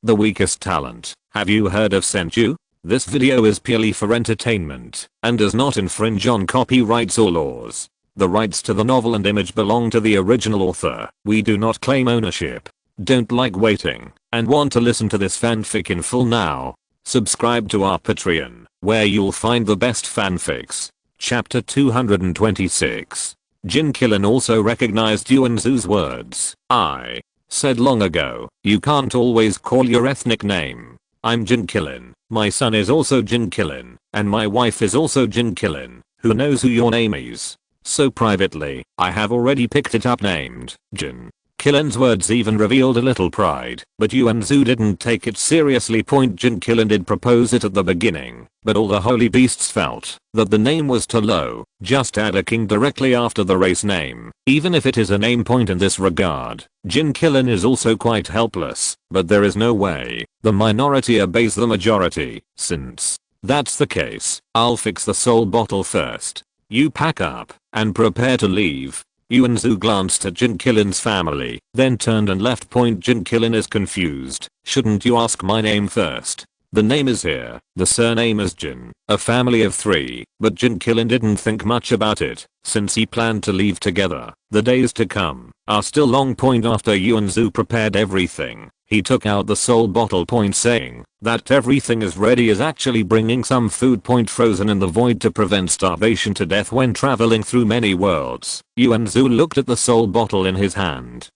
the weakest talent. Have you heard of Senju? This video is purely for entertainment and does not infringe on copyrights or laws. The rights to the novel and image belong to the original author. We do not claim ownership. Don't like waiting and want to listen to this fanfic in full now? Subscribe to our Patreon, where you'll find the best fanfics. Chapter 226. Jin Killen also recognized Yuanzu's words. I said long ago, you can't always call your ethnic name. I'm Jin Killen, my son is also Jin Killen, and my wife is also Jin Killen. Who knows who your name is? So privately, I have already picked it up named Jin. Killen's words even revealed a little pride, but Yuanzu didn't take it seriously. Jin Killen did propose it at the beginning, but all the holy beasts felt that the name was too low. Just add a king directly after the race name, even if it is a name point in this regard. Jin Killen is also quite helpless, but there is no way the minority obeys the majority. Since that's the case, I'll fix the soul bottle first. You pack up and prepare to leave. Yuanzu glanced at Jin Killen's family, then turned and left. Jin Killen is confused. Shouldn't you ask my name first? The name is here, the surname is Jin, a family of 3, but Jin Killen didn't think much about it, since he planned to leave together. The days to come are still long. After Yuanzu prepared everything, he took out the soul bottle. Saying that everything is ready is actually bringing some food. Frozen in the void to prevent starvation to death when traveling through many worlds. Yuanzu looked at the soul bottle in his hand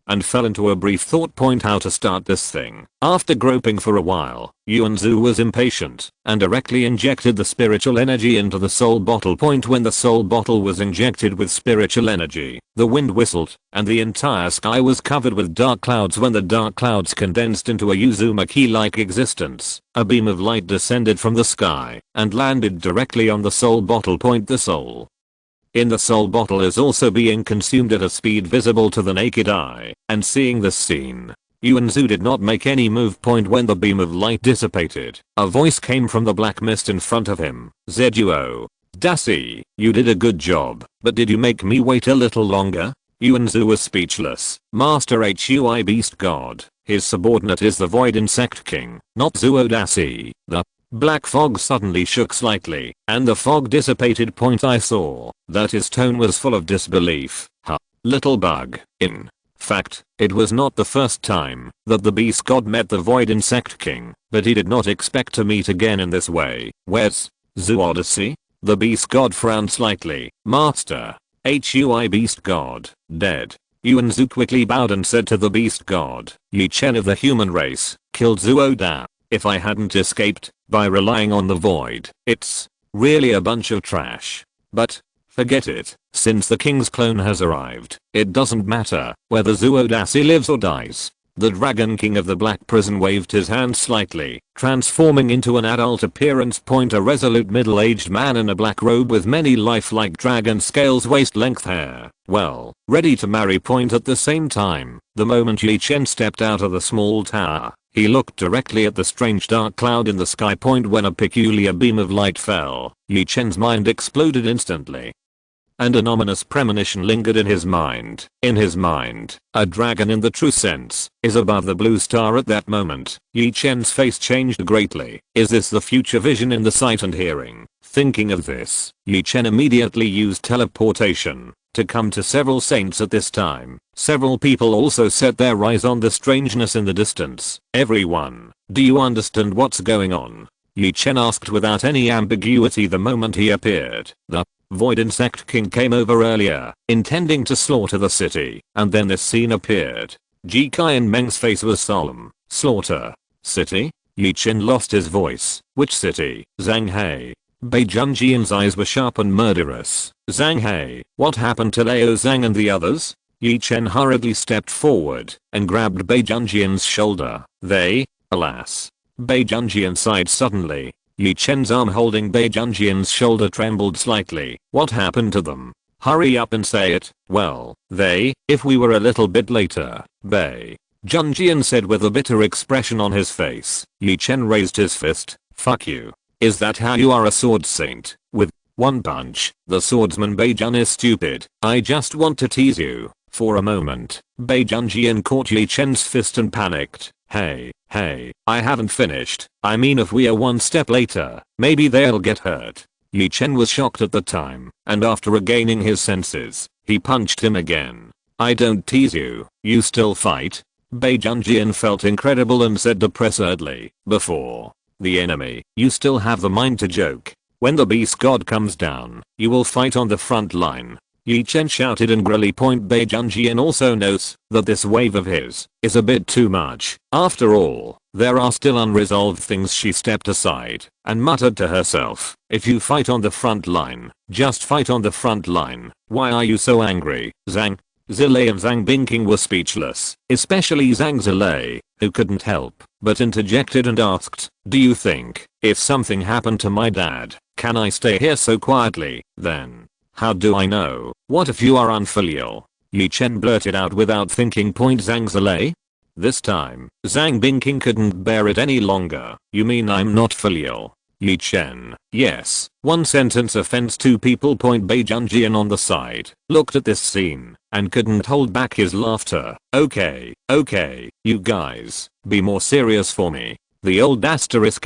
and fell into a brief thought. How to start this thing? After groping for a while, Yuanzu was impatient and directly injected the spiritual energy into the soul bottle. When the soul bottle was injected with spiritual energy, the wind whistled and the entire sky was covered with dark clouds. When the dark clouds condensed into a Uzumaki-like existence, a beam of light descended from the sky and landed directly on the soul bottle. The soul in the soul bottle is also being consumed at a speed visible to the naked eye, and seeing this scene, Yuanzu did not make any move. When the beam of light dissipated, a voice came from the black mist in front of him. Zeduo Dasi, you did a good job, but did you make me wait a little longer? Yuanzu was speechless. Master Hui Beast God, his subordinate is the Void Insect King, not Zuo Dasi. The black fog suddenly shook slightly, and the fog dissipated. I saw that his tone was full of disbelief. Little bug. In fact, it was not the first time that the beast god met the Void Insect King, but he did not expect to meet again in this way. Where's Zuodyssey? The beast god frowned slightly. Master Hui Beast God, dead. Yuanzu quickly bowed and said to the beast god, Ye Chen of the human race, killed Zuoda. If I hadn't escaped by relying on the void, it's really a bunch of trash. But forget it, since the king's clone has arrived, it doesn't matter whether Zuodyssey lives or dies. The Dragon King of the Black Prison waved his hand slightly, transforming into an adult appearance. A resolute middle-aged man in a black robe with many lifelike dragon scales waist-length hair, well, ready to marry. At the same time, the moment Ye Chen stepped out of the small tower, he looked directly at the strange dark cloud in the sky. When a peculiar beam of light fell, Ye Chen's mind exploded instantly, and an ominous premonition lingered in his mind. In his mind, a dragon in the true sense is above the blue star. At that moment, Ye Chen's face changed greatly. Is this the future vision in the sight and hearing? Thinking of this, Ye Chen immediately used teleportation to come to several saints at this time. Several people also set their eyes on the strangeness in the distance. Everyone, do you understand what's going on? Ye Chen asked without any ambiguity the moment he appeared. The Void Insect King came over earlier, intending to slaughter the city, and then this scene appeared. Ji Qian Meng's face was solemn. Slaughter city? Ye Chen lost his voice. Which city? Zhang He. Bei Junjian's eyes were sharp and murderous. Zhang He, what happened to Liao Zhang and the others? Ye Chen hurriedly stepped forward and grabbed Bei Junjian's shoulder. They, alas. Bei Junjian sighed suddenly. Ye Chen's arm holding Bei Junjian's shoulder trembled slightly. What happened to them? Hurry up and say it. Well, if we were a little bit later, Bei Junjian said with a bitter expression on his face. Ye Chen raised his fist. Fuck you. Is that how you are a sword saint? With one punch, the swordsman Bei Jun is stupid. I just want to tease you. For a moment, Bei Junjian caught Ye Chen's fist and panicked. Hey, I haven't finished. I mean, if we are one step later, maybe they'll get hurt. Ye Chen was shocked at the time, and after regaining his senses, he punched him again. I don't tease you, you still fight? Bei Junjian felt incredible and said depressedly, before the enemy, you still have the mind to joke. When the beast god comes down, you will fight on the front line. Ye Chen shouted angrily. Bei Junjian also notes that this wave of his is a bit too much. After all, there are still unresolved things. She stepped aside and muttered to herself, if you fight on the front line, just fight on the front line. Why are you so angry? Zhang Zilei and Zhang Bingking were speechless, especially Zhang Zilei, who couldn't help but interjected and asked, do you think, if something happened to my dad, can I stay here so quietly? Then how do I know? What if you are unfilial? Ye Chen blurted out without thinking. Zhang Zilei? This time, Zhang Bingking couldn't bear it any longer. You mean I'm not filial? Ye Chen, yes. One sentence offends two people. Bei Junjian on the side looked at this scene and couldn't hold back his laughter. Okay, you guys, be more serious for me. The old asterisk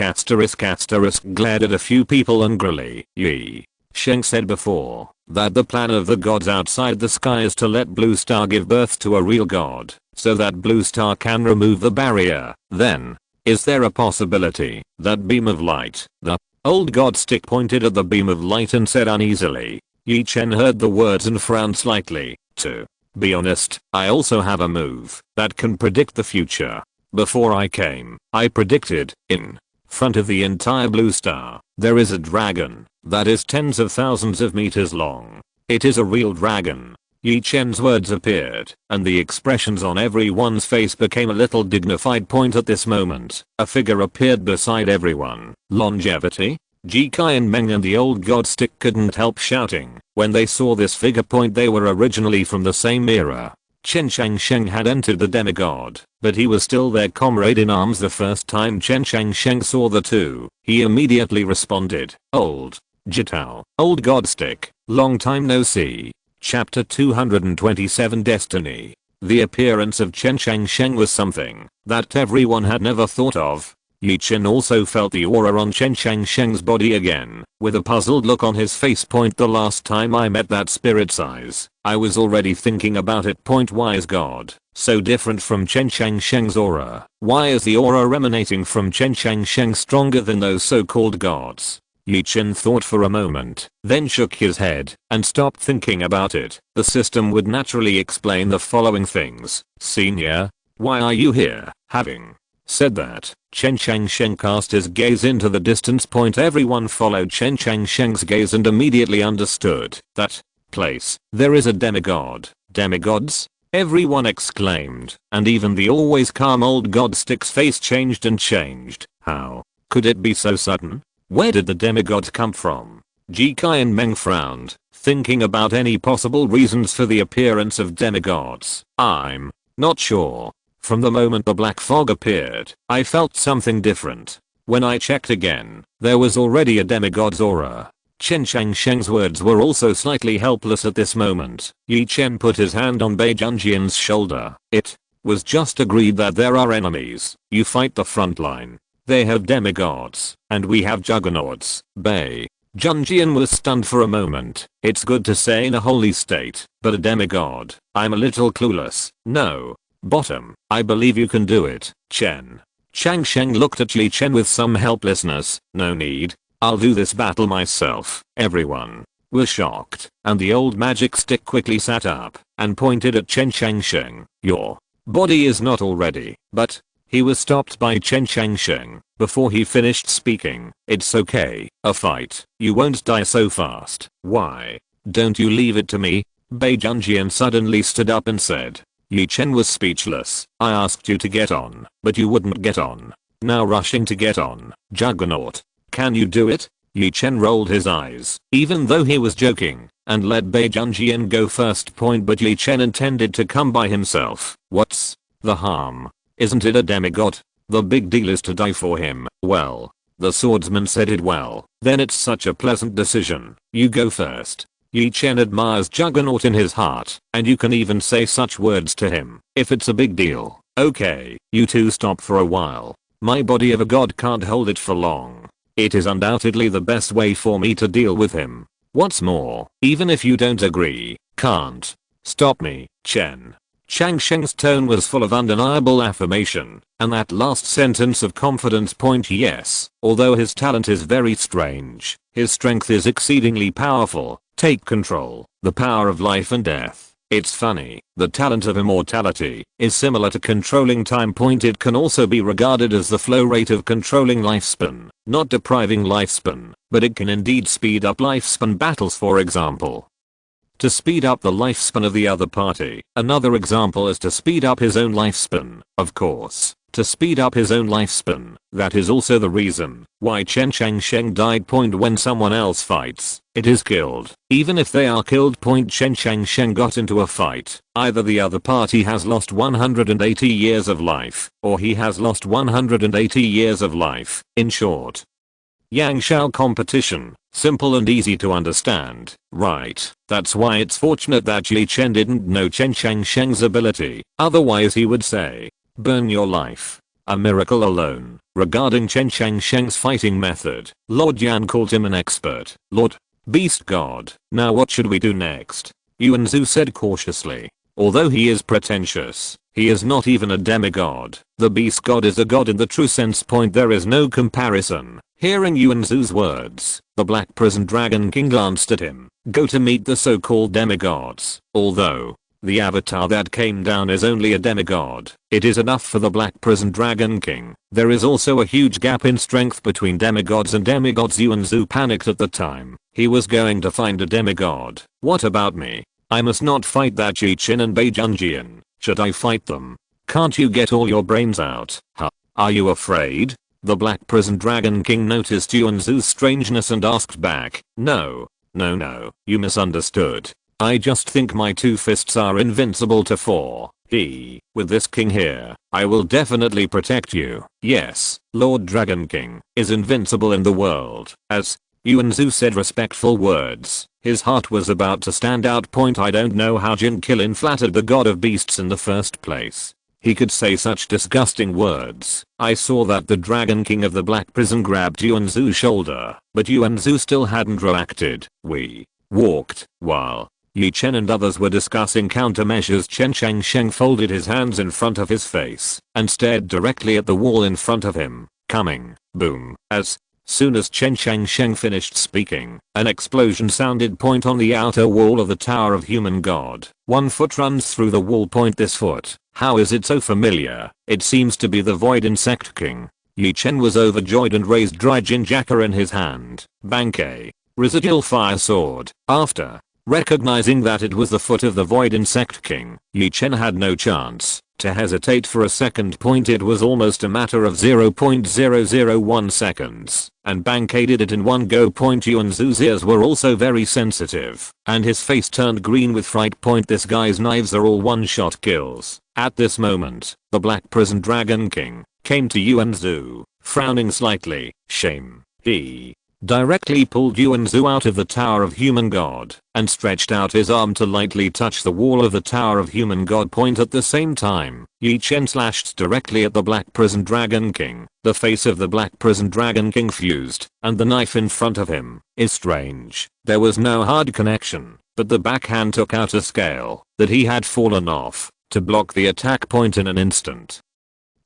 glared at a few people angrily. Ye Chen said before that the plan of the gods outside the sky is to let Blue Star give birth to a real god, so that Blue Star can remove the barrier. Then, is there a possibility that beam of light? The old god stick pointed at the beam of light and said uneasily. Ye Chen heard the words and frowned slightly. To be honest, I also have a move that can predict the future. Before I came, I predicted, in front of the entire Blue Star, there is a dragon that is tens of thousands of meters long. It is a real dragon. Ye Chen's words appeared, and the expressions on everyone's face became a little dignified. At this moment, a figure appeared beside everyone. Longevity? Ji Kai and Meng and the old god stick couldn't help shouting when they saw this figure. They were originally from the same era. Chen Shangsheng had entered the demigod, but he was still their comrade in arms. The first time Chen Shangsheng saw the two, he immediately responded, Old Jitao, old god stick, long time no see. Chapter 227 Destiny. The appearance of Chen Shangsheng was something that everyone had never thought of. Ye Chen also felt the aura on Chen Shangsheng's body again, with a puzzled look on his face. The last time I met that spirit size, I was already thinking about it. Why is God so different from Chen Shangsheng's aura? Why is the aura emanating from Chen Shangsheng stronger than those so-called gods? Ye Chen thought for a moment, then shook his head and stopped thinking about it. The system would naturally explain the following things. Senior, why are you here? Having said that, Chen Shangsheng cast his gaze into the distance. Everyone followed Chen Shangsheng's gaze and immediately understood that place. There is a demigod. Demigods? Everyone exclaimed, and even the always calm old god stick's face changed and changed. How could it be so sudden? Where did the demigods come from? Ji Kai and Meng frowned, thinking about any possible reasons for the appearance of demigods. I'm not sure. From the moment the black fog appeared, I felt something different. When I checked again, there was already a demigod's aura. Chen Shangsheng's words were also slightly helpless at this moment. Ye Chen put his hand on Bei Junjian's shoulder. It was just agreed that there are enemies. You fight the front line. They have demigods, and we have juggernauts. Bei Junjian was stunned for a moment. It's good to say in a holy state, but a demigod? I'm a little clueless. No. Bottom, I believe you can do it, Chen. Shangsheng looked at Ye Chen with some helplessness. No need. I'll do this battle myself. Everyone was shocked, and the old magic stick quickly sat up and pointed at Chen Shangsheng. Your body is not all ready, but he was stopped by Chen Shangsheng before he finished speaking. It's okay, a fight. You won't die so fast. Why don't you leave it to me? Bei Junjian suddenly stood up and said. Ye Chen was speechless. I asked you to get on, but you wouldn't get on. Now rushing to get on. Juggernaut. Can you do it? Ye Chen rolled his eyes, even though he was joking, and let Bei Junjian go first. But Ye Chen intended to come by himself. What's the harm? Isn't it a demigod? The big deal is to die for him. Well, the swordsman said it well. Then it's such a pleasant decision. You go first. Ye Chen admires Juggernaut in his heart, and you can even say such words to him. If it's a big deal, Okay, you two stop for a while. My body of a god can't hold it for long. It is undoubtedly the best way for me to deal with him. What's more, even if you don't agree, can't stop me, Chen. Chang Sheng's tone was full of undeniable affirmation, and that last sentence of confidence point yes, although his talent is very strange, his strength is exceedingly powerful. Take control, the power of life and death. It's funny, the talent of immortality is similar to controlling time point. It can also be regarded as the flow rate of controlling lifespan, not depriving lifespan, but it can indeed speed up lifespan battles, for example. To speed up the lifespan of the other party. Another example is to speed up his own lifespan, of course. To speed up his own lifespan. That is also the reason why Chen Changsheng died. Point when someone else fights, it is killed. Even if they are killed. Point Chen Changsheng got into a fight. Either the other party has lost 180 years of life, or he has lost 180 years of life. In short, Yang Shao competition. Simple and easy to understand, right? That's why it's fortunate that Ye Chen didn't know Chen Changsheng's ability. Otherwise he would say, burn your life. A miracle alone. Regarding Chen Changsheng's fighting method, Lord Yan called him an expert. Lord Beast God. Now what should we do next? Yuan Zhu said cautiously. Although he is pretentious, he is not even a demigod. The Beast God is a god in the true sense. Point there is no comparison. Hearing Yuan Zhu's words, the Black Prison Dragon King glanced at him. Go to meet the so-called demigods. Although the avatar that came down is only a demigod, it is enough for the Black Prison Dragon King. There is also a huge gap in strength between demigods and demigods. Yuan Zhu panicked at the time. He was going to find a demigod. What about me? I must not fight that Ye Chen and Bei Junjian. Should I fight them? Can't you get all your brains out? Huh? Are you afraid? The Black Prison Dragon King noticed Yuan Zhu's strangeness and asked back. No, you misunderstood. I just think my two fists are invincible to 4. With this king here, I will definitely protect you. Yes, Lord Dragon King is invincible in the world. As Yuan Zhu said respectful words, his heart was about to stand out. Point I don't know how Jin Qilin flattered the god of beasts in the first place. He could say such disgusting words. I saw that the Dragon King of the Black Prison grabbed Yuan Zhu's shoulder, but Yuan Zhu still hadn't reacted. We walked while Ye Chen and others were discussing countermeasures. Chen Changsheng folded his hands in front of his face and stared directly at the wall in front of him. Coming. Boom. As soon as Chen Changsheng finished speaking, an explosion sounded. Point on the outer wall of the Tower of Human God. One foot runs through the wall. Point this foot. How is it so familiar? It seems to be the Void Insect King. Ye Chen was overjoyed and raised Dry Jinjaka in his hand. Bankei. Residual fire sword. After recognizing that it was the foot of the Void Insect King, Ye Chen had no chance to hesitate for a second. Point it was almost a matter of 0.001 seconds, and Bankei did it in one go. Point Yuan Zhu's ears were also very sensitive, and his face turned green with fright. Point this guy's knives are all one-shot kills. At this moment, the Black Prison Dragon King came to Yuan Zhu, frowning slightly. Shame. He directly pulled Yuan Zhu out of the Tower of Human God and stretched out his arm to lightly touch the wall of the Tower of Human God. Point at the same time, Ye Chen slashed directly at the Black Prison Dragon King. The face of the Black Prison Dragon King fused, and the knife in front of him is strange. There was no hard connection, but the backhand took out a scale that he had fallen off to block the attack. Point in an instant,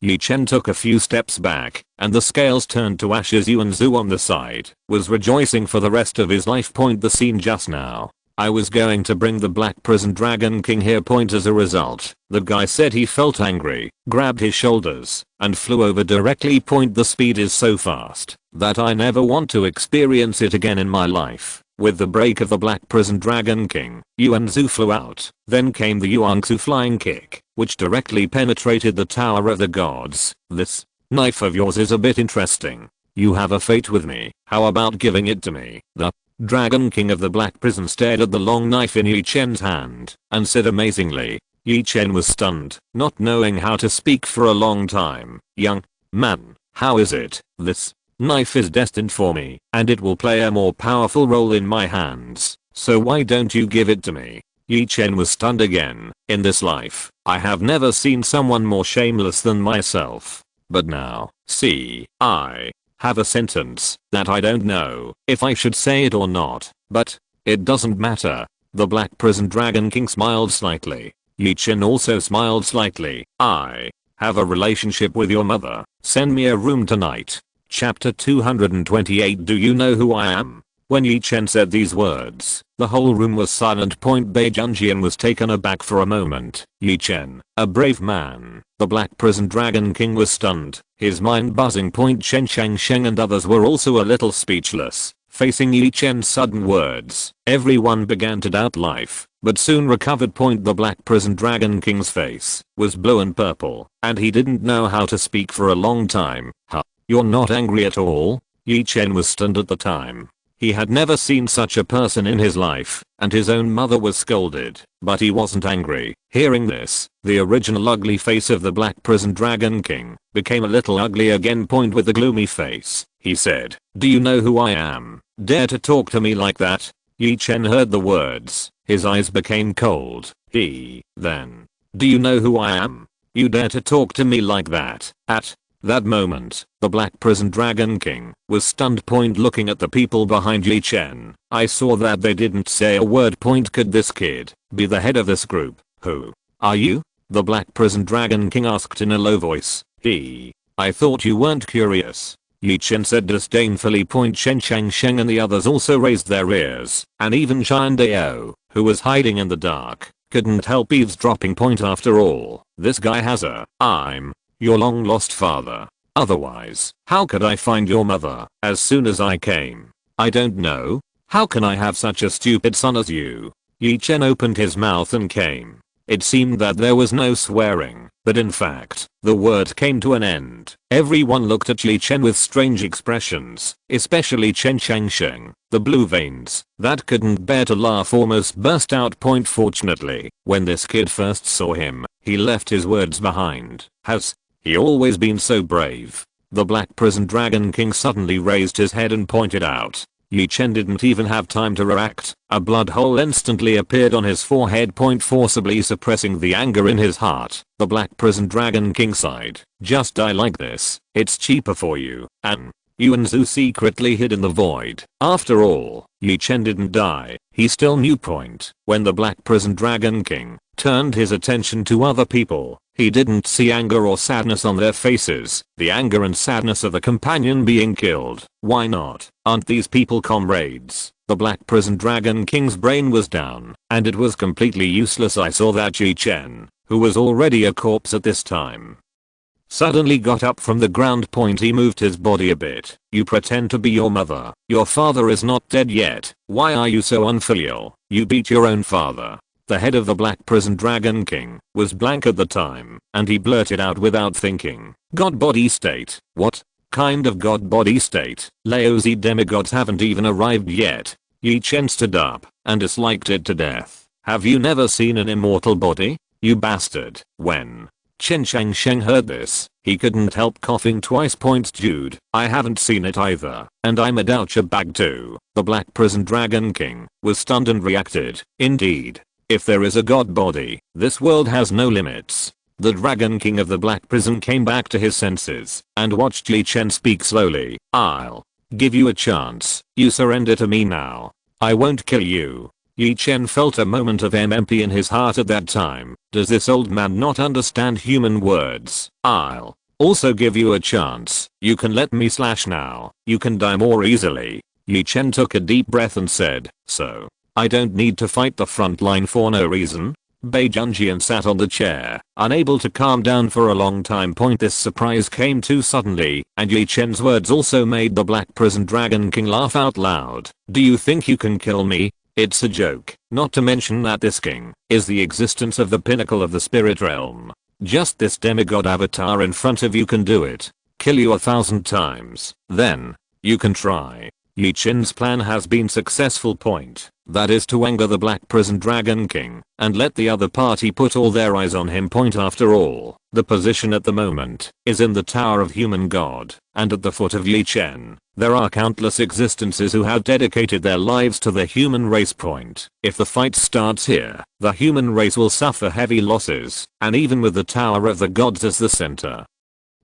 Ye Chen took a few steps back, and the scales turned to ashes. Yuan Zhu on the side was rejoicing for the rest of his life. Point the scene just now. I was going to bring the Black Prison Dragon King here. Point as a result, the guy said he felt angry, grabbed his shoulders, and flew over directly. Point the speed is so fast that I never want to experience it again in my life. With the break of the Black Prison Dragon King, Yuan Zhu flew out. Then came the Yuanxu flying kick, which directly penetrated the Tower of the Gods. This knife of yours is a bit interesting. You have a fate with me. How about giving it to me? The Dragon King of the Black Prison stared at the long knife in Ye Chen's hand and said amazingly. Ye Chen was stunned, not knowing how to speak for a long time. Young man, how is it? This knife is destined for me, and it will play a more powerful role in my hands. So why don't you give it to me? Ye Chen was stunned again. In this life, I have never seen someone more shameless than myself. But now, see, I have a sentence that I don't know if I should say it or not, but it doesn't matter. The Black Prison Dragon King smiled slightly. Ye Chen also smiled slightly. I have a relationship with your mother. Send me a room tonight. Chapter 228. Do you know who I am? When Ye Chen said these words, the whole room was silent. Bei Junjian was taken aback for a moment. Ye Chen, a brave man. The Black Prison Dragon King was stunned, his mind buzzing. Chen Sheng and others were also a little speechless, facing Ye Chen's sudden words. Everyone began to doubt life, but soon recovered. The Black Prison Dragon King's face was blue and purple, and he didn't know how to speak for a long time. Huh? You're not angry at all? Ye Chen was stunned at the time. He had never seen such a person in his life, and his own mother was scolded, but he wasn't angry. Hearing this, the original ugly face of the Black Prison Dragon King became a little ugly again. With the gloomy face, he said, "Do you know who I am? Dare to talk to me like that?" Ye Chen heard the words, his eyes became cold. Then, "Do you know who I am? You dare to talk to me like that?" At that moment, the Black Prison Dragon King was stunned. Looking at the people behind Ye Chen, I saw that they didn't say a word. Could this kid be the head of this group? Who are you? The Black Prison Dragon King asked in a low voice. I thought you weren't curious. Ye Chen said disdainfully. Chen Sheng and the others also raised their ears, and even Chan Dao, who was hiding in the dark, couldn't help eavesdropping. After all, this guy has I'm your long lost father. Otherwise, how could I find your mother as soon as I came? I don't know. How can I have such a stupid son as you? Ye Chen opened his mouth and came. It seemed that there was no swearing, but in fact, the word came to an end. Everyone looked at Ye Chen with strange expressions, especially Chen Sheng. The blue veins that couldn't bear to laugh almost burst out. Fortunately, when this kid first saw him, he left his words behind. Has he always been so brave? The Black Prison Dragon King suddenly raised his head and pointed out. Ye Chen didn't even have time to react. A blood hole instantly appeared on his forehead. Forcibly suppressing the anger in his heart, the Black Prison Dragon King sighed. Just die like this. It's cheaper for you. And you and Zhu secretly hid in the void. After all, Ye Chen didn't die. He still knew. When the Black Prison Dragon King turned his attention to other people, he didn't see anger or sadness on their faces. The anger and sadness of the companion being killed. Why not? Aren't these people comrades? The Black Prison Dragon King's brain was down, and it was completely useless. I saw that Ye Chen, who was already a corpse at this time, suddenly got up from the ground. He moved his body a bit. You pretend to be your mother. Your father is not dead yet. Why are you so unfilial? You beat your own father. The head of the Black Prison Dragon King was blank at the time, and he blurted out without thinking. God body state? What kind of god body state? Laozi demigods haven't even arrived yet. Ye Chen stood up and disliked it to death. Have you never seen an immortal body? You bastard. When Chen Sheng heard this, he couldn't help coughing twice. Dude, I haven't seen it either, and I'm a doucher bag too. The Black Prison Dragon King was stunned and reacted. Indeed, if there is a god body, this world has no limits. The Dragon King of the Black Prison came back to his senses and watched Ye Chen speak slowly. I'll give you a chance. You surrender to me now. I won't kill you. Ye Chen felt a moment of empty in his heart at that time. Does this old man not understand human words? I'll also give you a chance. You can let me slash now. You can die more easily. Ye Chen took a deep breath and said, so I don't need to fight the front line for no reason? Bei Junjian sat on the chair, unable to calm down for a long time. This surprise came too suddenly, and Ye Chen's words also made the Black Prison Dragon King laugh out loud. Do you think you can kill me? It's a joke, not to mention that this king is the existence of the pinnacle of the spirit realm. Just this demigod avatar in front of you can do it. Kill you 1,000 times. Then you can try. Ye Chen's plan has been successful. Point. That is to anger the Black Prison Dragon King and let the other party put all their eyes on him. Point. After all, the position at the moment is in the Tower of Human God, and at the foot of Ye Chen, there are countless existences who have dedicated their lives to the human race. Point. If the fight starts here, the human race will suffer heavy losses, and even with the Tower of the Gods as the center,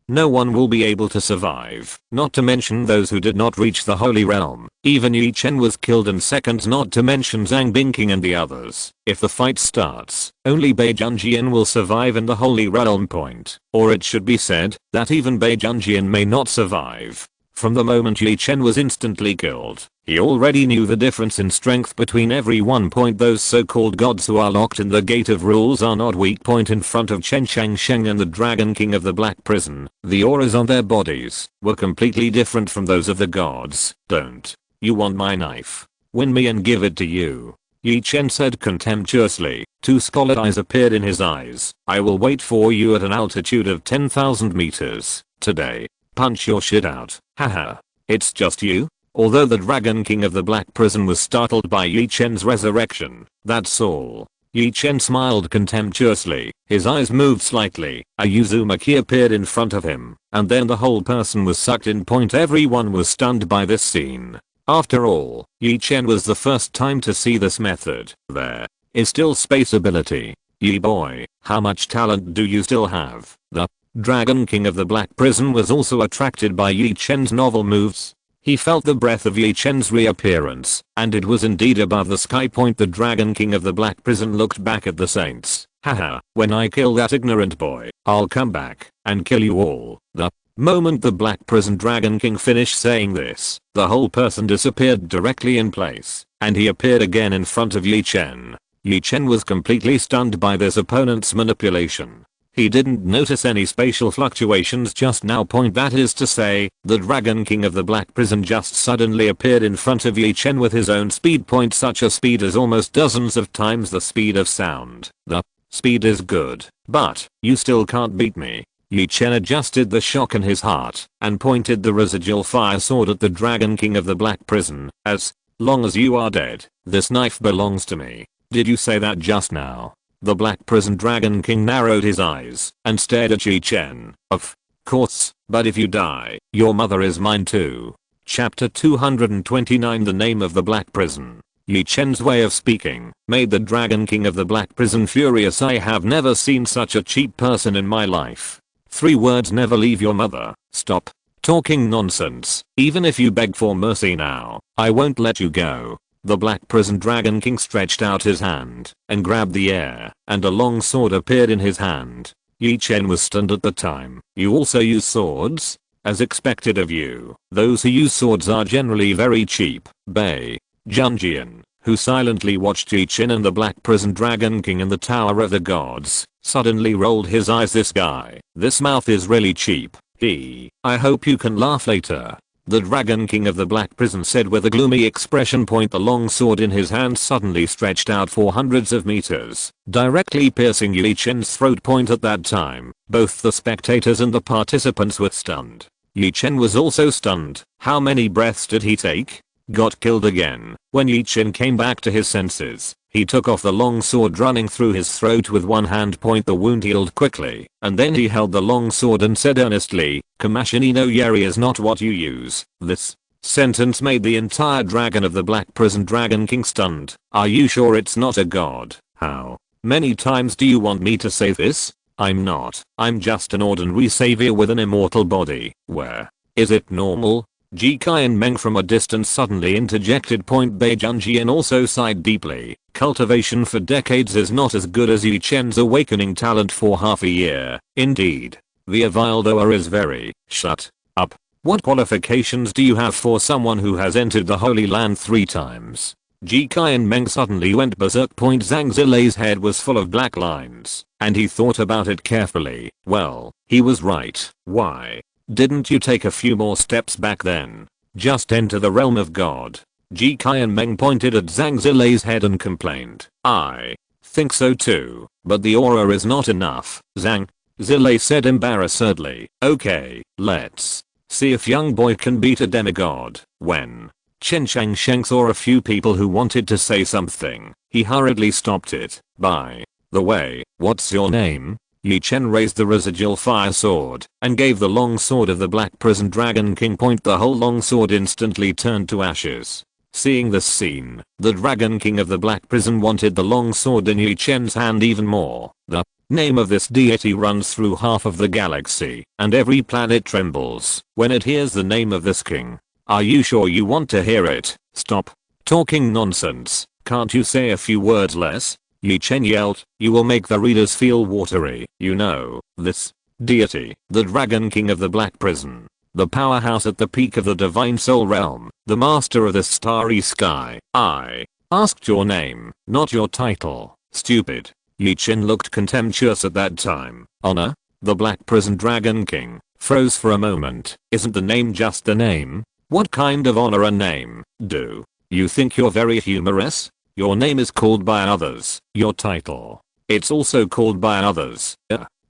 no one will be able to survive, not to mention those who did not reach the Holy Realm. Even Ye Chen was killed in seconds, not to mention Zhang Bingqing and the others. If the fight starts, only Bai Junjian will survive in the Holy Realm. Point. Or it should be said that even Bai Junjian may not survive. From the moment Ye Chen was instantly killed, he already knew the difference in strength between everyone. Point. Those so-called gods who are locked in the Gate of Rules are not weak. Point. In front of Chen Changsheng and the Dragon King of the Black Prison, the auras on their bodies were completely different from those of the gods. Don't you want my knife? Win me and give it to you, Ye Chen said contemptuously. Two scarlet eyes appeared in his eyes. I will wait for you at an altitude of 10,000 meters today. Punch your shit out. Haha. It's just you? Although the Dragon King of the Black Prison was startled by Ye Chen's resurrection, that's all. Ye Chen smiled contemptuously. His eyes moved slightly. A Uzumaki appeared in front of him, and then the whole person was sucked in. Point. Everyone was stunned by this scene. After all, Ye Chen was the first time to see this method. There is still space ability. Ye boy, how much talent do you still have? The Dragon King of the Black Prison was also attracted by Ye Chen's novel moves. He felt the breath of Ye Chen's reappearance, and it was indeed above the sky. Point. The Dragon King of the Black Prison looked back at the saints. Haha, when I kill that ignorant boy, I'll come back and kill you all. The moment the Black Prison Dragon King finished saying this, the whole person disappeared directly in place, and he appeared again in front of Ye Chen. Ye Chen was completely stunned by this opponent's manipulation. He didn't notice any spatial fluctuations just now. Point. That is to say, the Dragon King of the Black Prison just suddenly appeared in front of Ye Chen with his own speed. Point. Such a speed is almost dozens of times the speed of sound. The speed is good, but you still can't beat me. Ye Chen adjusted the shock in his heart and pointed the residual fire sword at the Dragon King of the Black Prison. As long as you are dead, this knife belongs to me. Did you say that just now? The Black Prison Dragon King narrowed his eyes and stared at Ye Chen. Of course, but if you die, your mother is mine too. Chapter 229. The name of the Black Prison. Ye Chen's way of speaking made the Dragon King of the Black Prison furious. I have never seen such a cheap person in my life. 3 words: never leave your mother. Stop talking nonsense. Even if you beg for mercy now, I won't let you go. The Black Prison Dragon King stretched out his hand and grabbed the air, and a long sword appeared in his hand. Ye Chen was stunned at the time. You also use swords? As expected of you, those who use swords are generally very cheap. Bai Junjian, who silently watched Ye Chen and the Black Prison Dragon King in the Tower of the Gods, suddenly rolled his eyes. This mouth is really cheap. I hope you can laugh later, the Dragon King of the Black Prison said with a gloomy expression. The long sword in his hand suddenly stretched out for hundreds of meters, directly piercing Ye Chen's throat. At that time, both the spectators and the participants were stunned. Ye Chen was also stunned. How many breaths did he take? Got killed again. When Ye Chen came back to his senses, he took off the long sword running through his throat with one hand. The wound healed quickly, and then he held the long sword and said earnestly, Kamashini no Yeri is not what you use. This sentence made the entire Dragon of the Black Prison Dragon King stunned. Are you sure it's not a god? How many times do you want me to say this? I'm not. I'm just an ordinary savior with an immortal body. Where is it normal? Ji Kai and Meng from a distance suddenly interjected. Bai Junjian also sighed deeply. Cultivation for decades is not as good as Ye Chen's awakening talent for half a year. Indeed, the Avildoer is very. Shut up. What qualifications do you have for someone who has entered the Holy Land 3 times? Ji Kai and Meng suddenly went berserk. Zhang Zilei's head was full of black lines, and he thought about it carefully. Well, he was right. Why didn't you take a few more steps back then? Just enter the realm of God. Ji Kai and Meng pointed at Zhang Zilei's head and complained. I think so too, but the aura is not enough. Zhang Zilei said embarrassedly. Okay, let's see if young boy can beat a demigod. When Chen Shang saw a few people who wanted to say something. He hurriedly stopped it. By the way, what's your name? Ye Chen raised the residual fire sword and gave the long sword of the Black Prison Dragon King point. The whole long sword instantly turned to ashes. Seeing this scene, the Dragon King of the Black Prison wanted the long sword in Ye Chen's hand even more. The name of this deity runs through half of the galaxy, and every planet trembles when it hears the name of this king. Are you sure you want to hear it? Stop talking nonsense. Can't you say a few words less? Ye Chen yelled. You will make the readers feel watery. You know, this deity, the Dragon King of the Black Prison, the powerhouse at the peak of the Divine Soul Realm, the master of the starry sky. I asked your name, not your title, stupid. Ye Chen looked contemptuous at that time. Honor? The Black Prison Dragon King froze for a moment. Isn't the name just the name? What kind of honor and name? Do you think you're very humorous? Your name is called by others. Your title, it's also called by others.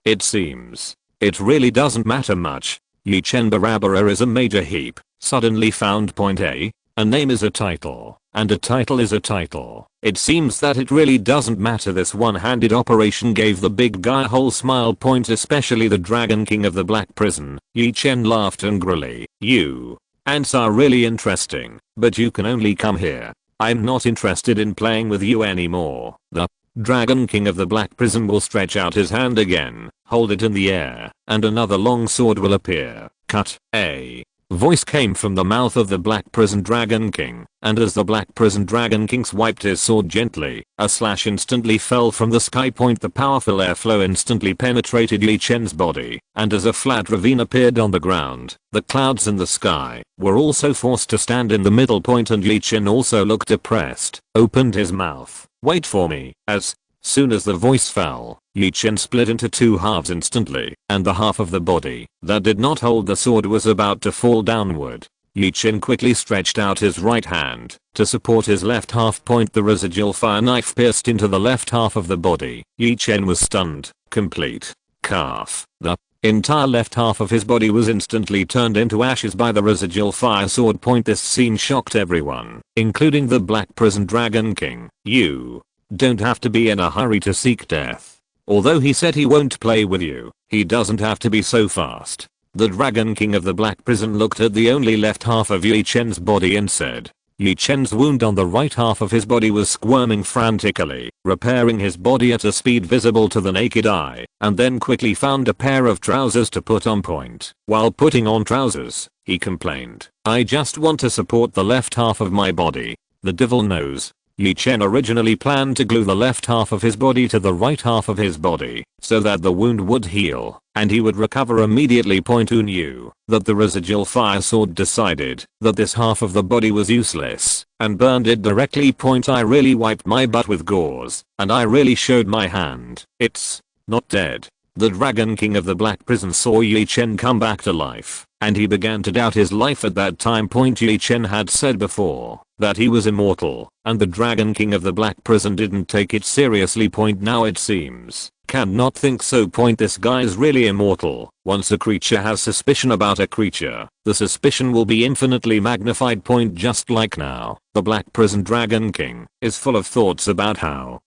It seems it really doesn't matter much. Ye Chen Barabara is a major heap. Suddenly found point A. A name is a title, and a title is a title. It seems that it really doesn't matter. This one-handed operation gave the big guy a whole smile point, especially the Dragon King of the Black Prison. Ye Chen laughed angrily. You ants are really interesting, but you can only come here. I'm not interested in playing with you anymore. The Dragon King of the Black Prison will stretch out his hand again, hold it in the air, and another long sword will appear. Cut. A voice came from the mouth of the Black Prison Dragon King, and as the Black Prison Dragon King swiped his sword gently, a slash instantly fell from the sky point. The powerful airflow instantly penetrated Ye Chen's body, and as a flat ravine appeared on the ground, the clouds in the sky were also forced to stand in the middle point, and Ye Chen also looked depressed, opened his mouth. Wait for me. As soon as the voice fell, Ye Chen split into two halves instantly, and the half of the body that did not hold the sword was about to fall downward. Ye Chen quickly stretched out his right hand to support his left half point. The residual fire knife pierced into the left half of the body. Ye Chen was stunned. Complete. Calf. The entire left half of his body was instantly turned into ashes by the residual fire sword point. This scene shocked everyone, including the Black Prison Dragon King. You don't have to be in a hurry to seek death. Although he said he won't play with you, he doesn't have to be so fast. The Dragon King of the Black Prison looked at the only left half of Ye Chen's body and said. Ye Chen's wound on the right half of his body was squirming frantically, repairing his body at a speed visible to the naked eye, and then quickly found a pair of trousers to put on point. While putting on trousers, he complained, I just want to support the left half of my body. The devil knows. Ye Chen originally planned to glue the left half of his body to the right half of his body, so that the wound would heal, and he would recover immediately. Who knew that the residual fire sword decided that this half of the body was useless, and burned it directly. I really wiped my butt with gauze, and I really showed my hand. It's not dead. The Dragon King of the Black Prison saw Ye Chen come back to life, and he began to doubt his life at that time. Ye Chen had said before that he was immortal, and the Dragon King of the Black Prison didn't take it seriously. Now it seems cannot think so. This guy is really immortal. Once a creature has suspicion about a creature, the suspicion will be infinitely magnified. Just like now, the Black Prison Dragon King is full of thoughts about how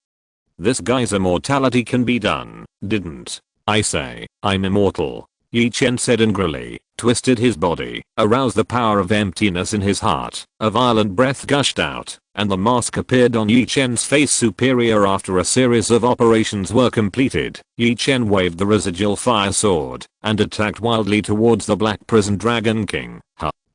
this guy's immortality can be done. Didn't I say I'm immortal? Ye Chen said angrily, twisted his body, aroused the power of emptiness in his heart. A violent breath gushed out, and the mask appeared on Ye Chen's face. Superior. After a series of operations were completed, Ye Chen waved the residual fire sword and attacked wildly towards the Black Prison Dragon King.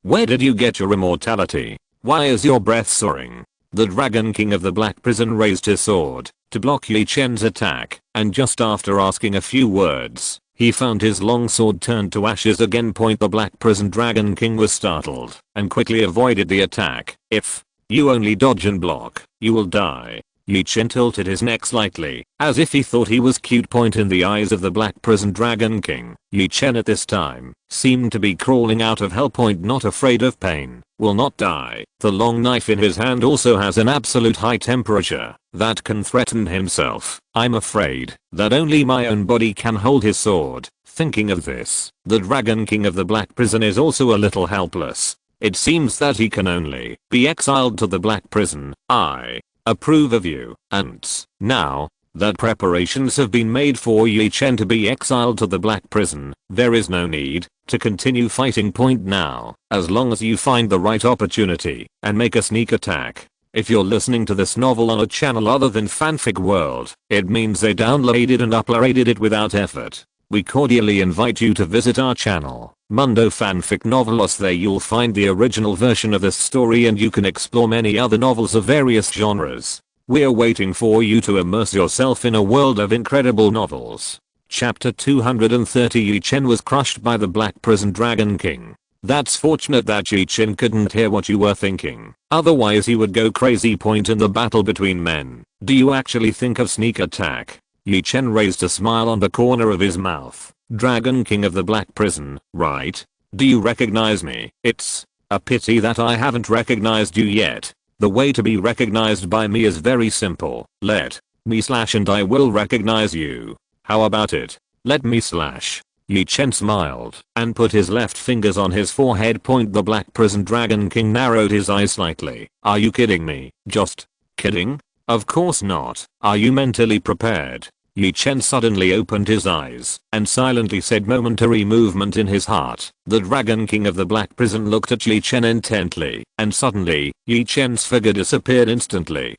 Where did you get your immortality? Why is your breath soaring? The Dragon King of the Black Prison raised his sword to block Ye Chen's attack, and just after asking a few words, he found his long sword turned to ashes again. The Black Prison Dragon King was startled and quickly avoided the attack. If you only dodge and block, you will die. Ye Chen tilted his neck slightly, as if he thought he was cute. In the eyes of the Black Prison Dragon King, Ye Chen at this time seemed to be crawling out of hell. Not afraid of pain, will not die. The long knife in his hand also has an absolute high temperature that can threaten himself. I'm afraid that only my own body can hold his sword. Thinking of this, the Dragon King of the Black Prison is also a little helpless. It seems that he can only be exiled to the Black Prison. I approve of you, Ants. Now that preparations have been made for Ye Chen to be exiled to the Black Prison, there is no need to continue fighting. Point now, as long as you find the right opportunity and make a sneak attack. If you're listening to this novel on a channel other than Fanfic World, it means they downloaded and uploaded it without effort. We cordially invite you to visit our channel, Mundo Fanfic Novelos. There you'll find the original version of this story and you can explore many other novels of various genres. We're waiting for you to immerse yourself in a world of incredible novels. Chapter 230. Ye Chen was crushed by the Black Prison Dragon King. That's fortunate that Ye Chen couldn't hear what you were thinking, otherwise he would go crazy. Point in the battle between men. Do you actually think of sneak attack? Ye Chen raised a smile on the corner of his mouth. Dragon King of the Black Prison, right? Do you recognize me? It's a pity that I haven't recognized you yet. The way to be recognized by me is very simple. Let me slash and I will recognize you. How about it? Let me slash. Ye Chen smiled and put his left fingers on his forehead. Point. The Black Prison Dragon King narrowed his eyes slightly. Are you kidding me? Just kidding? Of course not. Are you mentally prepared? Ye Chen suddenly opened his eyes and silently said, momentary movement in his heart. The Dragon King of the Black Prison looked at Ye Chen intently, and suddenly, Ye Chen's figure disappeared instantly.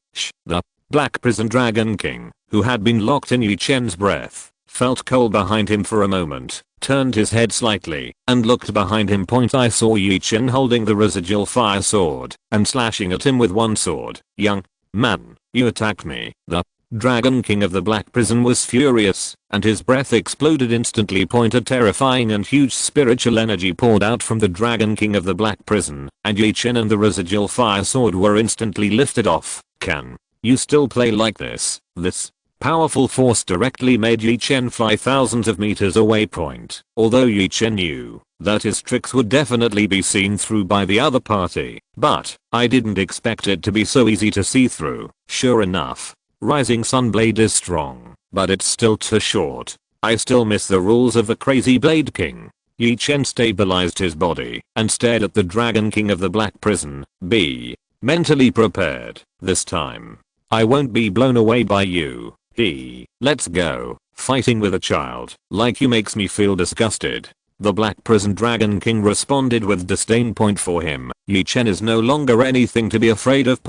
The Black Prison Dragon King, who had been locked in Ye Chen's breath, felt cold behind him for a moment, turned his head slightly, and looked behind him. I saw Ye Chen holding the residual fire sword and slashing at him with one sword. Young man, you attacked me. The Dragon King of the Black Prison was furious, and his breath exploded instantly. A terrifying and huge spiritual energy poured out from the Dragon King of the Black Prison, and Ye Chen and the residual fire sword were instantly lifted off. Can you still play like this? This powerful force directly made Ye Chen fly thousands of meters away. Although Ye Chen knew that his tricks would definitely be seen through by the other party, but I didn't expect it to be so easy to see through. Sure enough, Rising Sun Blade is strong, but it's still too short. I still miss the rules of the Crazy Blade King. Ye Chen stabilized his body and stared at the Dragon King of the Black Prison. Be mentally prepared. This time, I won't be blown away by you. Let's go. Fighting with a child like you makes me feel disgusted. The Black Prison Dragon King responded with disdain. For him, Ye Chen is no longer anything to be afraid of.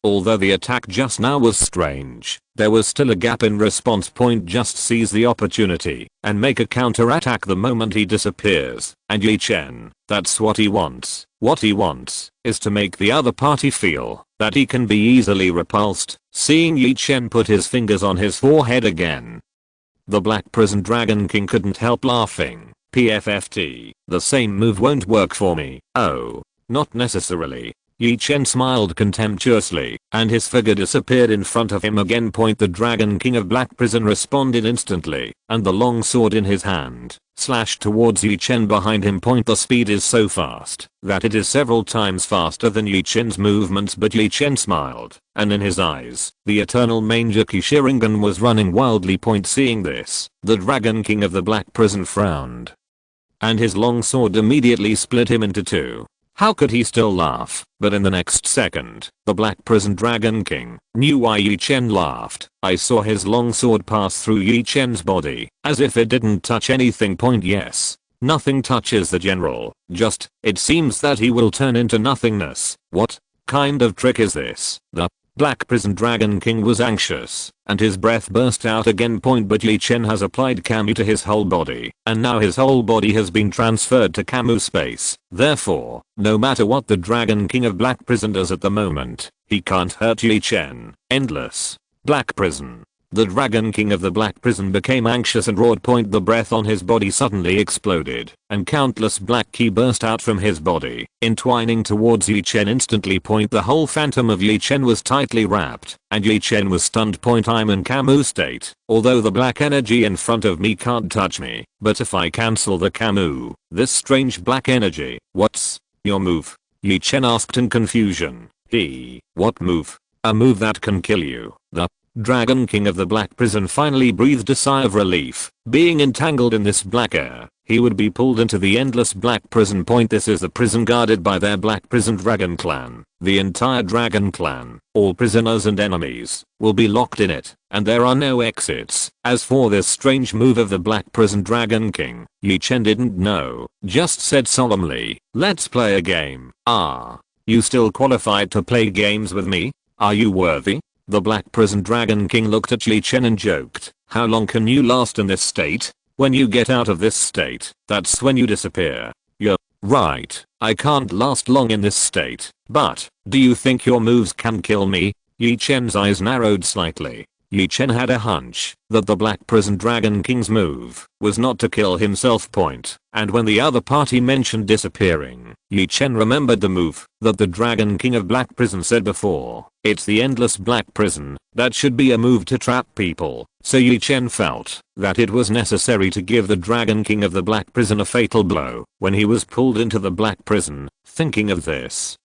Although the attack just now was strange, there was still a gap in response. Just seize the opportunity and make a counter-attack the moment he disappears. And Ye Chen, that's what he wants. What he wants is to make the other party feel that he can be easily repulsed. Seeing Ye Chen put his fingers on his forehead again, the Black Prison Dragon King couldn't help laughing. PFFT, the same move won't work for me. Oh, not necessarily. Ye Chen smiled contemptuously, and his figure disappeared in front of him again. The Dragon King of Black Prison responded instantly, and the long sword in his hand slashed towards Ye Chen behind him. The speed is so fast that it is several times faster than Ye Chen's movements, but Ye Chen smiled, and in his eyes, the eternal Mangeki Sharingan was running wildly. Seeing this, the Dragon King of the Black Prison frowned, and his long sword immediately split him into two. How could he still laugh? But in the next second, the Black Prison Dragon King knew why Ye Chen laughed. I saw his long sword pass through Ye Chen's body, as if it didn't touch anything. Yes, nothing touches the general. Just, it seems that he will turn into nothingness. What kind of trick is this? The Black Prison Dragon King was anxious, and his breath burst out again. But Ye Chen has applied Camu to his whole body, and now his whole body has been transferred to Camu space. Therefore, no matter what the Dragon King of Black Prison does at the moment, he can't hurt Ye Chen. Endless Black Prison. The Dragon King of the Black Prison became anxious and roared. The breath on his body suddenly exploded, and countless black ki burst out from his body, entwining towards Ye Chen instantly. The whole phantom of Ye Chen was tightly wrapped, and Ye Chen was stunned. I'm in Camu state. Although the black energy in front of me can't touch me, but if I cancel the Camu, this strange black energy, what's your move? Ye Chen asked in confusion. What move? A move that can kill you. The Dragon King of the Black Prison finally breathed a sigh of relief. Being entangled in this black air, he would be pulled into the endless black prison. This is the prison guarded by their black prison dragon clan. The entire dragon clan, all prisoners and enemies, will be locked in it, and there are no exits. As for this strange move of the black prison dragon king, Ye Chen didn't know, just said solemnly, "Let's play a game." "Ah, you still qualified to play games with me? Are you worthy?" The black prison dragon king looked at Ye Chen and joked, "How long can you last in this state? When you get out of this state, that's when you disappear." "You're right, I can't last long in this state, but do you think your moves can kill me?" Ye Chen's eyes narrowed slightly. Ye Chen had a hunch that the black prison dragon king's move was not to kill himself. And when the other party mentioned disappearing, Ye Chen remembered the move that the dragon king of black prison said before. It's the endless black prison, that should be a move to trap people. So Ye Chen felt that it was necessary to give the dragon king of the black prison a fatal blow when he was pulled into the black prison. Thinking of this,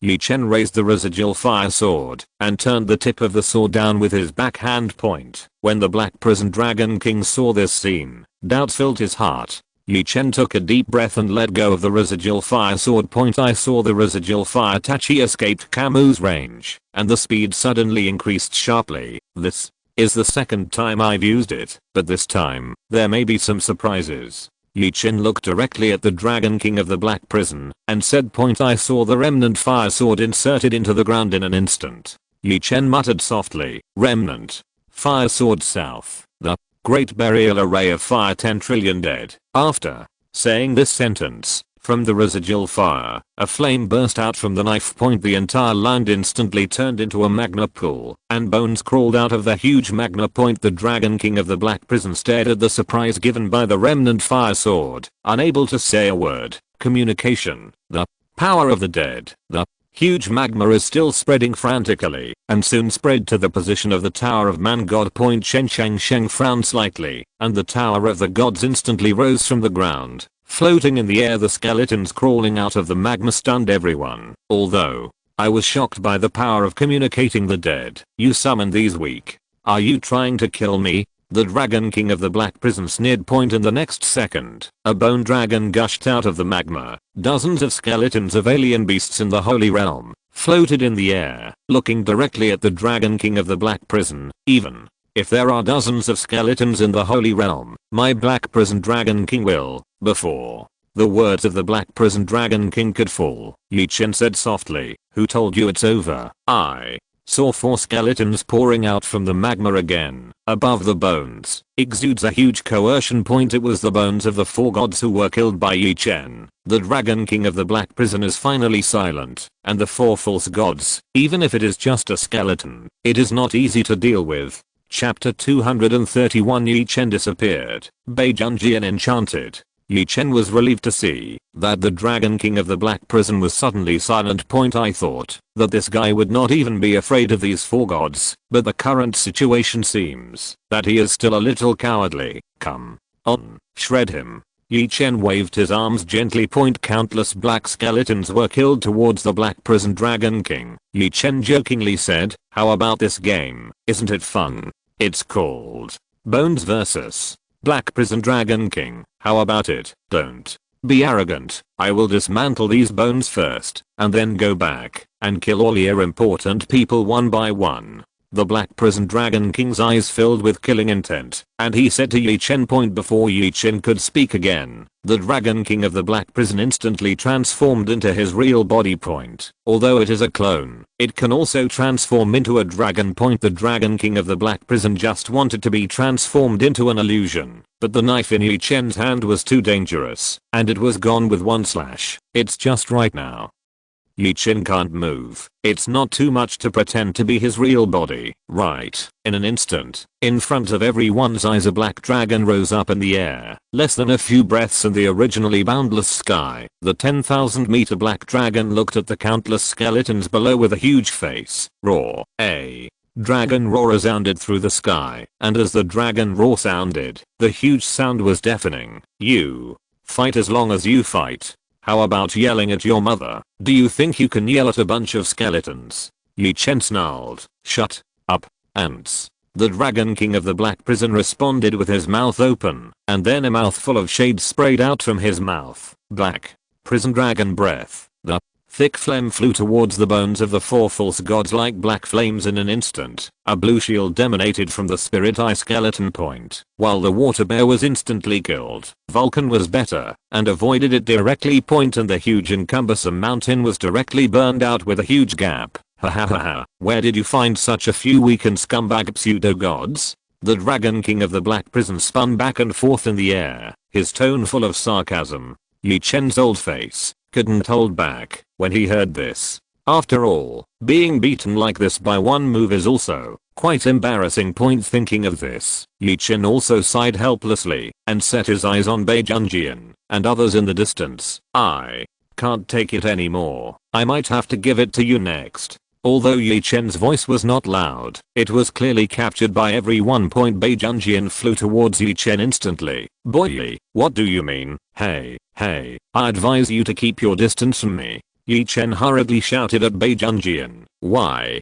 Ye Chen raised the residual fire sword and turned the tip of the sword down with his backhand point. When the black prison dragon king saw this scene, doubts filled his heart. Ye Chen took a deep breath and let go of the residual fire sword. I saw the residual fire Tachi escaped Camu's range, and the speed suddenly increased sharply. This is the second time I've used it, but this time, there may be some surprises. Ye Chen looked directly at the dragon king of the black prison and said, "I saw the remnant fire sword inserted into the ground in an instant." Ye Chen muttered softly, "Remnant fire sword south. The great burial array of fire 10 trillion dead." After saying this sentence, from the residual fire, a flame burst out from the knife. The entire land instantly turned into a magma pool, and bones crawled out of the huge magma. The dragon king of the black prison stared at the surprise given by the remnant fire sword, unable to say a word. Communication. The power of the dead. The huge magma is still spreading frantically, and soon spread to the position of the Tower of Man God. Chen Sheng frowned slightly, and the Tower of the Gods instantly rose from the ground. Floating in the air, the skeletons crawling out of the magma stunned everyone. "Although I was shocked by the power of communicating the dead you summoned these weak. Are you trying to kill me?" The dragon king of the black prison sneered. In the next second, a bone dragon gushed out of the magma. Dozens of skeletons of alien beasts in the holy realm floated in the air, looking directly at the dragon king of the black prison. "Even if there are dozens of skeletons in the holy realm, my black prison dragon king will." Before the words of the black prison dragon king could fall, Ye Chen said softly, "Who told you it's over?" "I saw 4 skeletons pouring out from the magma again. Above the bones exudes a huge coercion. It was the bones of the 4 gods who were killed by Ye Chen." The dragon king of the black prison is finally silent, and the 4 false gods, even if it is just a skeleton, it is not easy to deal with. Chapter 231. Ye Chen disappeared. Beijunjian enchanted. Ye Chen was relieved to see that the dragon king of the black prison was suddenly silent. I thought that this guy would not even be afraid of these 4 gods, but the current situation seems that he is still a little cowardly. "Come on, shred him." Ye Chen waved his arms gently. Countless black skeletons were killed towards the black prison dragon king. Ye Chen jokingly said, "How about this game? Isn't it fun? It's called Bones vs. Black Prison Dragon King. How about it?" "Don't be arrogant. I will dismantle these bones first, and then go back and kill all your important people one by one." The black prison dragon king's eyes filled with killing intent, and he said to Ye Chen. Before Ye Chen could speak again, the dragon king of the black prison instantly transformed into his real body. Although it is a clone, it can also transform into a dragon. The dragon king of the black prison just wanted to be transformed into an illusion, but the knife in Ye Chen's hand was too dangerous, and it was gone with one slash. It's just right now. Ye Chen can't move. It's not too much to pretend to be his real body, right? In an instant, in front of everyone's eyes, a black dragon rose up in the air. Less than a few breaths in the originally boundless sky, the 10,000-meter black dragon looked at the countless skeletons below with a huge face. Roar. A dragon roar resounded through the sky, and as the dragon roar sounded, the huge sound was deafening. "You fight as long as you fight. How about yelling at your mother? Do you think you can yell at a bunch of skeletons?" Ye Chen snarled. "Shut up, ants." The Dragon King of the Black Prison responded with his mouth open, and then a mouthful of shade sprayed out from his mouth. Black Prison Dragon Breath. The thick flame flew towards the bones of the four false gods like black flames in an instant. A blue shield emanated from the spirit eye skeleton point. While the water bear was instantly killed, Vulcan was better and avoided it directly point, and the huge and cumbersome mountain was directly burned out with a huge gap. Ha ha ha ha. Where did you find such a few weak and scumbag pseudo-gods? The Dragon King of the Black Prison spun back and forth in the air, his tone full of sarcasm. Ye Chen's old face couldn't hold back when he heard this. After all, being beaten like this by one move is also quite embarrassing. Thinking of this, Ye Chen also sighed helplessly and set his eyes on Bei Junjian and others in the distance. I can't take it anymore. I might have to give it to you next. Although Ye Chen's voice was not loud, it was clearly captured by everyone. Bei Junjian flew towards Ye Chen instantly. Boy, what do you mean? Hey, I advise you to keep your distance from me. Ye Chen hurriedly shouted at Bei Junjian. Why,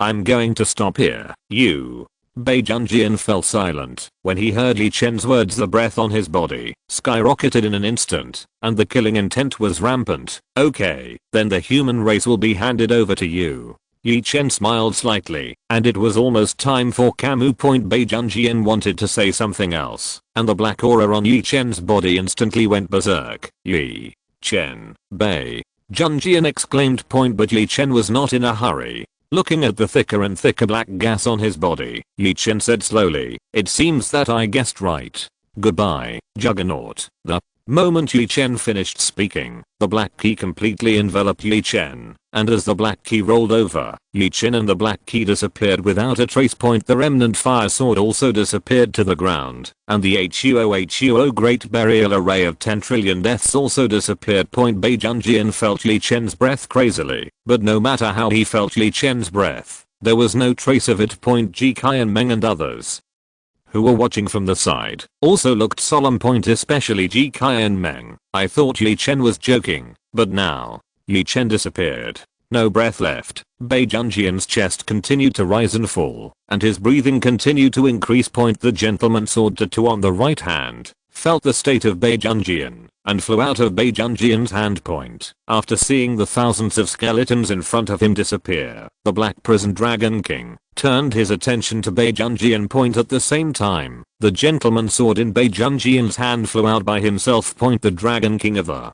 I'm going to stop here. You. Bei Junjian fell silent when he heard Ye Chen's words. The breath on his body skyrocketed in an instant, and the killing intent was rampant. Okay, then the human race will be handed over to you. Ye Chen smiled slightly, and it was almost time for Camus. Bei Junjian wanted to say something else, and the black aura on Ye Chen's body instantly went berserk. Ye Chen. Bei Junjian exclaimed. But Ye Chen was not in a hurry. Looking at the thicker and thicker black gas on his body, Ye Chen said slowly, it seems that I guessed right. Goodbye, Juggernaut. The moment Ye Chen finished speaking, the black key completely enveloped Ye Chen, and as the black key rolled over, Ye Chen and the black key disappeared without a trace. The remnant fire sword also disappeared to the ground, and the HUO Great Burial Array of 10 trillion deaths also disappeared. Bei Junjian felt Ye Chen's breath crazily, but no matter how he felt Ye Chen's breath, there was no trace of it. Ji Qian Meng and others who were watching from the side also looked solemn. Especially Ji Qian Meng. I thought Ye Chen was joking, but now Ye Chen disappeared. No breath left. Bei Junjian's chest continued to rise and fall, and his breathing continued to increase. The gentleman sword tattoo on the right hand felt the state of Bei Junjian and flew out of Bei Junjian's hand. After seeing the thousands of skeletons in front of him disappear, the Black Prison Dragon King turned his attention to Bei Junjian. At the same time, the gentleman sword in Bei Junjian's hand flew out by himself. The Dragon King of the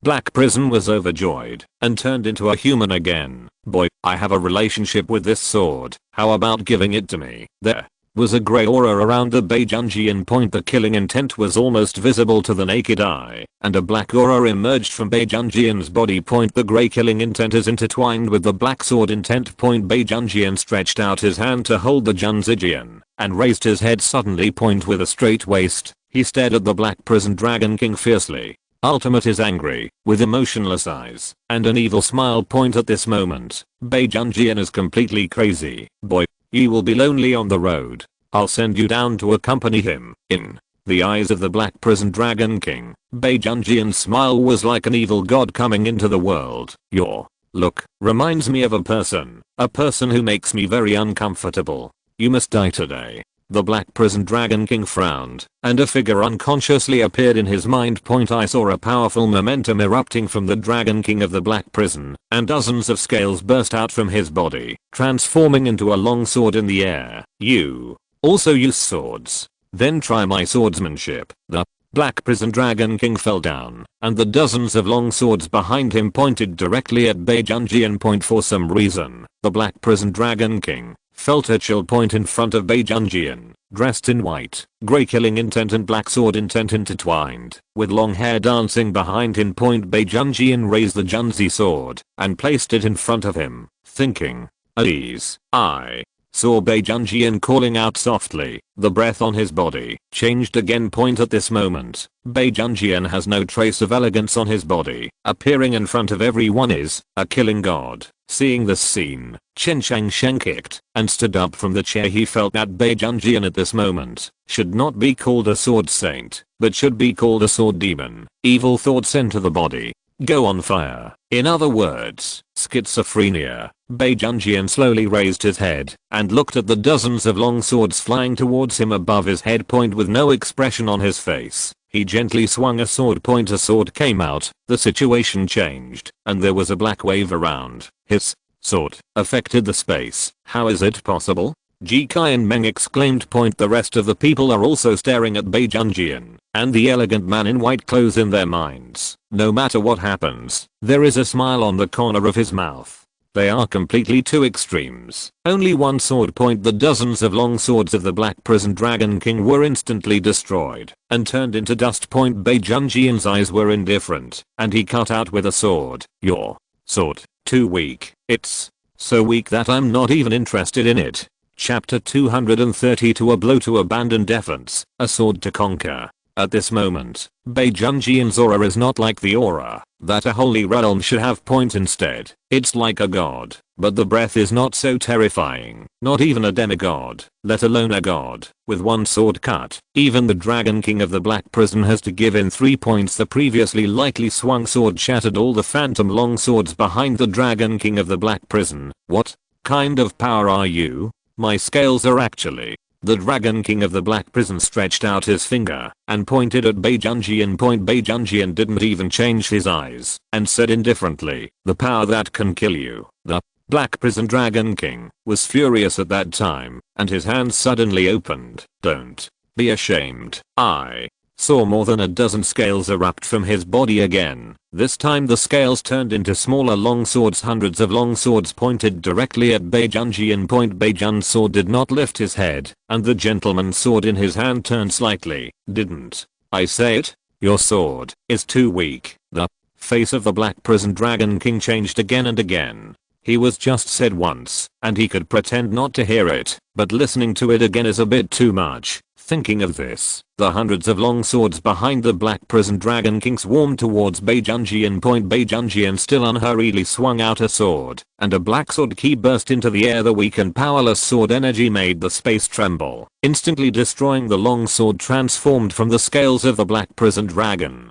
Black Prison was overjoyed and turned into a human again. Boy, I have a relationship with this sword. How about giving it to me? There was a grey aura around the Bei Junjian. The killing intent was almost visible to the naked eye, and a black aura emerged from Bei Junjian's body. The grey killing intent is intertwined with the black sword intent. Bei Junjian stretched out his hand to hold the Junzijian and raised his head suddenly. With a straight waist, he stared at the Black Prison Dragon King fiercely. Ultimate is angry, with emotionless eyes, and an evil smile. At this moment, Bei Junjian is completely crazy. Boy, you will be lonely on the road. I'll send you down to accompany him. In the eyes of the Black Prison Dragon King, Bei Junjian's smile was like an evil god coming into the world. Your look reminds me of a person who makes me very uncomfortable. You must die today. The Black Prison Dragon King frowned, and a figure unconsciously appeared in his mind. I saw a powerful momentum erupting from the Dragon King of the Black Prison, and dozens of scales burst out from his body, transforming into a long sword in the air. You also use swords? Then try my swordsmanship. The Black Prison Dragon King fell down, and the dozens of long swords behind him pointed directly at Bei Junjian. For some reason, the Black Prison Dragon King felt a chill. In front of Bei Junjian, dressed in white, grey killing intent and black sword intent intertwined, with long hair dancing behind him. Bei Junjian raised the Junzi sword and placed it in front of him, thinking, at ease. I saw Bei Junjian calling out softly. The breath on his body changed again. At this moment, Bei Junjian has no trace of elegance on his body. Appearing in front of everyone is a killing god. Seeing this scene, Chen Shang kicked and stood up from the chair. He felt that Bei Junjian at this moment should not be called a sword saint, but should be called a sword demon. Evil thoughts enter the body. go on fire. In other words, schizophrenia. Beijunjian slowly raised his head and looked at the dozens of long swords flying towards him above his head point with no expression on his face. He gently swung a sword point. A sword came out, the situation changed, and there was a black wave around. His sword affected the space. How is it possible? Ji Kai and Meng exclaimed. Point. The rest of the people are also staring at Beijunjian and the elegant man in white clothes in their minds. No matter what happens, there is a smile on the corner of his mouth. They are completely two extremes. Only one sword point. The dozens of long swords of the Black Prison Dragon King were instantly destroyed and turned into dust. Point. Beijunjian's eyes were indifferent, and he cut out with a sword. Your sword, too weak. It's so weak that I'm not even interested in it. Chapter 232. A blow to abandon defense, a sword to conquer. At this moment, Beijunjian's aura is not like the aura that a holy realm should have. Point. Instead, it's like a god, but the breath is not so terrifying. Not even a demigod, let alone a god, with one sword cut. Even the Dragon King of the Black Prison has to give in 3 points. The previously lightly swung sword shattered all the phantom long swords behind the Dragon King of the Black Prison. What kind of power are you? My scales are actually. The Dragon King of the Black Prison stretched out his finger and pointed at Beijunjian. Beijunjian didn't even change his eyes and said indifferently, the power that can kill you. The Black Prison Dragon King was furious at that time, and his hands suddenly opened. Don't be ashamed. I saw more than a dozen scales erupt from his body again. This time the scales turned into smaller long swords. Hundreds of long swords pointed directly at Beijunjian. Beijun's sword did not lift his head, and the gentleman's sword in his hand turned slightly. Didn't I say it? Your sword is too weak. The face of the Black Prison Dragon King changed again and again. He was just said once, and he could pretend not to hear it, but listening to it again is a bit too much. Thinking of this, the hundreds of long swords behind the Black Prison Dragon King swarmed towards Beijunjian. Beijunjian still unhurriedly swung out a sword, and a black sword key burst into the air. The weak and powerless sword energy made the space tremble, instantly destroying the long sword transformed from the scales of the Black Prison Dragon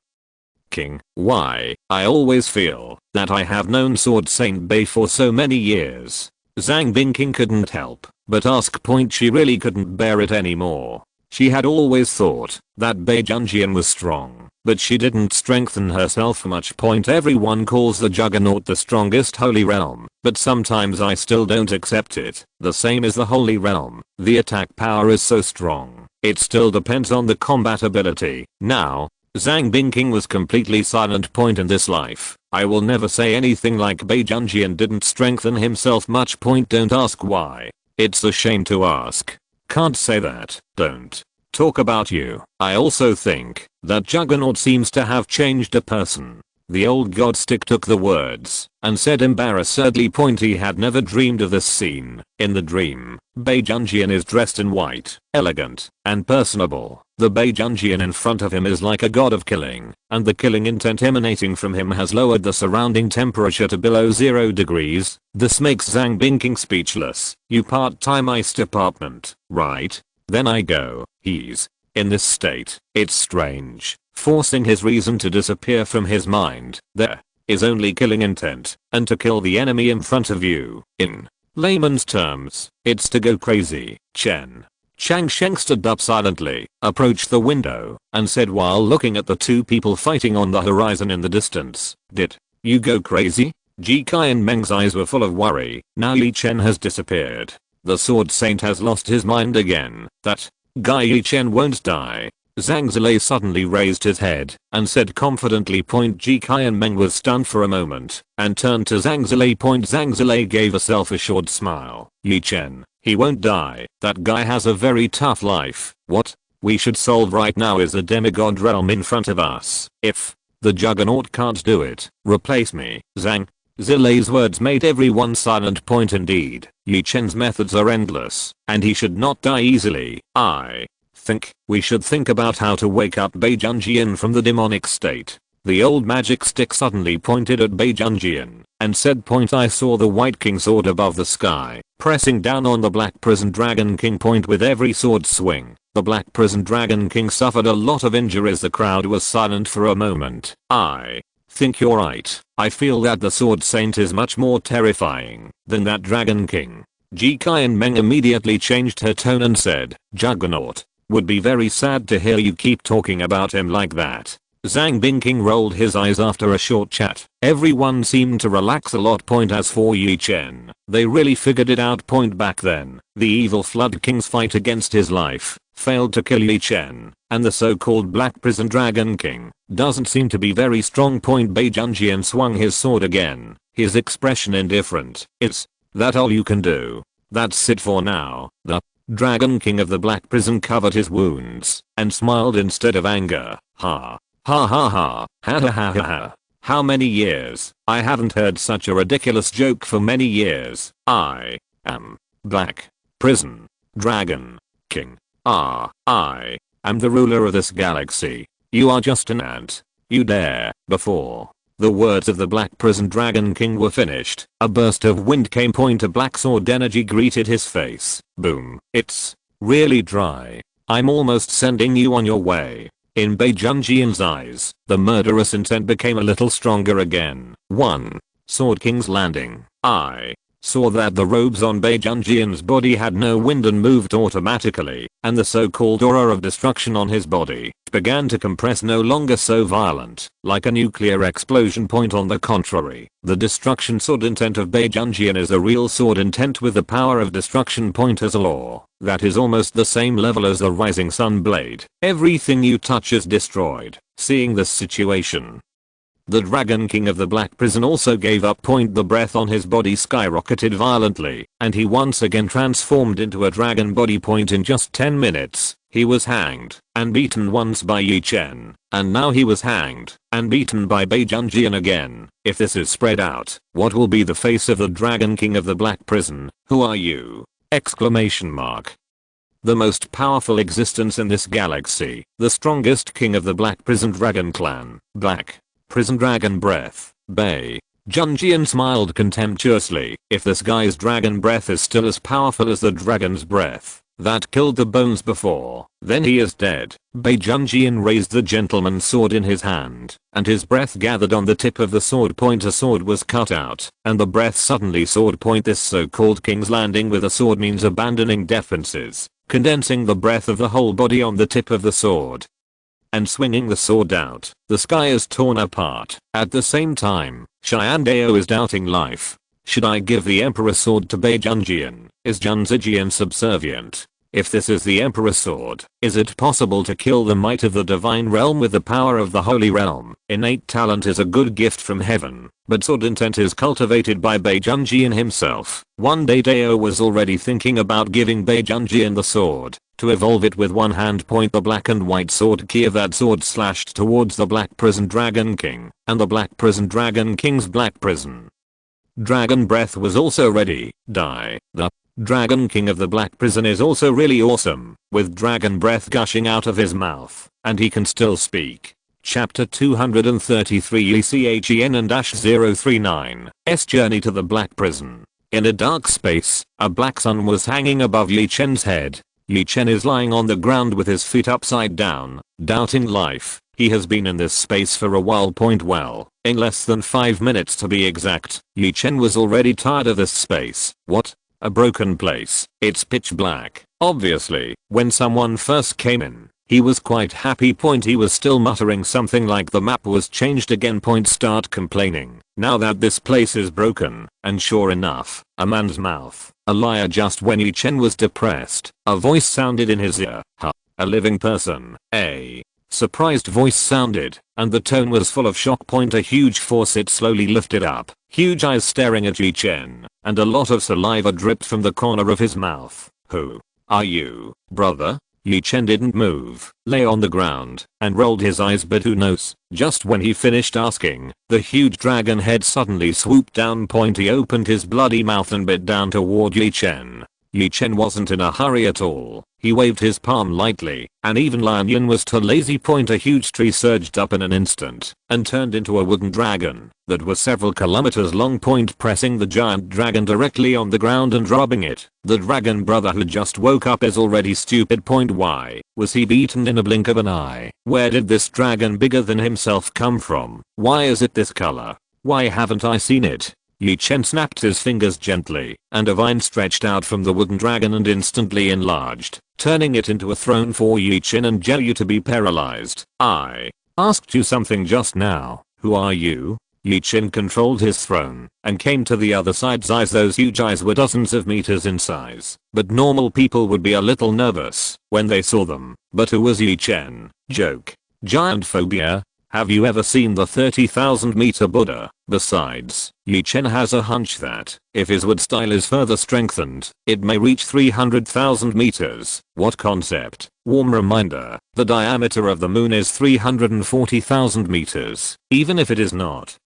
King. Why, I always feel that I have known Sword Saint Bei for so many years. Zhang Bingking couldn't help but ask. She really couldn't bear it anymore. She had always thought that Beijunjian was strong, but she didn't strengthen herself much. Everyone calls the Juggernaut the strongest holy realm, but sometimes I still don't accept it. The same as the holy realm, the attack power is so strong, it still depends on the combat ability. Now, Zhang Bingking was completely silent. In this life, I will never say anything like Beijunjian didn't strengthen himself much. Don't ask why. It's a shame to ask. Can't say that. Don't talk about you. I also think that Juggernaut seems to have changed a person. The old god stick took the words and said embarrassedly. He had never dreamed of this scene. In the dream, Beijunjian is dressed in white, elegant, and personable. The Beijunjian in front of him is like a god of killing, and the killing intent emanating from him has lowered the surrounding temperature to below 0 degrees. This makes Zhang Bingking speechless. You part-time ice department, right? Then I go. He's in this state. It's strange, forcing his reason to disappear from his mind. There is only killing intent, and to kill the enemy in front of you. In layman's terms, it's to go crazy. Chen Chang Sheng stood up silently, approached the window, and said while looking at the two people fighting on the horizon in the distance, "Did you go crazy?" Ji Kai and Meng's eyes were full of worry. Now Ye Chen has disappeared. The Sword Saint has lost his mind again. That guy Ye Chen won't die. Zhang Zilei suddenly raised his head and said confidently. Ji Kai and Meng was stunned for a moment and turned to Zhang Zilei. Zhang Zilei gave a self-assured smile. Ye Chen, he won't die. That guy has a very tough life. What we should solve right now is a demigod realm in front of us. If the Juggernaut can't do it, replace me. Zhang Zilei's words made everyone silent. Indeed, Ye Chen's methods are endless, and he should not die easily. I think we should think about how to wake up Beijunjian from the demonic state. The old magic stick suddenly pointed at Beijunjian and said, I saw the White King sword above the sky, pressing down on the Black Prison Dragon King. With every sword swing, the Black Prison Dragon King suffered a lot of injuries. The crowd was silent for a moment. I think you're right. I feel that the Sword Saint is much more terrifying than that Dragon King. Jikai and Meng immediately changed her tone and said, Juggernaut, would be very sad to hear you keep talking about him like that. Zhang Bingking rolled his eyes after a short chat. Everyone seemed to relax a lot. As for Ye Chen, they really figured it out. Back then, the evil Flood King's fight against his life failed to kill Ye Chen, and the so-called Black Prison Dragon King doesn't seem to be very strong. Bei Junjian swung his sword again, his expression indifferent. Is that all you can do? That's it for now. The Dragon King of the Black Prison covered his wounds and smiled instead of anger. Ha. Ha ha ha, ha ha ha ha ha. How many years? I haven't heard such a ridiculous joke for many years. I am Black Prison Dragon King. I am the ruler of this galaxy. You are just an ant. You dare. Before the words of the Black Prison Dragon King were finished, a burst of wind came. A black sword energy greeted his face. Boom. It's really dry. I'm almost sending you on your way. In Bei Junjian's eyes, the murderous intent became a little stronger again. 1. Sword King's Landing. I saw that the robes on Bei Junjian's body had no wind and moved automatically, and the so-called aura of destruction on his body began to compress, no longer so violent, like a nuclear explosion. On the contrary, the destruction sword intent of Bei Junjian is a real sword intent with the power of destruction. As a law that is almost the same level as the rising sun blade. Everything you touch is destroyed. Seeing this situation, the Dragon King of the Black Prison also gave up. The breath on his body skyrocketed violently, and he once again transformed into a dragon body. In just 10 minutes, he was hanged and beaten once by Ye Chen, and now he was hanged and beaten by Bei Junjian again. If this is spread out, what will be the face of the Dragon King of the Black Prison? Who are you? Exclamation mark. The most powerful existence in this galaxy, the strongest king of the Black Prison Dragon Clan, Black Prison Dragon Breath, Bei Junjian smiled contemptuously. If this guy's dragon breath is still as powerful as the dragon's breath that killed the bones before, then he is dead. Bei Junjian raised the gentleman's sword in his hand, and his breath gathered on the tip of the sword. A sword was cut out, and the breath suddenly sword. This so-called King's Landing with a sword means abandoning defenses, condensing the breath of the whole body on the tip of the sword, and swinging the sword out. The sky is torn apart. At the same time, Xiandao is doubting life. Should I give the Emperor's sword to Bei Junjian? Is Junzijian subservient? If this is the Emperor's sword, is it possible to kill the might of the divine realm with the power of the holy realm? Innate talent is a good gift from heaven, but sword intent is cultivated by Bei Junjian himself. One day Dao was already thinking about giving Bei Junjian the sword, to evolve it with one hand. The black and white sword key of that sword slashed towards the Black Prison Dragon King, and the Black Prison Dragon King's Black Prison Dragon breath was also ready. The Dragon King of the Black Prison is also really awesome, with dragon breath gushing out of his mouth, and he can still speak. Chapter 233 Ye Chen and -039's Journey to the Black Prison. In a dark space, a black sun was hanging above Ye Chen's head. Ye Chen is lying on the ground with his feet upside down, doubting life. He has been in this space for a while. Well, in less than 5 minutes to be exact. Ye Chen was already tired of this space. What? A broken place. It's pitch black. Obviously, when someone first came in, he was quite happy. He was still muttering something like the map was changed again. Start complaining. Now that this place is broken, and sure enough, a man's mouth. A liar. Just when Ye Chen was depressed, a voice sounded in his ear. Huh. A living person. A surprised voice sounded, and the tone was full of shock. A huge faucet slowly lifted up, huge eyes staring at Ye Chen, and a lot of saliva dripped from the corner of his mouth. Who are you, brother? Ye Chen didn't move, lay on the ground, and rolled his eyes. But who knows? Just when he finished asking, the huge dragon head suddenly swooped down. He opened his bloody mouth and bit down toward Ye Chen. Ye Chen wasn't in a hurry at all. He waved his palm lightly, and even Lion Yin was too lazy point. A huge tree surged up in an instant and turned into a wooden dragon that was several kilometers long point, pressing the giant dragon directly on the ground and rubbing it. The dragon brother who just woke up is already stupid point. Why was he beaten in a blink of an eye? Where did this dragon bigger than himself come from? Why is it this color? Why haven't I seen it? Ye Chen snapped his fingers gently, and a vine stretched out from the wooden dragon and instantly enlarged, turning it into a throne for Ye Chen and Jiaoyu to be paralyzed. I asked you something just now. Who are you? Ye Chen controlled his throne and came to the other side's eyes. Those huge eyes were dozens of meters in size, but normal people would be a little nervous when they saw them. But who was Ye Chen? Joke. Giant phobia? Have you ever seen the 30,000 meter Buddha? Besides, Ye Chen has a hunch that, if his wood style is further strengthened, it may reach 300,000 meters. What concept? Warm reminder, the diameter of the moon is 340,000 meters. Even if it is not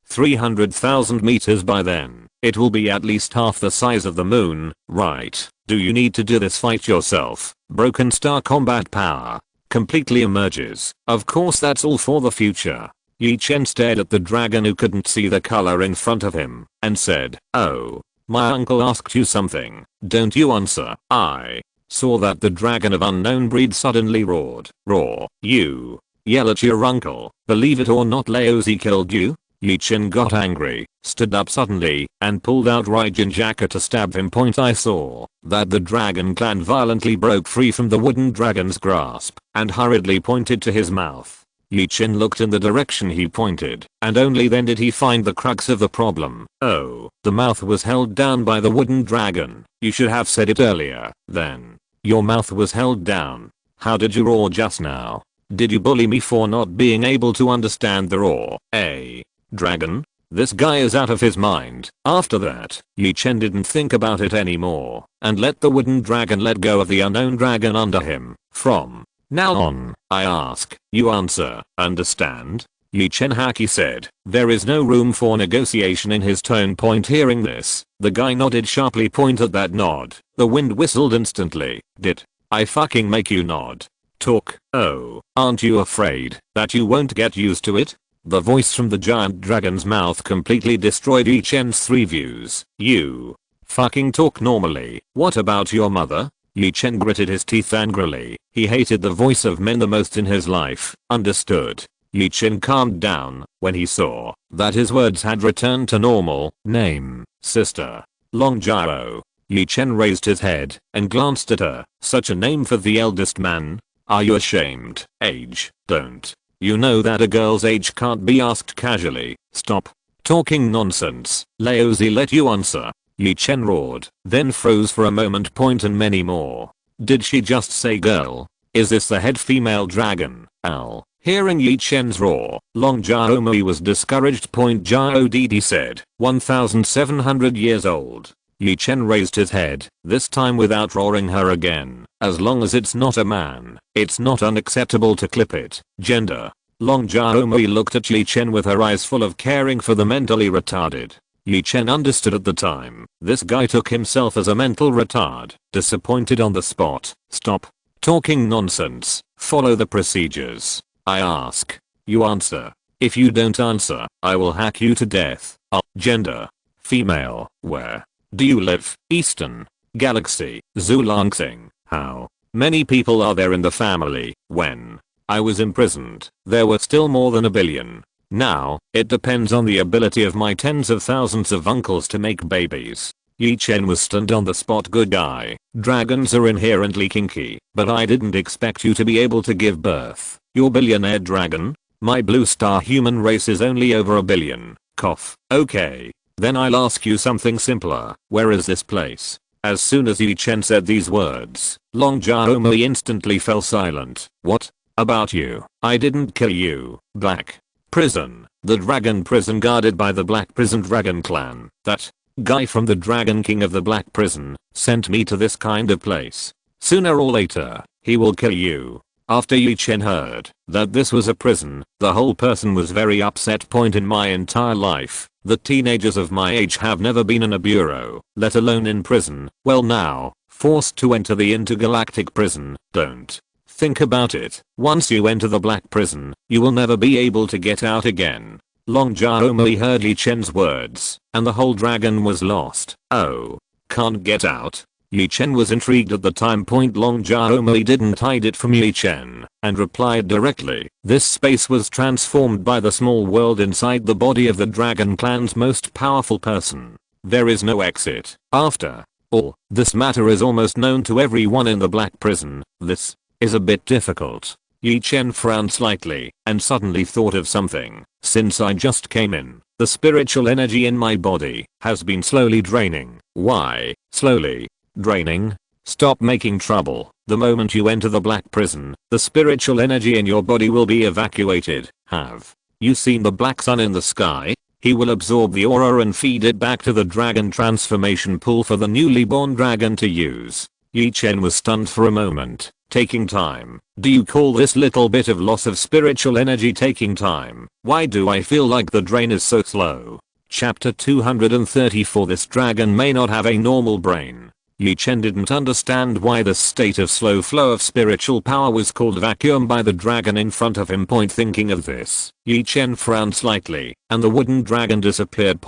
300,000 meters by then, it will be at least half the size of the moon, right? Do you need to do this fight yourself? Broken star combat power completely emerges. Of course that's all for the future. Ye Chen stared at the dragon who couldn't see the color in front of him and said, "Oh, my uncle asked you something. Don't you answer." I saw that the dragon of unknown breed suddenly roared. Roar. You yell at your uncle. Believe it or not, Laozi killed you? Ye Chen got angry, stood up suddenly, and pulled out Raijin Jaka to stab him. I saw that the dragon clan violently broke free from the wooden dragon's grasp and hurriedly pointed to his mouth. Ye Chen looked in the direction he pointed, and only then did he find the crux of the problem. Oh, the mouth was held down by the wooden dragon. You should have said it earlier, then. Your mouth was held down. How did you roar just now? Did you bully me for not being able to understand the roar? Dragon? This guy is out of his mind. After that, Ye Chen didn't think about it anymore and let the wooden dragon let go of the unknown dragon under him. From now on, I ask, you answer. Understand? Ye Chen Haki said. There is no room for negotiation in his tone. Hearing this, the guy nodded sharply. At that nod, the wind whistled instantly. Did I fucking make you nod? Talk. Oh, aren't you afraid that you won't get used to it? The voice from the giant dragon's mouth completely destroyed Ye Chen's three views. You fucking talk normally. What about your mother? Ye Chen gritted his teeth angrily. He hated the voice of men the most in his life. Understood. Ye Chen calmed down when he saw that his words had returned to normal. Name, sister. Long Jiao. Ye Chen raised his head and glanced at her. Such a name for the eldest man? Are you ashamed? Age? Don't you know that a girl's age can't be asked casually? Stop talking nonsense. Laozi, let you answer. Ye Chen roared, then froze for a moment. And many more. Did she just say girl? Is this the head female dragon? Al. Hearing Ye Chen's roar, Long Jiao was discouraged. Jiao Didi said, 1,700 years old. Ye Chen raised his head, this time without roaring her again. As long as it's not a man, it's not unacceptable to clip it. Gender. Long Jiao looked at Ye Chen with her eyes full of caring for the mentally retarded. Ye Chen understood at the time. This guy took himself as a mental retard. Disappointed on the spot. Stop talking nonsense. Follow the procedures. I ask. You answer. If you don't answer, I will hack you to death. Gender. Female. Where do you live? Eastern Galaxy. Zulangsing. How many people are there in the family? When I was imprisoned, there were still more than a billion. Now, it depends on the ability of my tens of thousands of uncles to make babies. Ye Chen was stunned on the spot. Good guy. Dragons are inherently kinky, but I didn't expect you to be able to give birth. You're billionaire dragon? My blue star human race is only over a billion. Cough. Okay. Then I'll ask you something simpler. Where is this place? As soon as Ye Chen said these words, Long Jiao instantly fell silent. What about you? I didn't kill you. Black prison. The dragon prison guarded by the Black Prison Dragon clan. That guy from the Dragon King of the Black Prison sent me to this kind of place. Sooner or later, he will kill you. After Ye Chen heard that this was a prison, the whole person was very upset. In my entire life, the teenagers of my age have never been in a bureau, let alone in prison. Well now, Forced to enter the intergalactic prison. Don't think about it. Once you enter the black prison, you will never be able to get out again. Long Xiaomui heard Ye Chen's words, and the whole dragon was lost. Oh, can't get out? Ye Chen was intrigued at the time point. Long Xiaomui didn't hide it from Ye Chen, and replied directly. This space was transformed by the small world inside the body of the Dragon Clan's most powerful person. There is no exit. After all, this matter is almost known to everyone in the black prison. This is a bit difficult. Ye Chen frowned slightly, and suddenly thought of something. Since I just came in, the spiritual energy in my body has been slowly draining. Why, slowly draining? Stop making trouble. The moment you enter the black prison, the spiritual energy in your body will be evacuated. Have you seen the black sun in the sky? He will absorb the aura and feed it back to the dragon transformation pool for the newly born dragon to use. Ye Chen was stunned for a moment, taking time. Do you call this little bit of loss of spiritual energy taking time? Why do I feel like the drain is so slow? Chapter 234. This dragon may not have a normal brain. Ye Chen didn't understand why the state of slow flow of spiritual power was called vacuum by the dragon in front of him. Thinking of this, Ye Chen frowned slightly, and the wooden dragon disappeared.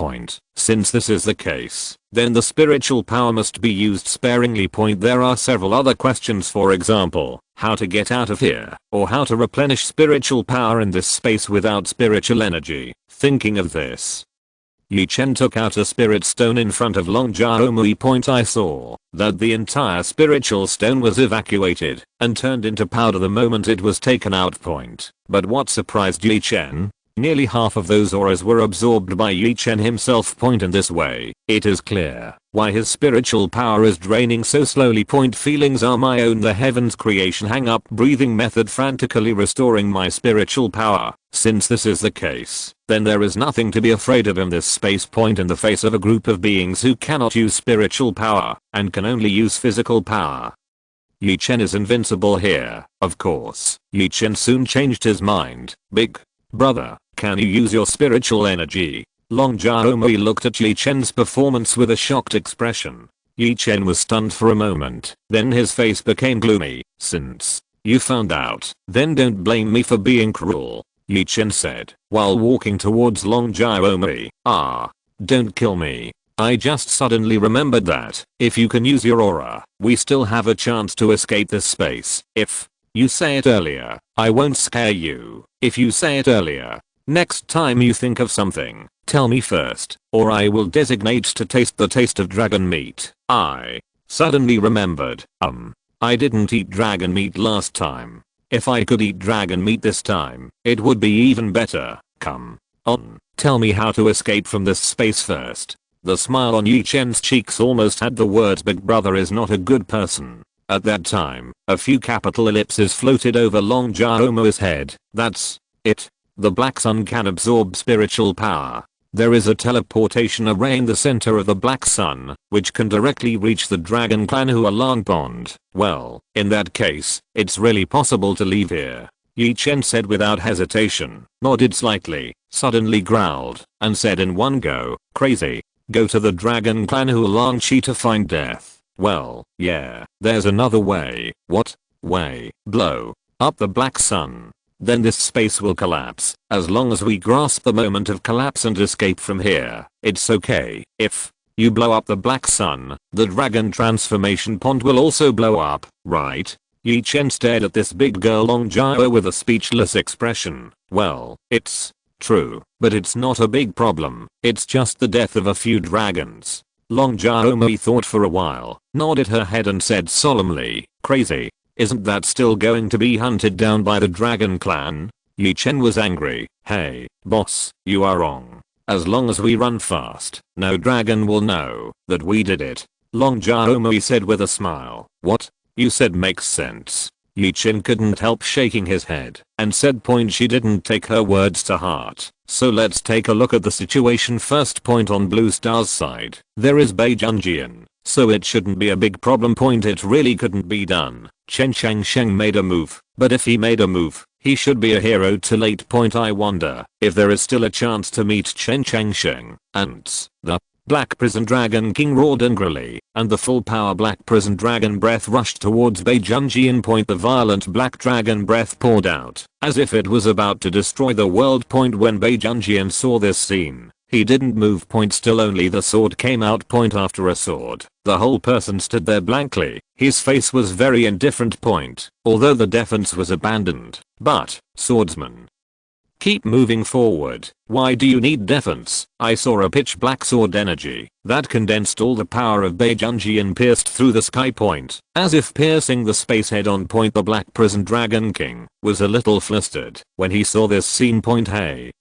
Since this is the case, then the spiritual power must be used sparingly. There are several other questions, for example, how to get out of here, or how to replenish spiritual power in this space without spiritual energy. Thinking of this, Ye Chen took out a spirit stone in front of Long Xiaomui. I saw that the entire spiritual stone was evacuated and turned into powder the moment it was taken out. But what surprised Ye Chen? Nearly half of those auras were absorbed by Ye Chen himself. In this way, it is clear why his spiritual power is draining so slowly. Feelings are my own. The heavens creation hang up breathing method frantically restoring my spiritual power. Since this is the case, then there is nothing to be afraid of in this space. In the face of a group of beings who cannot use spiritual power and can only use physical power, Ye Chen is invincible here. Of course, Ye Chen soon changed his mind. Big brother, can you use your spiritual energy? Long Xiaomui looked at Ye Chen's performance with a shocked expression. Ye Chen was stunned for a moment, then his face became gloomy. Since you found out, then don't blame me for being cruel, Ye Chen said, while walking towards Long Xiaomui. Don't kill me. I just suddenly remembered that, if you can use your aura, we still have a chance to escape this space. If you say it earlier, I won't scare you. If you say it earlier, next time you think of something, tell me first, or I will designate to taste the taste of dragon meat. I suddenly remembered, I didn't eat dragon meat last time. If I could eat dragon meat this time, it would be even better. Come on, tell me how to escape from this space first. The smile on Ye Chen's cheeks almost had the words "Big brother is not a good person." At that time, a few capital ellipses floated over Long Xiaomui's head. That's it. The black sun can absorb spiritual power. There is a teleportation array in the center of the black sun, which can directly reach the dragon clan who are long bond. Well, in that case, it's really possible to leave here. Ye Chen said without hesitation, nodded slightly, suddenly growled, and said in one go, crazy. Go to the dragon clan Huolongqi to find death. Well, yeah, there's another way. What way? Blow up the black sun. Then this space will collapse. As long as we grasp the moment of collapse and escape from here, it's okay. If you blow up the black sun, the dragon transformation pond will also blow up, right? Ye Chen stared at this big girl Long Xiao with a speechless expression. Well, it's true, but it's not a big problem. It's just the death of a few dragons. Long Xiaomui thought for a while, nodded her head and said solemnly, crazy. Isn't that still going to be hunted down by the dragon clan? Ye Chen was angry. Hey, boss, you are wrong. As long as we run fast, no dragon will know that we did it. Long Xiaomui said with a smile. What you said makes sense. Ye Chen couldn't help shaking his head and said she didn't take her words to heart. So let's take a look at the situation first. On Blue Star's side, there is Bai Junjian, so it shouldn't be a big problem. It really couldn't be done. Chen Changsheng made a move, but if he made a move, he should be a hero to late. I wonder if there is still a chance to meet Chen Changsheng. Ants. The Black Prison Dragon King roared angrily, and the full power Black Prison Dragon breath rushed towards Beijunjian. The violent Black Dragon breath poured out, as if it was about to destroy the world. When Beijunjian saw this scene, he didn't move. Still only the sword came out. After a sword, the whole person stood there blankly. His face was very indifferent. Although the defense was abandoned. But, swordsman, keep moving forward. Why do you need defense? I saw a pitch black sword energy that condensed all the power of Beijunjian pierced through the sky. As if piercing the space head on. The Black Prison Dragon King was a little flustered when he saw this scene.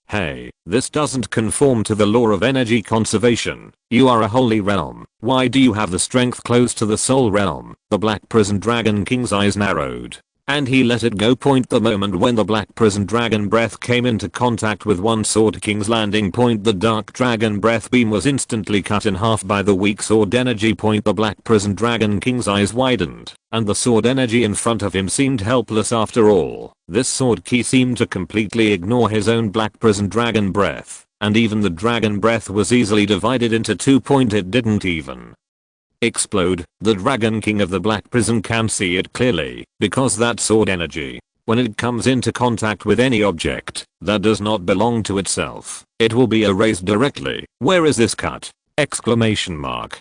Hey, this doesn't conform to the law of energy conservation. You are a holy realm. Why do you have the strength close to the soul realm? The Black Prison Dragon King's eyes narrowed, and he let it go. The moment when the Black Prison Dragon breath came into contact with one Sword King's landing. The Dark Dragon breath beam was instantly cut in half by the weak sword energy. The Black Prison Dragon King's eyes widened, and the sword energy in front of him seemed helpless. After all, this sword key seemed to completely ignore his own Black Prison Dragon breath, and even the dragon breath was easily divided into two. It didn't even explode. The Dragon King of the Black Prison can see it clearly, because that sword energy, when it comes into contact with any object that does not belong to itself, it will be erased directly. Where is this cut? Exclamation mark.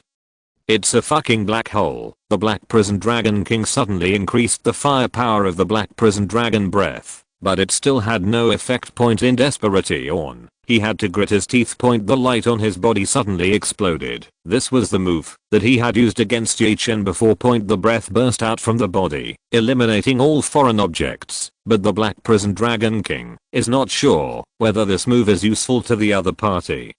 It's a fucking black hole. The Black Prison Dragon King suddenly increased the firepower of the Black Prison Dragon breath, but it still had no effect. In desperation, he had to grit his teeth. The light on his body suddenly exploded. This was the move that he had used against Ye Chen before. The breath burst out from the body, eliminating all foreign objects, but the Black Prison Dragon King is not sure whether this move is useful to the other party.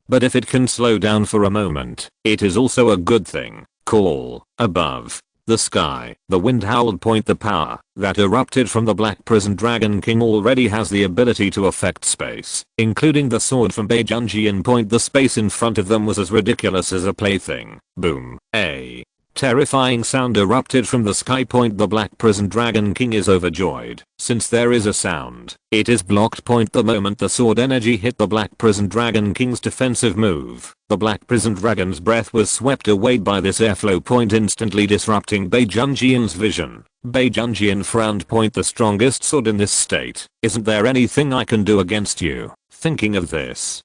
But if it can slow down for a moment, it is also a good thing. Call above the sky. The wind howled. The power that erupted from the Black Prison Dragon King already has the ability to affect space, including the sword from Beijunjian. The space in front of them was as ridiculous as a plaything. Boom. A terrifying sound erupted from the sky. The Black Prison Dragon King is overjoyed, since there is a sound, it is blocked. The moment the sword energy hit the Black Prison Dragon King's defensive move, the Black Prison Dragon's breath was swept away by this airflow. Instantly disrupting Beijunjian's vision. Beijunjian frowned. The strongest sword in this state. Isn't there anything I can do against you? Thinking of this,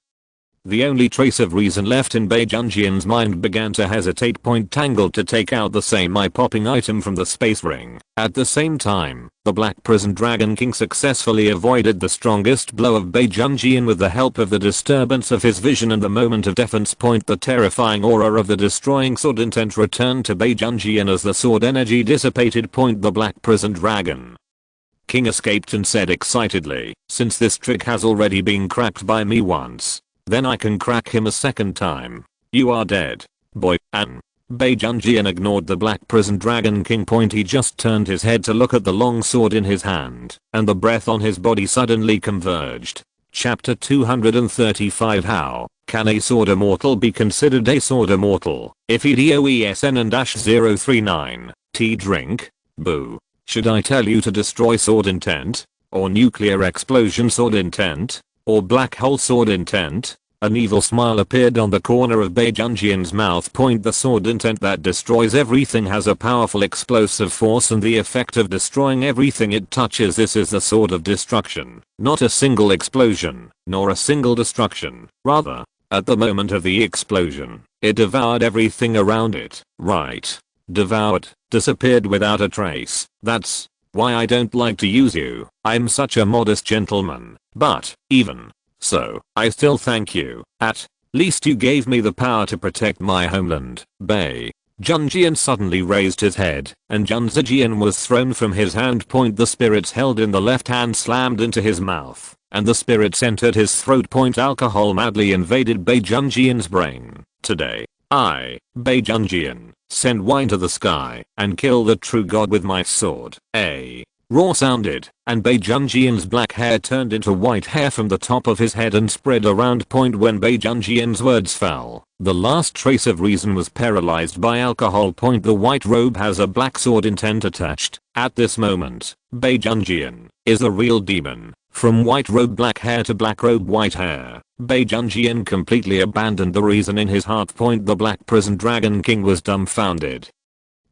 the only trace of reason left in Beijunjian's mind began to hesitate. Tangled to take out the same eye-popping item from the space ring. At the same time, the Black Prison Dragon King successfully avoided the strongest blow of Beijunjian with the help of the disturbance of his vision and the moment of defense. The terrifying aura of the destroying sword intent returned to Beijunjian as the sword energy dissipated. The Black Prison Dragon King escaped and said excitedly, since this trick has already been cracked by me once, then I can crack him a second time. You are dead, boy. And Beijunjian ignored the Black Prison Dragon King. He just turned his head to look at the long sword in his hand, and the breath on his body suddenly converged. Chapter 235. How can a sword immortal be considered a sword immortal? If EDOESN and -039, tea drink? Boo. Should I tell you to destroy sword intent? Or nuclear explosion sword intent? Or black hole sword intent? An evil smile appeared on the corner of Beijunjian's mouth. The sword intent that destroys everything has a powerful explosive force and the effect of destroying everything it touches. This is the sword of destruction. Not a single explosion, nor a single destruction. Rather, at the moment of the explosion, it devoured everything around it. Right. Devoured, disappeared without a trace. That's why I don't like to use you. I'm such a modest gentleman. But, even so, I still thank you. At least you gave me the power to protect my homeland. Beijunjian suddenly raised his head, and Junzijian was thrown from his hand. The spirits held in the left hand slammed into his mouth, and the spirits entered his throat. Alcohol madly invaded Beijunjian's brain. Today, I, Beijunjian, send wine to the sky and kill the true god with my sword. A roar sounded, and Beijunjian's black hair turned into white hair from the top of his head and spread around. When Beijunjian's words fell, the last trace of reason was paralyzed by alcohol. The white robe has a black sword intent attached. At this moment, Beijunjian is a real demon. From white robe black hair to black robe white hair, Baejunjian completely abandoned the reason in his heart. The Black Prison Dragon King was dumbfounded.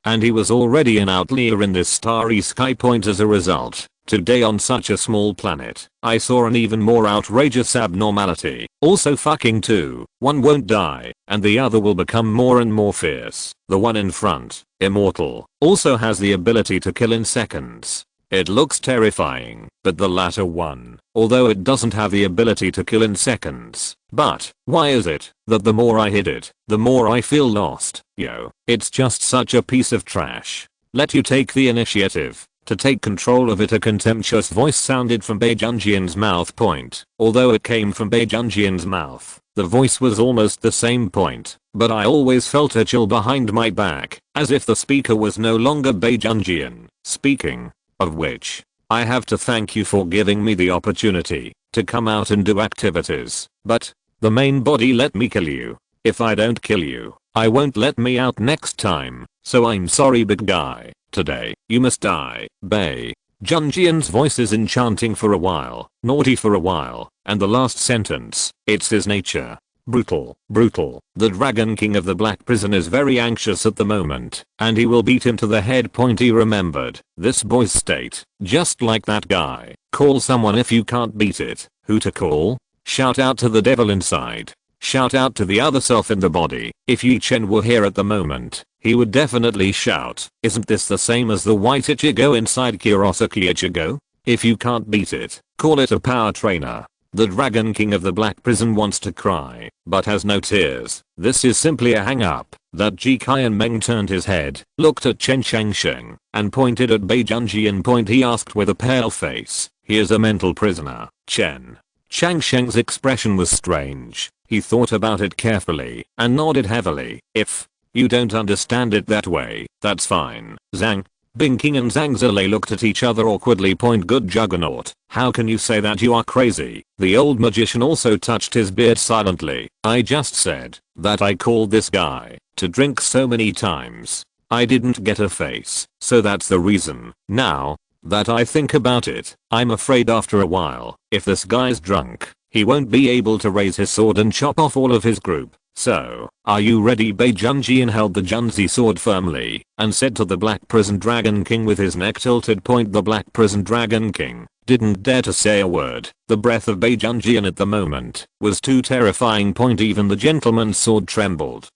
And he was already an outlier in this starry sky. As a result, today on such a small planet, I saw an even more outrageous abnormality. Also fucking two, one won't die, and the other will become more and more fierce. The one in front, immortal, also has the ability to kill in seconds. It looks terrifying, but the latter one, although it doesn't have the ability to kill in seconds. But, why is it that the more I hit it, the more I feel lost? Yo, it's just such a piece of trash. Let you take the initiative to take control of it. A contemptuous voice sounded from Baejunjian's mouth. Although it came from Baejunjian's mouth, the voice was almost the same point, but I always felt a chill behind my back, as if the speaker was no longer Baejunjian speaking. Of which, I have to thank you for giving me the opportunity to come out and do activities, but the main body let me kill you. If I don't kill you, I won't let me out next time, so I'm sorry big guy, today you must die. Baejunjian's voice is enchanting for a while, naughty for a while, and the last sentence, it's his nature. Brutal. The Dragon King of the Black Prison is very anxious at the moment, and he will beat him to the head. He remembered this boy's state, just like that guy. Call someone if you can't beat it. Who to call? Shout out to the devil inside. Shout out to the other self in the body. If Ye Chen were here at the moment, he would definitely shout, isn't this the same as the white Ichigo inside Kurosaki Ichigo? If you can't beat it, call it a power trainer. The Dragon King of the Black Prison wants to cry, but has no tears. This is simply a hang-up. That Jikai Meng turned his head, looked at Chen Changsheng, and pointed at Baejunjian. He asked with a pale face, he is a mental prisoner. Chen Changsheng's expression was strange. He thought about it carefully, and nodded heavily. If you don't understand it that way, that's fine. Zhang Bingking and Zhang Zilei looked at each other awkwardly. Good Juggernaut, how can you say that? You are crazy. The old magician also touched his beard silently. I just said that I called this guy to drink so many times. I didn't get a face, so that's the reason. Now that I think about it, I'm afraid after a while, if this guy's drunk, he won't be able to raise his sword and chop off all of his group. So, are you ready? Baejunjian held the Junzi sword firmly and said to the Black Prison Dragon King with his neck tilted. The Black Prison Dragon King didn't dare to say a word. The breath of Baejunjian at the moment was too terrifying. Even the gentleman's sword trembled,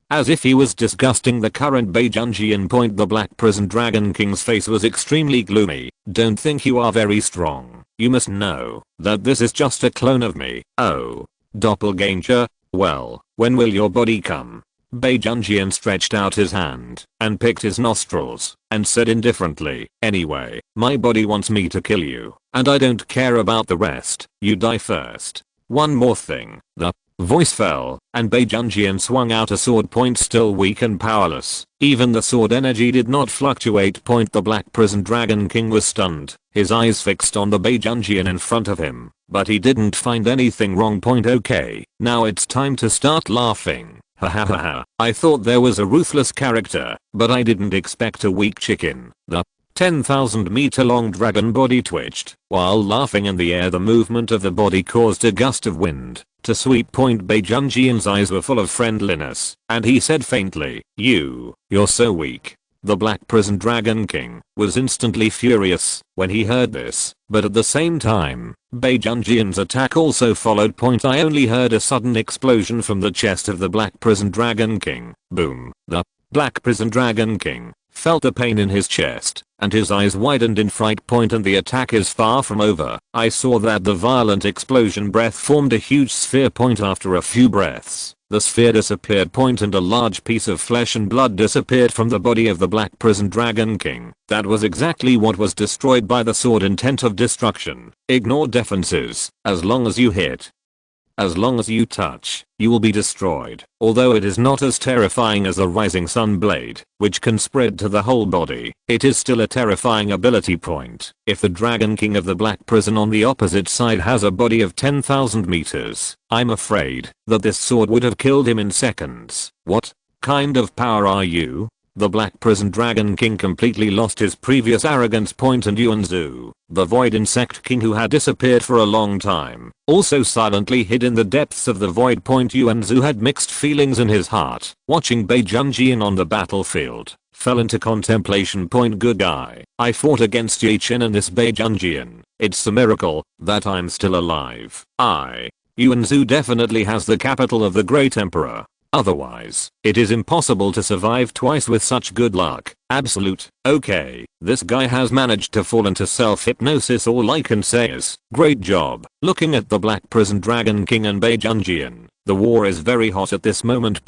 as if he was disgusting the current Baejunjian. The Black Prison Dragon King's face was extremely gloomy. Don't think you are very strong. You must know that this is just a clone of me. Oh, doppelganger. Well, when will your body come? Baejunjian stretched out his hand and picked his nostrils and said indifferently, anyway, my body wants me to kill you, and I don't care about the rest. You die first. One more thing. The voice fell, and Baejunjian swung out a sword. Still weak and powerless, even the sword energy did not fluctuate. The Black Prison Dragon King was stunned, his eyes fixed on the Baejunjian in front of him, but he didn't find anything wrong. Okay, now it's time to start laughing. Ha ha ha ha. I thought there was a ruthless character, but I didn't expect a weak chicken. The 10,000 meter long dragon body twitched while laughing in the air. The movement of the body caused a gust of wind to sweep. Baejunjian's eyes were full of friendliness, and he said faintly, you're so weak. The Black Prison Dragon King was instantly furious when he heard this, but at the same time, Baejunjian's attack also followed. I only heard a sudden explosion from the chest of the Black Prison Dragon King. Boom. The Black Prison Dragon King felt a pain in his chest, and his eyes widened in fright. And the attack is far from over. I saw that the violent explosion breath formed a huge sphere. After a few breaths, the sphere disappeared. And a large piece of flesh and blood disappeared from the body of the Black Prison Dragon King. That was exactly what was destroyed by the sword. Intent of destruction. Ignore defenses. As long as you hit, as long as you touch, you will be destroyed. Although it is not as terrifying as the Rising Sun Blade, which can spread to the whole body, it is still a terrifying ability. If the Dragon King of the Black Prison on the opposite side has a body of 10,000 meters, I'm afraid that this sword would have killed him in seconds. What kind of power are you? The Black Prison Dragon King completely lost his previous arrogance point, and Yuanzu, the Void Insect King who had disappeared for a long time, also silently hid in the depths of the void point. Yuanzu had mixed feelings in his heart. Watching Bei Junjian on the battlefield, fell into contemplation. Good guy. I fought against Ye Chen and this Bei Junjian. It's a miracle that I'm still alive. Yuanzu definitely has the capital of the Great Emperor. Otherwise, it is impossible to survive twice with such good luck. Absolute. Okay, this guy has managed to fall into self-hypnosis. All I can say is, great job. Looking at the Black Prison Dragon King and Bei Junjian, the war is very hot at this moment.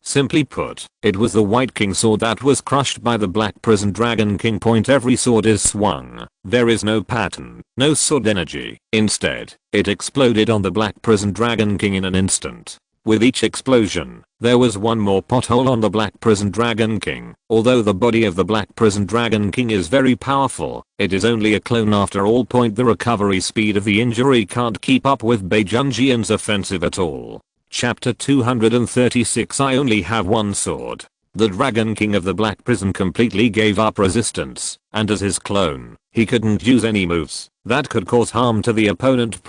Simply put, it was the White King sword that was crushed by the Black Prison Dragon King. Every sword is swung. There is no pattern, no sword energy. Instead, it exploded on the Black Prison Dragon King in an instant. With each explosion, there was one more pothole on the Black Prison Dragon King. Although the body of the Black Prison Dragon King is very powerful, it is only a clone after all. The recovery speed of the injury can't keep up with Bei Junjian's offensive at all. Chapter 236. I only have one sword. The Dragon King of the Black Prison completely gave up resistance, and as his clone, he couldn't use any moves that could cause harm to the opponent.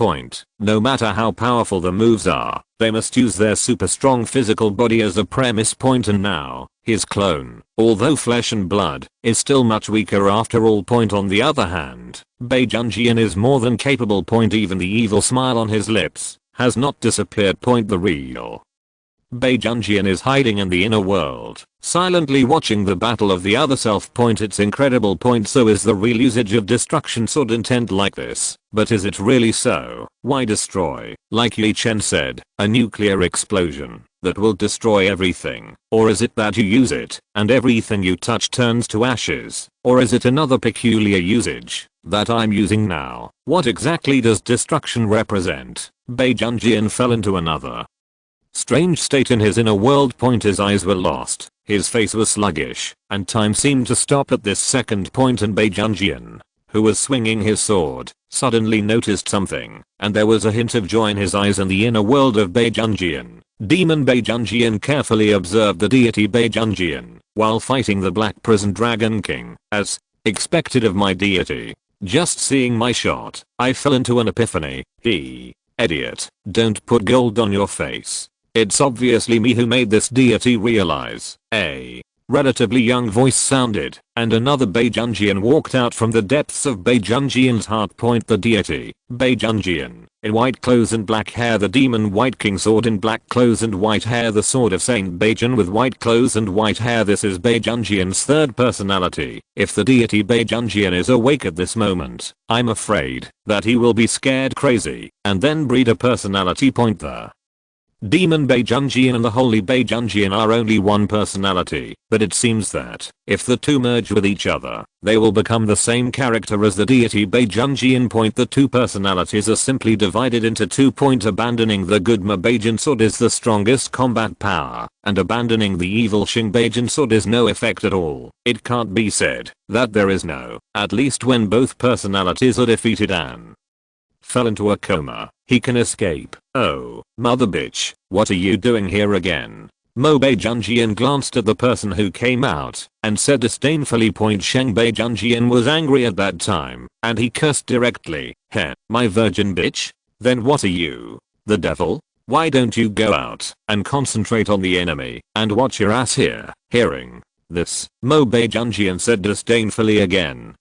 No matter how powerful the moves are, they must use their super strong physical body as a premise. And now, his clone, although flesh and blood, is still much weaker after all. On the other hand, Bei Junjian is more than capable. Even the evil smile on his lips has not disappeared. The real Bei Junjian is hiding in the inner world, silently watching the battle of the other self. It's incredible. So is the real usage of destruction sword intent like this, but is it really so? Why destroy? Like Ye Chen said, a nuclear explosion that will destroy everything. Or is it that you use it and everything you touch turns to ashes? Or is it another peculiar usage that I'm using now? What exactly does destruction represent? Bei Junjian fell into another strange state in his inner world. His eyes were lost, his face was sluggish, and time seemed to stop at this second. And Bei Junjian, who was swinging his sword, suddenly noticed something, and there was a hint of joy in his eyes. In the inner world of Bei Junjian, Demon Bei Junjian carefully observed the deity Bei Junjian while fighting the Black Prison Dragon King. As expected of my deity, just seeing my shot, I fell into an epiphany. Idiot, don't put gold on your face. It's obviously me who made this deity realize. A relatively young voice sounded, and another Bei Junjian walked out from the depths of Bei Junjian's heart. The deity, Bei Junjian, in white clothes and black hair. The demon White King sword in black clothes and white hair. The sword of Saint Beijun with white clothes and white hair. This is Bei Junjian's third personality. If the deity Bei Junjian is awake at this moment, I'm afraid that he will be scared crazy and then breed a personality. The Demon Bei Junjian and the Holy Bei Junjian are only one personality, but it seems that, if the two merge with each other, they will become the same character as the deity Bei Junjian. The two personalities are simply divided into two. Abandoning the good Ma Beijun sword is the strongest combat power, and abandoning the evil Xing Beijun sword is no effect at all. It can't be said that there is no, at least when both personalities are defeated. and fell into a coma. He can escape. Oh, mother bitch, what are you doing here again? Mo Bei Junjian glanced at the person who came out and said disdainfully. Sheng Bei Junjian was angry at that time, and he cursed directly. Heh, my virgin bitch? Then what are you? The devil? Why don't you go out and concentrate on the enemy and watch your ass here? Hearing this, Mo Bei Junjian said disdainfully again.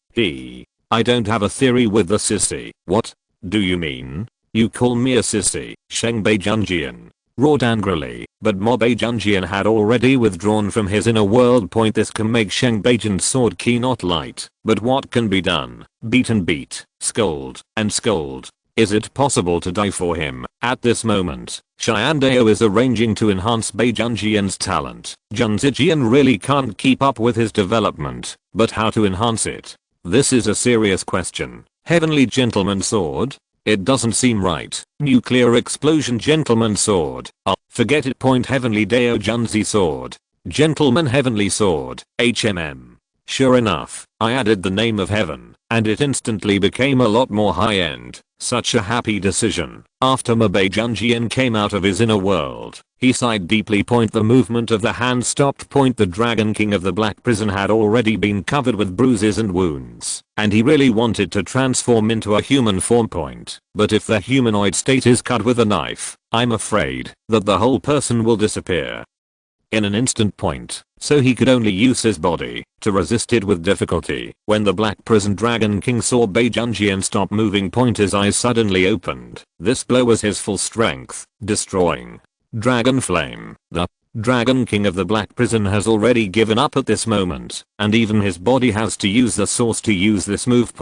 I don't have a theory with the sissy. What do you mean? You call me a sissy? Sheng Bei Junjian roared angrily, but Mo Bei Junjian had already withdrawn from his inner world. This can make Sheng Beijun's sword key not light, but what can be done? Beat and beat, scold and scold. Is it possible to die for him? At this moment, Xiandao is arranging to enhance Bei Junjian's talent. Jun Zijian really can't keep up with his development, but how to enhance it? This is a serious question. Heavenly Gentleman Sword? It doesn't seem right. Nuclear Explosion Gentleman Sword. Forget it. Heavenly Dao Junzi Sword. Gentleman Heavenly Sword. HMM. Sure enough, I added the name of heaven, and it instantly became a lot more high-end. Such a happy decision. After Mabe Junjian came out of his inner world, he sighed deeply. The movement of the hand stopped. The Dragon King of the Black Prison had already been covered with bruises and wounds, and he really wanted to transform into a human form. But if the humanoid state is cut with a knife, I'm afraid that the whole person will disappear in an instant. So he could only use his body to resist it with difficulty. When the Black Prison Dragon King saw Bei Junjian stop moving, his eyes suddenly opened. This blow was his full strength, destroying Dragon Flame. The Dragon King of the Black Prison has already given up at this moment, and even his body has to use the source to use this move.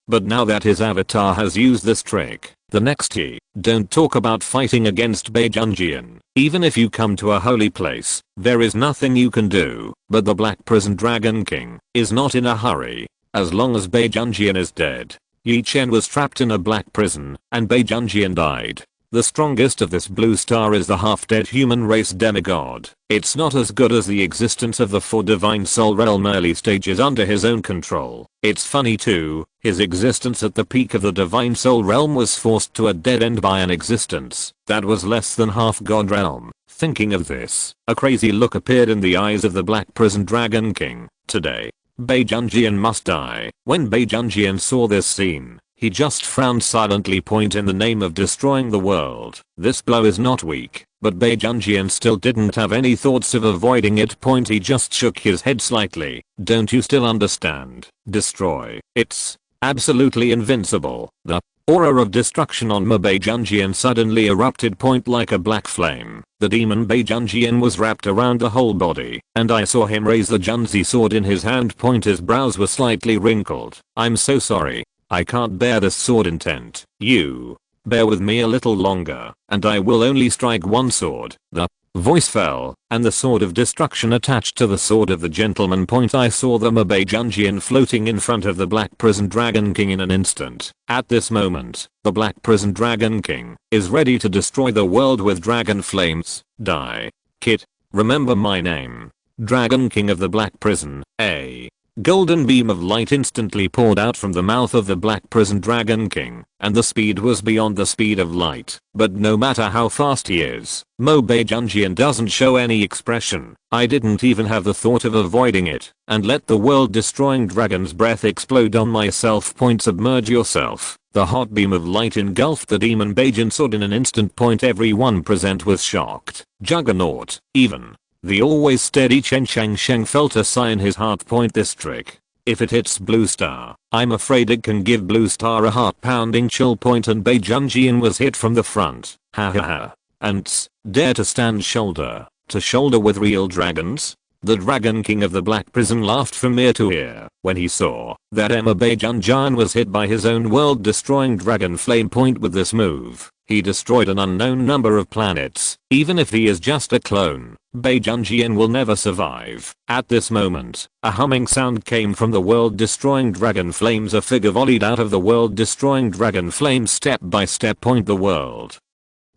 But now that his avatar has used this trick, the next he don't talk about fighting against Bei Junjian. Even if you come to a holy place, there is nothing you can do. But the Black Prison Dragon King is not in a hurry. As long as Bei Junjian is dead, Ye Chen was trapped in a black prison, and Bei Junjian died. The strongest of this blue star is the half-dead human race demigod. It's not as good as the existence of the 4 divine soul realm early stages under his own control. It's funny too, his existence at the peak of the divine soul realm was forced to a dead end by an existence that was less than half god realm. Thinking of this, a crazy look appeared in the eyes of the Black Prison Dragon King. Today, Bei Junjian must die. When Bei Junjian saw this scene, he just frowned silently. In the name of destroying the world, this blow is not weak, but Bei Junjian still didn't have any thoughts of avoiding it. He just shook his head slightly. Don't you still understand? Destroy. It's absolutely invincible. The aura of destruction on Bei Junjian suddenly erupted. Like a black flame, the demon Bei Junjian was wrapped around the whole body, and I saw him raise the Junzi sword in his hand. His brows were slightly wrinkled. I'm so sorry. I can't bear this sword intent. You bear with me a little longer, and I will only strike one sword. The voice fell, and the sword of destruction attached to the sword of the gentleman. I saw the Bei Junjian floating in front of the Black Prison Dragon King in an instant. At this moment, the Black Prison Dragon King is ready to destroy the world with dragon flames. Die, kid. Remember my name. Dragon King of the Black Prison. A golden beam of light instantly poured out from the mouth of the Black Prison Dragon King, and the speed was beyond the speed of light. But no matter how fast he is, Bei Junjian doesn't show any expression. I didn't even have the thought of avoiding it, and let the world-destroying dragon's breath explode on myself. Submerge yourself. The hot beam of light engulfed the demon Bei Jun sword in an instant. Everyone present was shocked. Juggernaut, even the always steady Chen Sheng felt a sigh in his heart. This trick, if it hits Blue Star, I'm afraid it can give Blue Star a heart-pounding chill. And Bei Junjian was hit from the front. Ha ha ha. Ants, dare to stand shoulder to shoulder with real dragons? The Dragon King of the Black Prison laughed from ear to ear when he saw that Bei Junjian was hit by his own world-destroying dragon flame. With this move, he destroyed an unknown number of planets. Even if he is just a clone, Bei Junjian will never survive. At this moment, a humming sound came from the world-destroying dragon flames. A figure volleyed out of the world-destroying dragon flames step by step. The world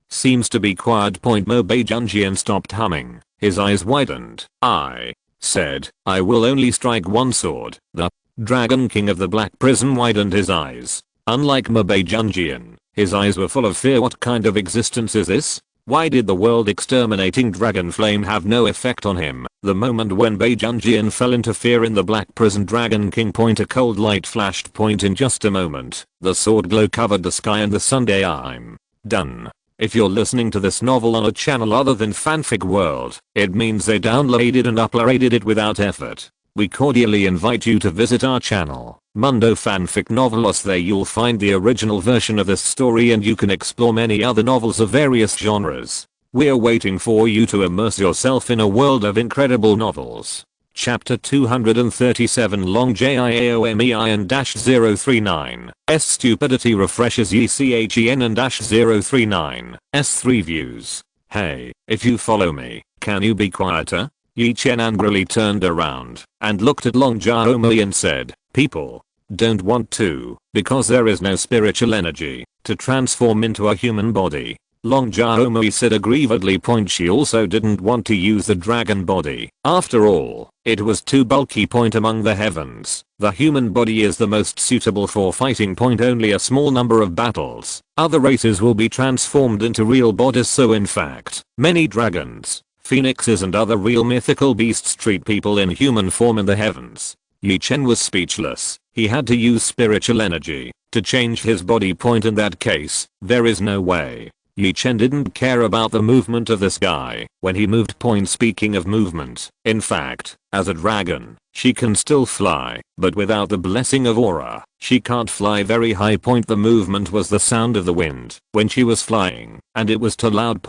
seems to be quiet. Bei Junjian stopped humming. His eyes widened. I said, I will only strike one sword. The Dragon King of the Black Prison widened his eyes. Unlike Bei Junjian, his eyes were full of fear. What kind of existence is this? Why did the world exterminating dragon flame have no effect on him? The moment when Bei Junjian fell into fear in the Black Prison Dragon King. A cold light flashed. In just a moment, the sword glow covered the sky and the Sunday. I'm done. If you're listening to this novel on a channel other than Fanfic World, it means they downloaded and uploaded it without effort. We cordially invite you to visit our channel, Mundo Fanfic Novelos. There you'll find the original version of this story, and you can explore many other novels of various genres. We're waiting for you to immerse yourself in a world of incredible novels. Chapter 237 Long JIAOMEIN-039 S Stupidity refreshes YECHEN-039 S3 views. Hey, if you follow me, can you be quieter? Ye Chen angrily turned around and looked at Long Jiaomei and said, people don't want to, because there is no spiritual energy to transform into a human body. Long Jaomui said aggrievedly. She also didn't want to use the dragon body. After all, it was too bulky. Among the heavens, the human body is the most suitable for fighting. Only a small number of battles. Other races will be transformed into real bodies. So in fact, many dragons, phoenixes and other real mythical beasts treat people in human form in the heavens. Ye Chen was speechless. He had to use spiritual energy to change his body. In that case, there is no way. Ye Chen didn't care about the movement of this guy when he moved. Speaking of movement, in fact, as a dragon, she can still fly, but without the blessing of aura, she can't fly very high. The movement was the sound of the wind when she was flying, and it was too loud.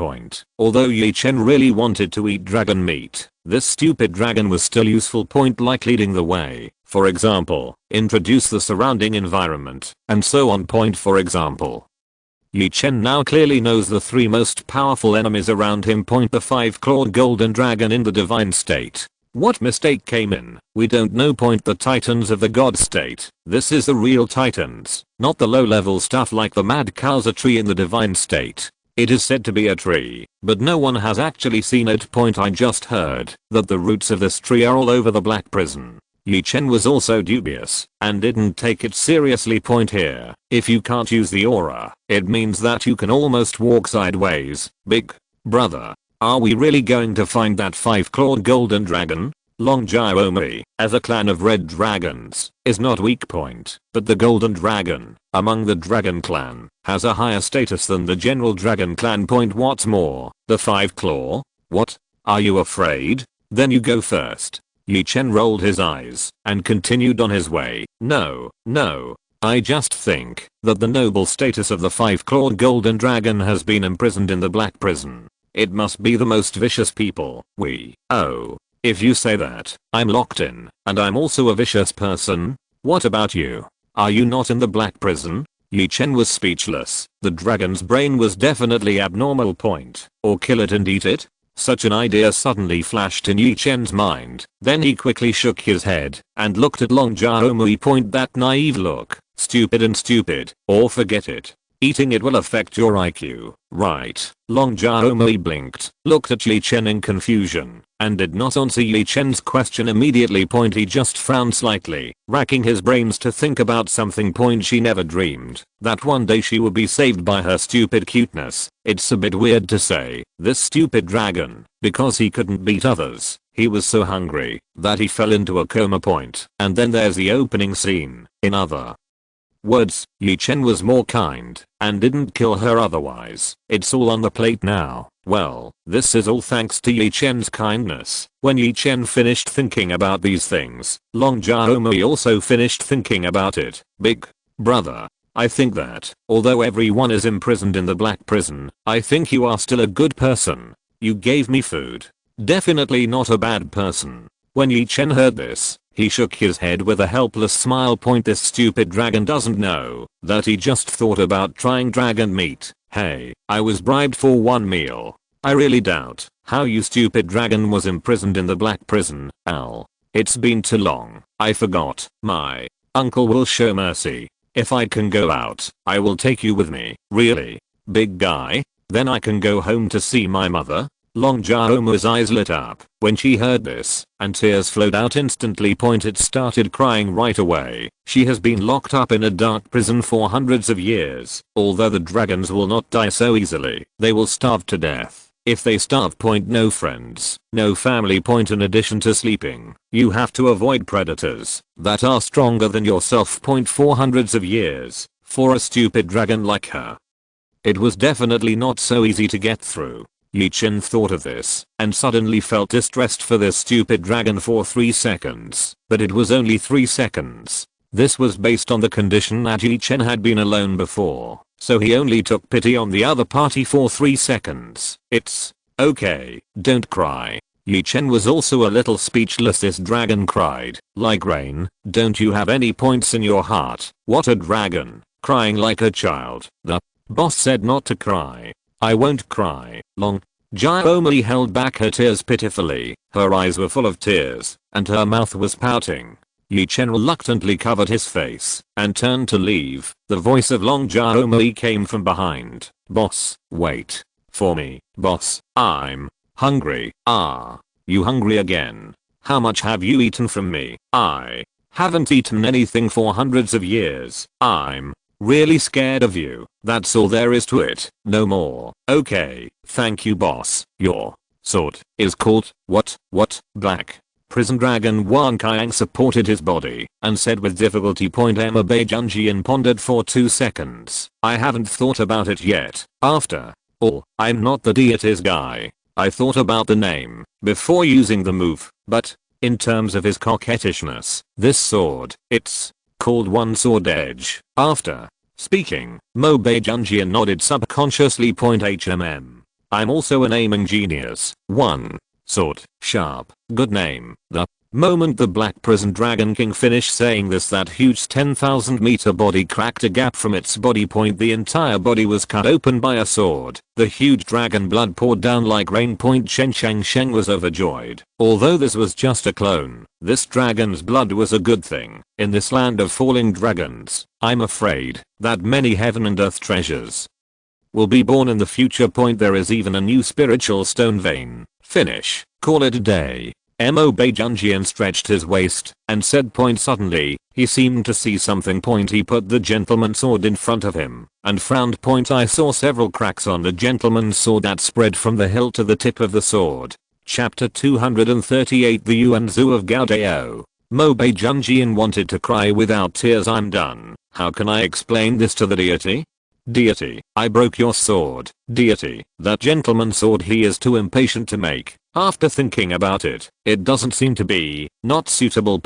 Although Ye Chen really wanted to eat dragon meat, this stupid dragon was still useful. Like leading the way, for example, introduce the surrounding environment, and so on. For example, Ye Chen now clearly knows the 3 most powerful enemies around him. The 5-clawed golden dragon in the divine state. What mistake came in? We don't know. The titans of the god state. This is the real titans, not the low-level stuff like the mad cow's tree in the divine state. It is said to be a tree, but no one has actually seen it. I just heard that the roots of this tree are all over the black prison. Ye Chen was also dubious and didn't take it seriously. Here, if you can't use the aura, it means that you can almost walk sideways. Big brother, are we really going to find that 5-clawed golden dragon? Long Jaomui, as a clan of red dragons, is not weak. But the golden dragon, among the dragon clan, has a higher status than the general dragon clan. What's more, the 5-claw? What? Are you afraid? Then you go first. Ye Chen rolled his eyes and continued on his way. No, I just think that the noble status of the 5-clawed golden dragon has been imprisoned in the black prison. It must be the most vicious people. Oh, if you say that, I'm locked in, and I'm also a vicious person. What about you? Are you not in the black prison? Ye Chen was speechless. The dragon's brain was definitely abnormal. Or kill it and eat it? Such an idea suddenly flashed in Ye Chen's mind. Then he quickly shook his head and looked at Long Jaomui. That naive look. Stupid, or forget it. Eating it will affect your IQ, right? Long Jaomui blinked, looked at Ye Chen in confusion, and did not answer Ye Chen's question immediately. He just frowned slightly, racking his brains to think about something. She never dreamed that one day she would be saved by her stupid cuteness. It's a bit weird to say, this stupid dragon, because he couldn't beat others. He was so hungry that he fell into a coma. And then there's the opening scene. In other words, Ye Chen was more kind and didn't kill her otherwise. It's all on the plate now. Well, this is all thanks to Ye Chen's kindness. When Ye Chen finished thinking about these things, Long Jaomui also finished thinking about it. Big brother, I think that, although everyone is imprisoned in the black prison, I think you are still a good person. You gave me food. Definitely not a bad person. When Ye Chen heard this, he shook his head with a helpless smile. This stupid dragon doesn't know that he just thought about trying dragon meat. Hey, I was bribed for 1 meal. I really doubt how you stupid dragon was imprisoned in the black prison. It's been too long. I forgot. My uncle will show mercy. If I can go out, I will take you with me. Really? Big guy? Then I can go home to see my mother? Long Jaomui's eyes lit up when she heard this, and tears flowed out instantly. It started crying right away. She has been locked up in a dark prison for hundreds of years. Although the dragons will not die so easily, they will starve to death. If they starve, no friends, no family. In addition to sleeping, you have to avoid predators that are stronger than yourself. For hundreds of years, for a stupid dragon like her, it was definitely not so easy to get through. Ye Chen thought of this and suddenly felt distressed for this stupid dragon for 3 seconds. But it was only 3 seconds. This was based on the condition that Ye Chen had been alone before, so he only took pity on the other party for 3 seconds. It's okay, don't cry. Ye Chen was also a little speechless. This dragon cried like rain. Don't you have any points in your heart? What a dragon, crying like a child. The boss said not to cry. I won't cry. Long Jaomui held back her tears pitifully. Her eyes were full of tears, and her mouth was pouting. Ye Chen reluctantly covered his face and turned to leave. The voice of Long Jaomui came from behind. Boss, wait. For me, boss, I'm hungry. Ah. You hungry again? How much have you eaten from me? I haven't eaten anything for hundreds of years. I'm really scared of you. That's all there is to it. No more. Okay, thank you boss. Your sword is called what? Black Prison Dragon. Wan Kaiang supported his body and said with difficulty. Emma Beijunjian pondered for 2 seconds. I haven't thought about it yet. After all, I'm not the deities guy. I thought about the name before using the move, but in terms of his coquettishness, this sword, it's called One Sword Edge. After speaking, Mo Beijunjian nodded subconsciously. I'm also an aiming genius. One sword, sharp, good name. The moment the Black Prison Dragon King finished saying this, that huge 10,000 meter body cracked a gap from its body point. The entire body was cut open by a sword. The huge dragon blood poured down like rain. Chen Sheng was overjoyed. Although this was just a clone, this dragon's blood was a good thing. In this land of falling dragons, I'm afraid that many heaven and earth treasures will be born in the future. There is even a new spiritual stone vein. Finish. Call it a day. Mo Beijunjian stretched his waist and said. Suddenly, he seemed to see something. He put the gentleman's sword in front of him and frowned. I saw several cracks on the gentleman's sword that spread from the hilt to the tip of the sword. Chapter 238. The Yuanzu of Gaodao. Mo Beijunjian wanted to cry without tears. I'm done. How can I explain this to the deity? Deity, I broke your sword. Deity, that gentleman's sword he is too impatient to make. After thinking about it, it doesn't seem to be not suitable.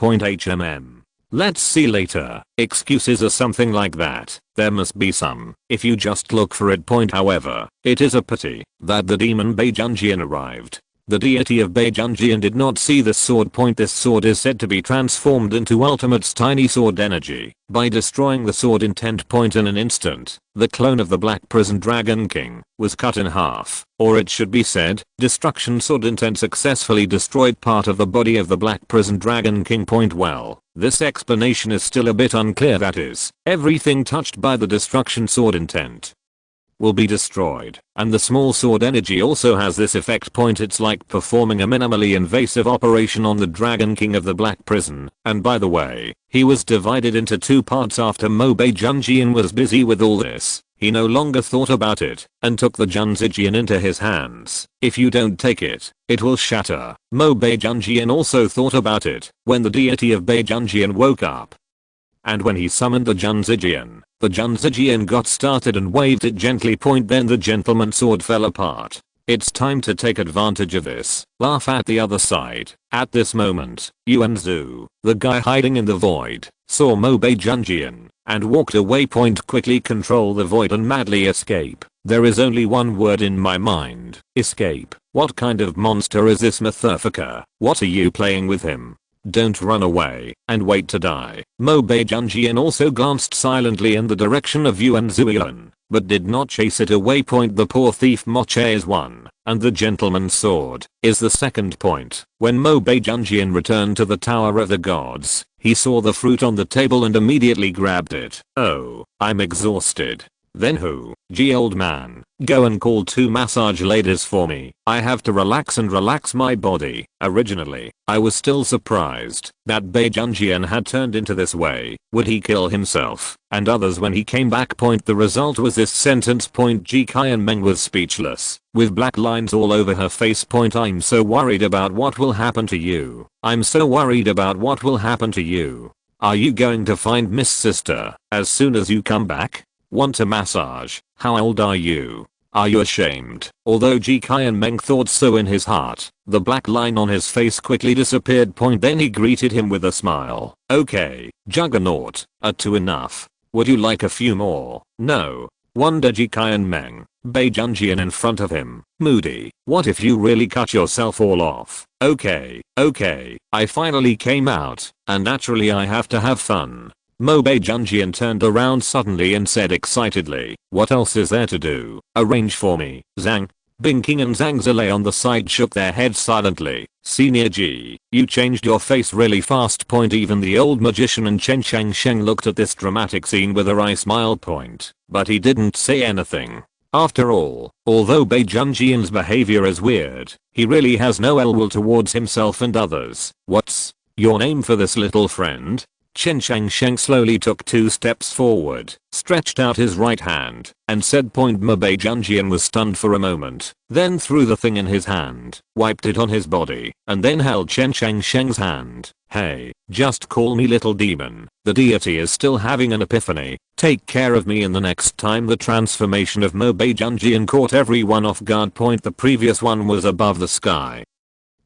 Let's see later. Excuses or something like that. There must be some, if you just look for it. However, it is a pity that the demon Beijunjian arrived. The deity of Beijunjian did not see the sword. This sword is said to be transformed into Ultimate's tiny sword energy by destroying the sword intent. In an instant, the clone of the Black Prison Dragon King was cut in half, or it should be said, destruction sword intent successfully destroyed part of the body of the Black Prison Dragon King. Well, this explanation is still a bit unclear. That is, everything touched by the destruction sword intent will be destroyed, and the small sword energy also has this effect. It's like performing a minimally invasive operation on the Dragon King of the Black Prison. And by the way, he was divided into 2 parts after Mo Beijunjian was busy with all this. He no longer thought about it and took the Junzijian into his hands. If you don't take it, it will shatter. Mo Beijunjian also thought about it when the deity of Beijunjian woke up. And when he summoned the Junzijian got started and waved it gently. Then the gentleman's sword fell apart. It's time to take advantage of this. Laugh at the other side. At this moment, Yuanzu, the guy hiding in the void, saw Mo Beijunjian and walked away. Quickly control the void and madly escape. There is only one word in my mind. Escape. What kind of monster is this motherfucker? What are you playing with him? Don't run away and wait to die. Mo Beijunjian also glanced silently in the direction of Yuanzu, but did not chase it away. The poor thief Moche is one, and the gentleman's sword is the second. When Mo Beijunjian returned to the Tower of the Gods, he saw the fruit on the table and immediately grabbed it. Oh, I'm exhausted. Then who? Gee, old man, go and call 2 massage ladies for me. I have to relax my body. Originally, I was still surprised that Beijunjian had turned into this way. Would he kill himself and others when he came back? The result was this sentence. Ji Qianmeng was speechless, with black lines all over her face. I'm so worried about what will happen to you. I'm so worried about what will happen to you. Are you going to find Miss Sister as soon as you come back? Want a massage? How old are you? Are you ashamed? Although Ji Qianmeng thought so in his heart, the black line on his face quickly disappeared. Then he greeted him with a smile. Okay, Juggernaut, are 2 enough? Would you like a few more? No. Wonder Ji Qianmeng. Beijunjian in front of him, moody. What if you really cut yourself all off? Okay, I finally came out, and naturally I have to have fun. Mo Beijunjian turned around suddenly and said excitedly, what else is there to do? Arrange for me, Zhang. Binking and Zhang Zilei on the side shook their heads silently. Senior G, you changed your face really fast. Even the old magician and Chen Sheng looked at this dramatic scene with a wry smile. But he didn't say anything. After all, although Baejunjian's behavior is weird, he really has no ill will towards himself and others. What's your name for this little friend? Chen Shangsheng slowly took 2 steps forward, stretched out his right hand, and said point. Baejunjian was stunned for a moment, then threw the thing in his hand, wiped it on his body, and then held Chen Shangsheng's hand. Hey, just call me little demon. The deity is still having an epiphany. Take care of me in the next time. The transformation of Baejunjian caught everyone off guard. The previous one was above the sky.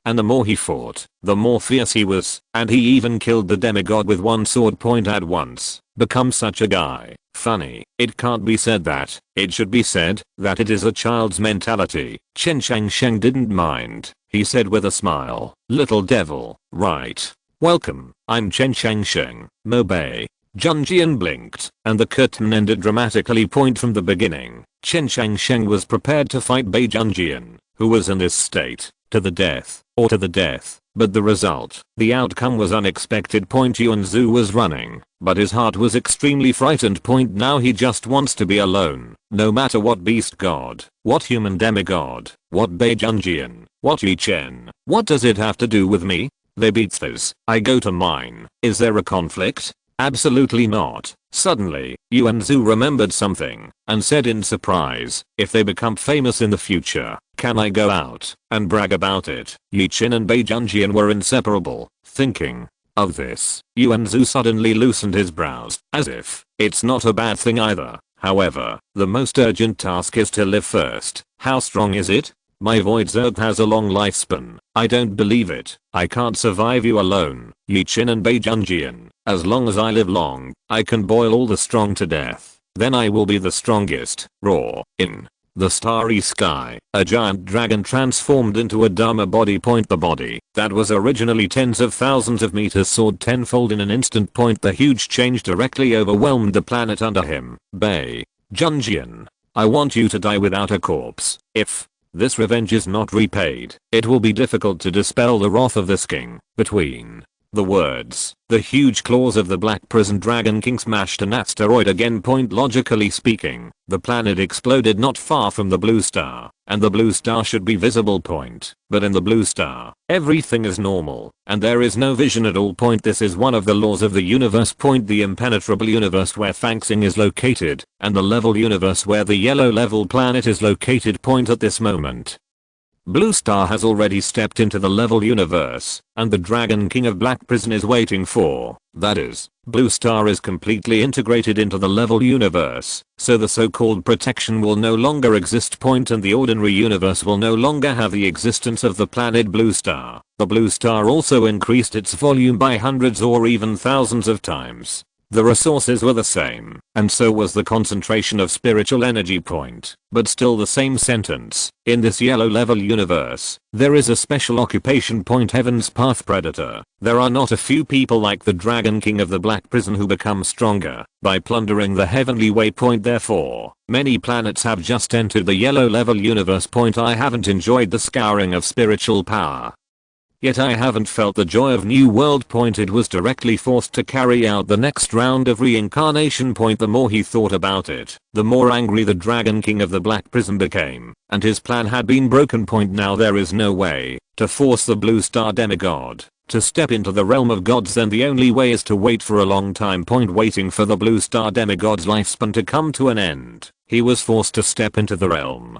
And the more he fought, the more fierce he was, and he even killed the demigod with 1 sword at once. Become such a guy. Funny, it can't be said that, it should be said, that it is a child's mentality. Chen Shangsheng didn't mind. He said with a smile, little devil, right. Welcome, I'm Chen Shangsheng. Baejunjian blinked, and the curtain ended dramatically. From the beginning, Chen Shangsheng was prepared to fight Baejunjian, who was in this state, to the death, but the result, the outcome was unexpected. Yuanzu was running, but his heart was extremely frightened. Now he just wants to be alone, no matter what beast god, what human demigod, what Baejunjian, what Ye Chen. What does it have to do with me? They beat those, I go to mine. Is there a conflict? Absolutely not. Suddenly, Yuanzu remembered something, and said in surprise, if they become famous in the future, can I go out and brag about it? Ye Chen and Baejunjian were inseparable. Thinking of this, Yuanzu suddenly loosened his brows, as if it's not a bad thing either. However, the most urgent task is to live first. How strong is it? My void zerg has a long lifespan. I don't believe it. I can't survive you alone, Ye Chen and Baejunjian. As long as I live long, I can boil all the strong to death. Then I will be the strongest. Roar. In the starry sky, a giant dragon transformed into a Dharma body. The body, that was originally tens of thousands of meters, soared tenfold in an instant. The huge change directly overwhelmed the planet under him. Baejunjian, I want you to die without a corpse. If this revenge is not repaid, it will be difficult to dispel the wrath of this king. Between the words, the huge claws of the Black Prison Dragon King smashed an asteroid again. Logically speaking, the planet exploded not far from the blue star, and the blue star should be visible. But in the blue star, everything is normal, and there is no vision at all. This is one of the laws of the universe. The impenetrable universe where Fangxing is located, and the level universe where the yellow level planet is located. At this moment, Blue Star has already stepped into the level universe, and the Dragon King of Black Prison is waiting for, that is, Blue Star is completely integrated into the level universe, so the so-called protection will no longer exist. And the ordinary universe will no longer have the existence of the planet Blue Star. The Blue Star also increased its volume by hundreds or even thousands of times. The resources were the same, and so was the concentration of spiritual energy. But still the same sentence, in this yellow level universe, there is a special occupation. Heaven's Path Predator. There are not a few people like the Dragon King of the Black Prison who become stronger by plundering the heavenly way. Therefore, many planets have just entered the yellow level universe. I haven't enjoyed the scouring of spiritual power. Yet I haven't felt the joy of New World. It was directly forced to carry out the next round of reincarnation. The more he thought about it, the more angry the Dragon King of the Black Prison became, and his plan had been broken. Now there is no way to force the Blue Star demigod to step into the realm of gods. Then the only way is to wait for a long time. Waiting for the Blue Star demigod's lifespan to come to an end, he was forced to step into the realm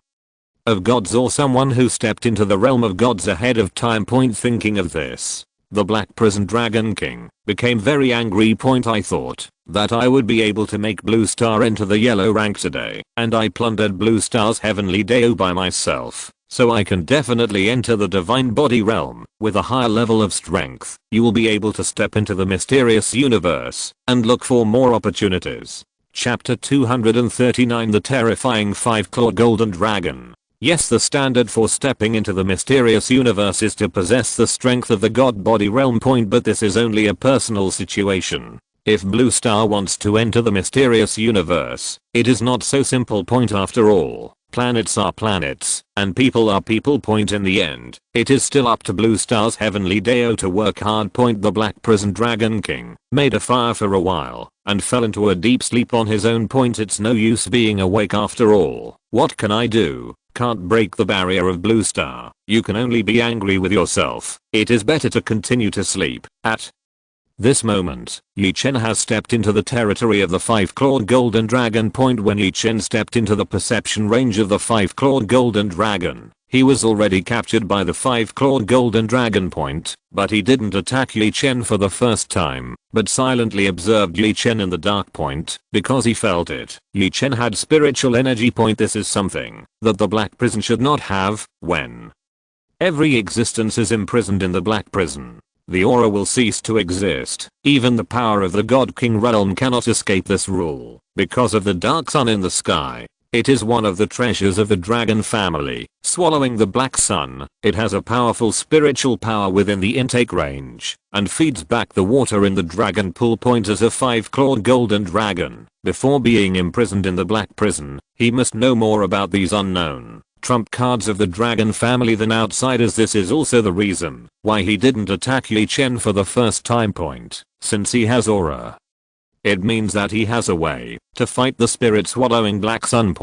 of gods, or someone who stepped into the realm of gods ahead of time. Thinking of this, the Black Prison Dragon King became very angry. I thought that I would be able to make Blue Star enter the yellow rank today, and I plundered Blue Star's heavenly deo by myself, so I can definitely enter the divine body realm. With a higher level of strength, you will be able to step into the mysterious universe and look for more opportunities. Chapter 239, The Terrifying Five-Clawed Golden Dragon. Yes, the standard for stepping into the mysterious universe is to possess the strength of the god body realm. But this is only a personal situation. If Blue Star wants to enter the mysterious universe, it is not so simple. After all, Planets are planets, and people are people. In the end, it is still up to Blue Star's heavenly Deo to work hard. The Black Prison Dragon King made a fire for a while and fell into a deep sleep on his own. It's no use being awake after all. What can I do? Can't break the barrier of Blue Star. You can only be angry with yourself. It is better to continue to sleep. At this moment, Ye Chen has stepped into the territory of the 5-clawed golden dragon. When Ye Chen stepped into the perception range of the 5-clawed golden dragon, he was already captured by the 5-clawed golden dragon. But he didn't attack Ye Chen for the first time, but silently observed Ye Chen in the dark. Because he felt it. Ye Chen had spiritual energy. This is something that the Black Prison should not have. When every existence is imprisoned in the Black Prison, the aura will cease to exist. Even the power of the God King realm cannot escape this rule. Because of the dark sun in the sky, it is one of the treasures of the dragon family. Swallowing the black sun, it has a powerful spiritual power within the intake range, and feeds back the water in the dragon pool. As a 5-clawed golden dragon, before being imprisoned in the Black Prison, he must know more about these unknown trump cards of the dragon family than outsiders. This is also the reason why he didn't attack Ye Chen for the first time. Since he has aura, it means that he has a way to fight the spirit swallowing black sun.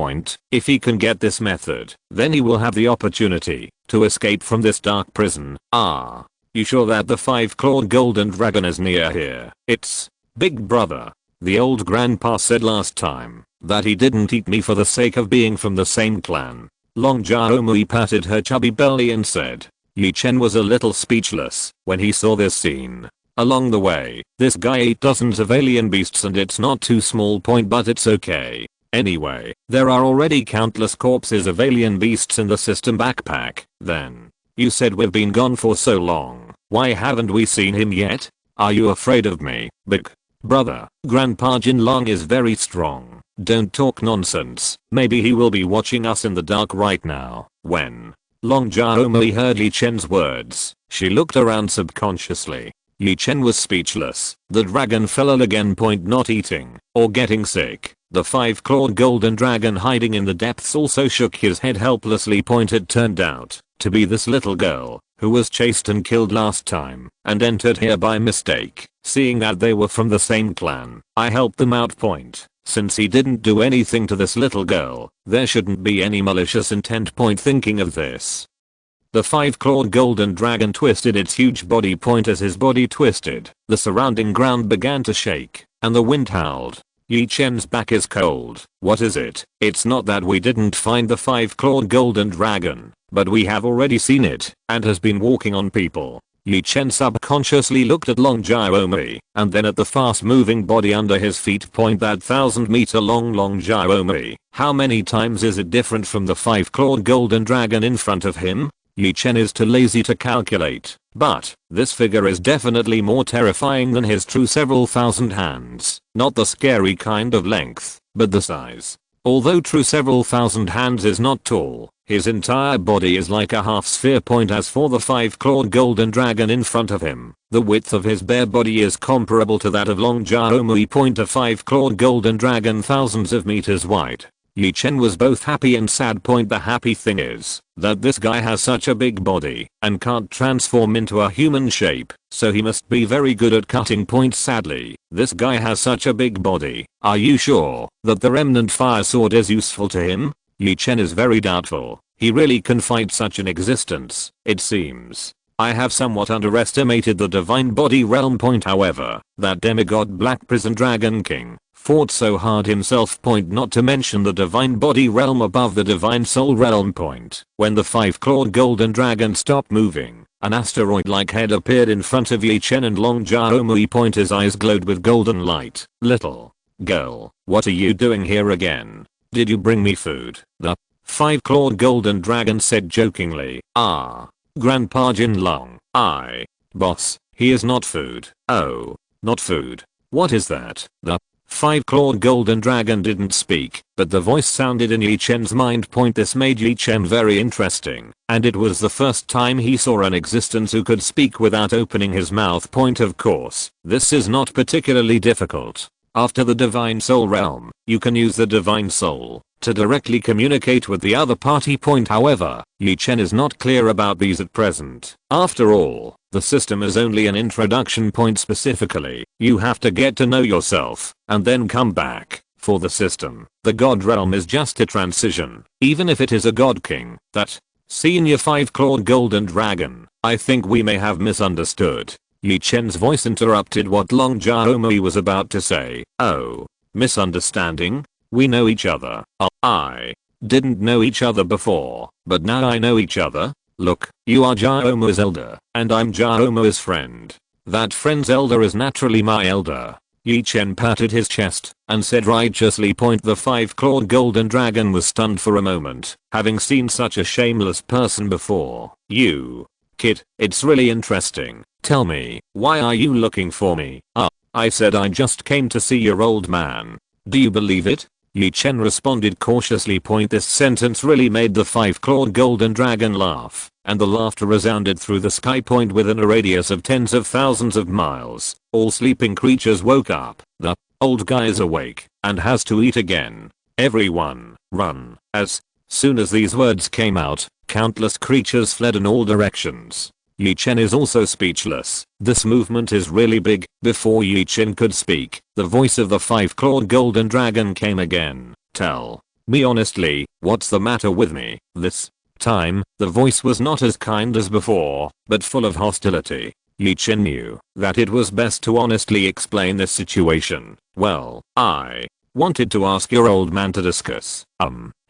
If he can get this method, then he will have the opportunity to escape from this dark prison. You sure that the 5-clawed golden dragon is near here? It's big brother. The old grandpa said last time that he didn't eat me for the sake of being from the same clan. Long Jaomui patted her chubby belly and said. Ye Chen was a little speechless when he saw this scene. Along the way, this guy ate dozens of alien beasts and it's not too small. But it's okay. Anyway, there are already countless corpses of alien beasts in the system backpack. Then, you said we've been gone for so long. Why haven't we seen him yet? Are you afraid of me? Big brother, Grandpa Jinlong is very strong. Don't talk nonsense. Maybe he will be watching us in the dark right now. When Long Jaomui heard Ye Chen's words, she looked around subconsciously. Ye Chen was speechless. The dragon fell again. Not eating or getting sick. The 5-clawed golden dragon hiding in the depths also shook his head helplessly. It turned out to be this little girl who was chased and killed last time and entered here by mistake. Seeing that they were from the same clan, I helped them out. Since he didn't do anything to this little girl, there shouldn't be any malicious intent. Thinking of this, the 5-clawed golden dragon twisted its huge body. As his body twisted, the surrounding ground began to shake, and the wind howled. Ye Chen's back is cold. What is it? It's not that we didn't find the 5-clawed golden dragon, but we have already seen it, and has been walking on people. Ye Chen subconsciously looked at Long Jaomui, and then at the fast-moving body under his feet. That 1,000-meter long Long Jaomui. How many times is it different from the 5-clawed golden dragon in front of him? Ye Chen is too lazy to calculate, but this figure is definitely more terrifying than his true several thousand hands. Not the scary kind of length, but the size. Although true several thousand hands is not tall, his entire body is like a half sphere. As for the 5-clawed golden dragon in front of him, the width of his bare body is comparable to that of Long Jaomui. A 5-clawed golden dragon thousands of meters wide. Ye Chen was both happy and sad. The happy thing is that this guy has such a big body and can't transform into a human shape, so he must be very good at cutting. Sadly, this guy has such a big body. Are you sure that the remnant fire sword is useful to him? Ye Chen is very doubtful. He really can fight such an existence, it seems. I have somewhat underestimated the divine body realm. However, that demigod Black Prison Dragon King fought so hard himself. Not to mention the divine body realm above the divine soul realm. When the 5-clawed golden dragon stopped moving, an asteroid-like head appeared in front of Ye Chen and Long Jaomui. His eyes glowed with golden light. Little girl, what are you doing here again? Did you bring me food? The 5-clawed golden dragon said jokingly. Grandpa Jinlong. Boss, he is not food. Oh, not food. What is that? The 5-clawed golden dragon didn't speak, but the voice sounded in Ye Chen's mind. This made Ye Chen very interesting, and it was the first time he saw an existence who could speak without opening his mouth. Of course, this is not particularly difficult. After the divine soul realm, you can use the divine soul to directly communicate with the other party. However, Ye Chen is not clear about these at present. After all, the system is only an introduction point. Specifically, you have to get to know yourself, and then come back. For the system, the god realm is just a transition, even if it is a god king. That Senior 5-clawed golden dragon, I think we may have misunderstood. Ye Chen's voice interrupted what Long Xiaomui was about to say. Oh, misunderstanding? We know each other. I didn't know each other before, but now I know each other. Look, you are Xiaomui's elder, and I'm Xiaomui's friend. That friend's elder is naturally my elder. Ye Chen patted his chest and said righteously. The 5-clawed golden dragon was stunned for a moment, having seen such a shameless person before. You, kid, it's really interesting. Tell me, why are you looking for me? I said I just came to see your old man. Do you believe it? Ye Chen responded cautiously. This sentence really made the 5-clawed golden dragon laugh, and the laughter resounded through the sky. Within a radius of tens of thousands of miles, all sleeping creatures woke up. The old guy is awake and has to eat again. Everyone, run. As soon as these words came out, countless creatures fled in all directions. Ye Chen is also speechless. This movement is really big. Before Ye Chen could speak, the voice of the 5-clawed golden dragon came again. Tell me honestly, what's the matter with me? This time, the voice was not as kind as before, but full of hostility. Ye Chen knew that it was best to honestly explain this situation. Well, I wanted to ask your old man to discuss.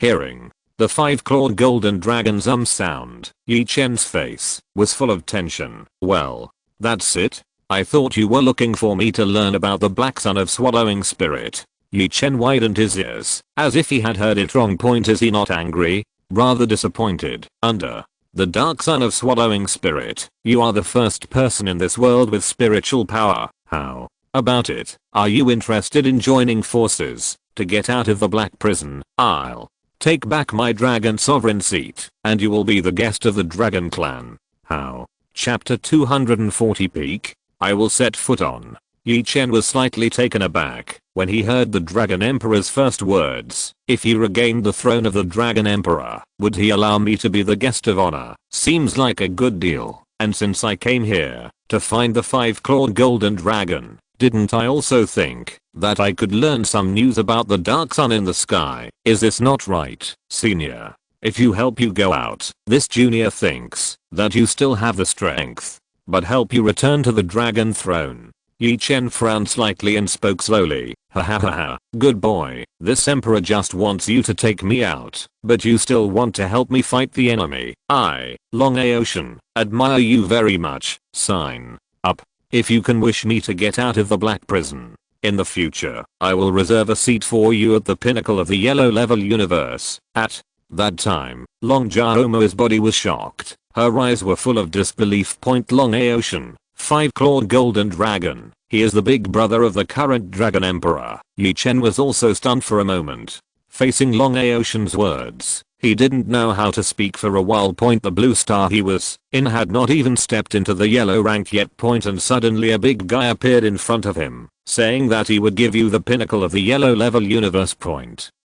Hearing the 5-clawed golden dragon's sound, Ye Chen's face was full of tension. Well, that's it? I thought you were looking for me to learn about the black son of swallowing spirit. Ye Chen widened his ears, as if he had heard it wrong. Is he not angry? Rather disappointed. Under the dark son of swallowing spirit, you are the first person in this world with spiritual power. How about it? Are you interested in joining forces to get out of the black prison? I'll take back my dragon sovereign seat, and you will be the guest of the dragon clan. How? Chapter 240 Peak. I will set foot on. Ye Chen was slightly taken aback when he heard the Dragon Emperor's first words. If he regained the throne of the Dragon Emperor, would he allow me to be the guest of honor? Seems like a good deal. And since I came here to find the 5-clawed golden dragon, didn't I also think that I could learn some news about the dark sun in the sky? Is this not right, senior? If you help you go out, this junior thinks that you still have the strength, but help you return to the dragon throne. Ye Chen frowned slightly and spoke slowly. Ha ha ha ha, good boy. This emperor just wants you to take me out, but you still want to help me fight the enemy. I, Long Ocean, admire you very much. Sign up. If you can wish me to get out of the black prison. In the future, I will reserve a seat for you at the pinnacle of the yellow level universe. At that time, Long Xiaomui's body was shocked. Her eyes were full of disbelief. Long Ocean, 5-clawed golden dragon. He is the big brother of the current Dragon Emperor. Ye Chen was also stunned for a moment, facing Long Ocean's words. He didn't know how to speak for a while. The blue star he was in had not even stepped into the yellow rank yet. And suddenly a big guy appeared in front of him, saying that he would give you the pinnacle of the yellow level universe.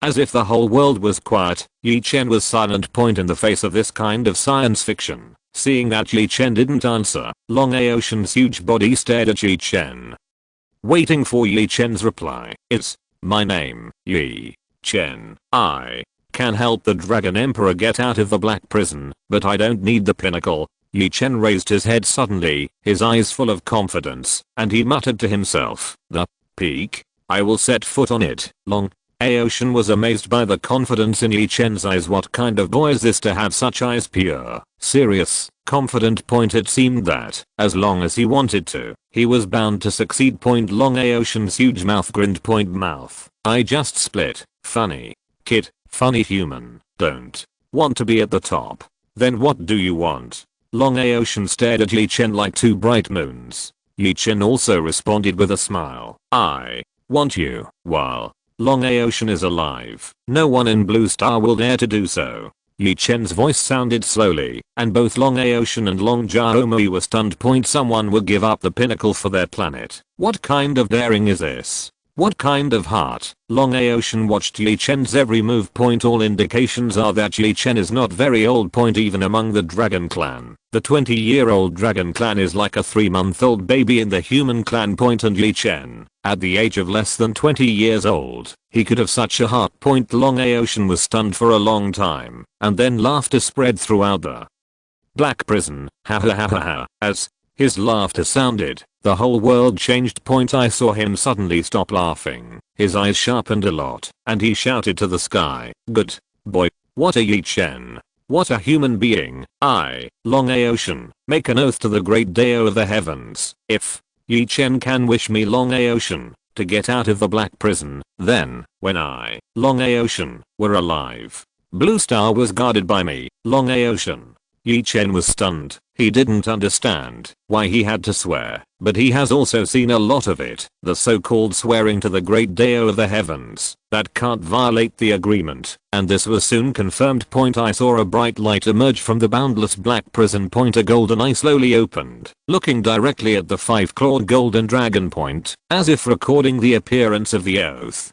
As if the whole world was quiet, Ye Chen was silent. In the face of this kind of science fiction, seeing that Ye Chen didn't answer, Long Ocean's huge body stared at Ye Chen, waiting for Ye Chen's reply. It's my name, Ye Chen. I can help the Dragon Emperor get out of the black prison, but I don't need the pinnacle. Ye Chen raised his head suddenly, his eyes full of confidence, and he muttered to himself, the peak? I will set foot on it. Long Ocean was amazed by the confidence in Ye Chen's eyes. What kind of boy is this to have such eyes? Pure, serious, confident. It seemed that, as long as he wanted to, he was bound to succeed. Long Ocean's huge mouth grinned. Mouth. I just split. Funny. Kid. Funny human. Don't want to be at the top. Then what do you want? Long Ocean stared at Ye Chen like two bright moons. Ye Chen also responded with a smile. I want you. While Long Ocean is alive, no one in Blue Star will dare to do so. Ye Chen's voice sounded slowly, and both Long Ocean and Long Xiaomui were stunned. Someone would give up the pinnacle for their planet. What kind of daring is this? What kind of heart? Long Aocean watched Ye Chen's every move. All indications are that Ye Chen is not very old. Even among the Dragon Clan. The 20-year-old Dragon Clan is like a 3-month-old baby in the human clan. And Ye Chen, at the age of less than 20 years old, he could have such a heart. Long Aocean was stunned for a long time, and then laughter spread throughout the black prison. Ha ha ha ha ha. As his laughter sounded, the whole world changed. I saw him suddenly stop laughing. His eyes sharpened a lot, and he shouted to the sky, "Good boy. What a Ye Chen. What a human being. I, Long Aocean, make an oath to the great Dao of the heavens. If Ye Chen can wish me, Long Aocean, to get out of the black prison, then, when I, Long Aocean, were alive, Blue Star was guarded by me, Long Aocean." Ye Chen was stunned. He didn't understand why he had to swear, but he has also seen a lot of it, the so-called swearing to the great Dao of the heavens, that can't violate the agreement, and this was soon confirmed. I saw a bright light emerge from the boundless black prison. A golden eye slowly opened, looking directly at the 5-clawed golden dragon, as if recording the appearance of the oath.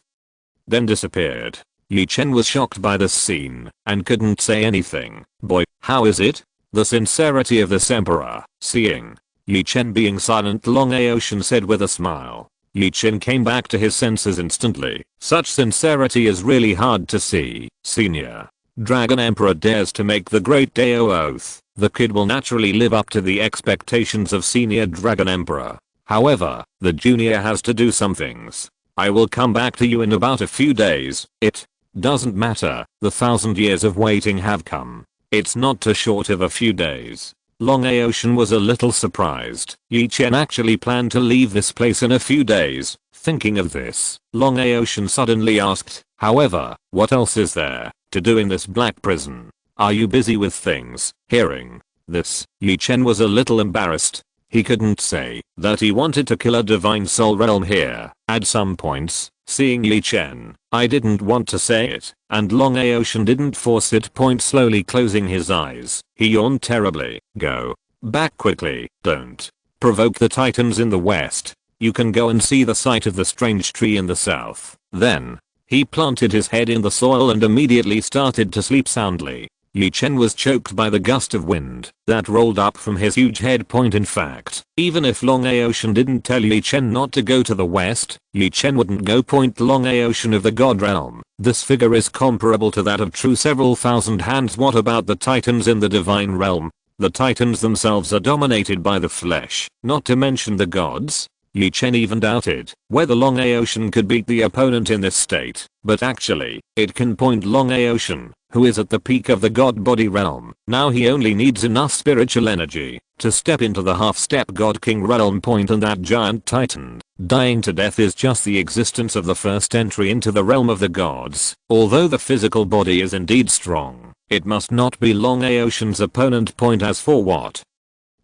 Then disappeared. Ye Chen was shocked by this scene, and couldn't say anything. "Boy, how is it?" The sincerity of this emperor. Seeing Ye Chen being silent, Long Aocean said with a smile. Ye Chen came back to his senses instantly. Such sincerity is really hard to see. Senior Dragon Emperor dares to make the great Dao oath. The kid will naturally live up to the expectations of Senior Dragon Emperor. However, the junior has to do some things. "I will come back to you in about a few days." It doesn't matter. The 1,000 years of waiting have come. It's not too short of a few days. Long Aocean was a little surprised. Ye Chen actually planned to leave this place in a few days. Thinking of this, Long Aocean suddenly asked, "However, what else is there to do in this black prison? Are you busy with things?" Hearing this, Ye Chen was a little embarrassed. He couldn't say that he wanted to kill a divine soul realm here. At some points, seeing Ye Chen, I didn't want to say it, and Long Aocean didn't force it. Slowly closing his eyes, he yawned terribly. "Go back quickly. Don't provoke the titans in the west. You can go and see the site of the strange tree in the south." Then, he planted his head in the soil and immediately started to sleep soundly. Ye Chen was choked by the gust of wind that rolled up from his huge head. In fact, even if Long Aocean didn't tell Ye Chen not to go to the west, Ye Chen wouldn't go. Long Aocean of the God Realm. This figure is comparable to that of true several thousand hands. What about the titans in the divine realm? The titans themselves are dominated by the flesh, not to mention the gods. Ye Chen even doubted whether Long Aocean could beat the opponent in this state, but actually, it can. Long Aocean, who is at the peak of the god body realm, now he only needs enough spiritual energy to step into the half-step god king realm. And that giant titan dying to death is just the existence of the first entry into the realm of the gods. Although the physical body is indeed strong, it must not be Long Aocean's opponent. As for what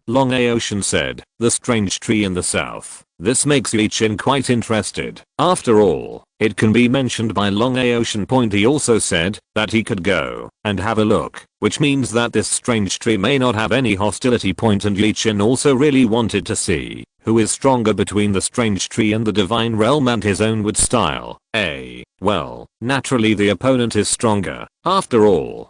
Long Aocean said, the strange tree in the south. This makes Ye Chen quite interested. After all, it can be mentioned by Long Aocean. He also said that he could go and have a look, which means that this strange tree may not have any hostility. And Ye Chen also really wanted to see who is stronger between the strange tree and the divine realm and his own wood style. Well, naturally the opponent is stronger. After all,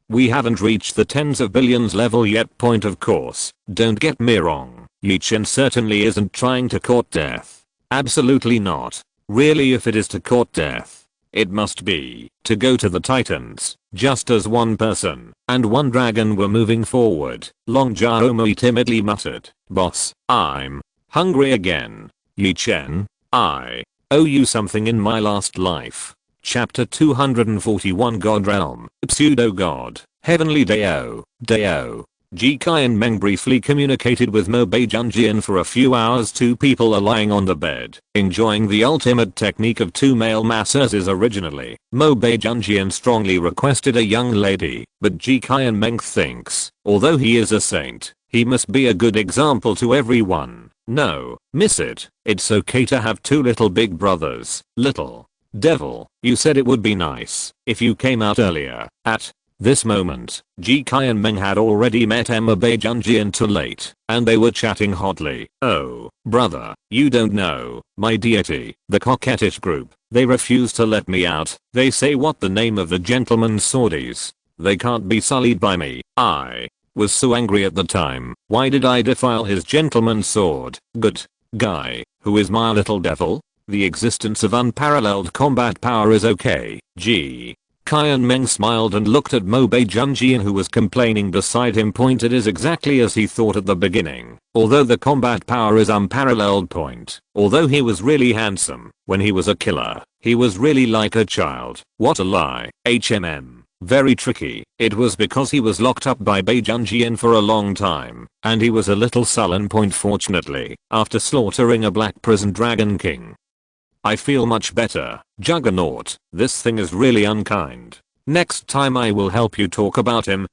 we haven't reached the tens of billions level yet. Of course, don't get me wrong, Ye Chen certainly isn't trying to court death. Absolutely not. Really, if it is to court death, it must be to go to the titans. Just as one person and one dragon were moving forward, Long Xiaomi timidly muttered, "Boss, I'm hungry again. Ye Chen, I owe you something in my last life." Chapter 241 God Realm, Pseudo-God, Heavenly Dao. Ji Kai and Meng briefly communicated with Mo Beijunjian for a few hours. Two people are lying on the bed, enjoying the ultimate technique of two male masseuses. Originally, Mo Beijunjian strongly requested a young lady, but Ji Kai and Meng thinks, although he is a saint, he must be a good example to everyone. No, miss it. It's okay to have two little big brothers. Little devil, you said it would be nice if you came out earlier. At This moment, Ji Kai and Meng had already met Emma Beijunjian too late, and they were chatting hotly. Oh, brother, you don't know, my deity, the coquettish group, they refuse to let me out. They say what the name of the gentleman's sword is. They can't be sullied by me. I was so angry at the time. Why did I defile his gentleman's sword? Good guy, who is my little devil? The existence of unparalleled combat power is okay. Ji Kai and Meng smiled and looked at Mo Beijunjian, who was complaining beside him. It is exactly as he thought at the beginning. Although the combat power is unparalleled. Although he was really handsome when he was a killer, he was really like a child. What a lie. Very tricky. It was because he was locked up by Beijunjian for a long time, and he was a little sullen. Fortunately, after slaughtering a black prison dragon king, I feel much better. Juggernaut, this thing is really unkind. Next time I will help you talk about him.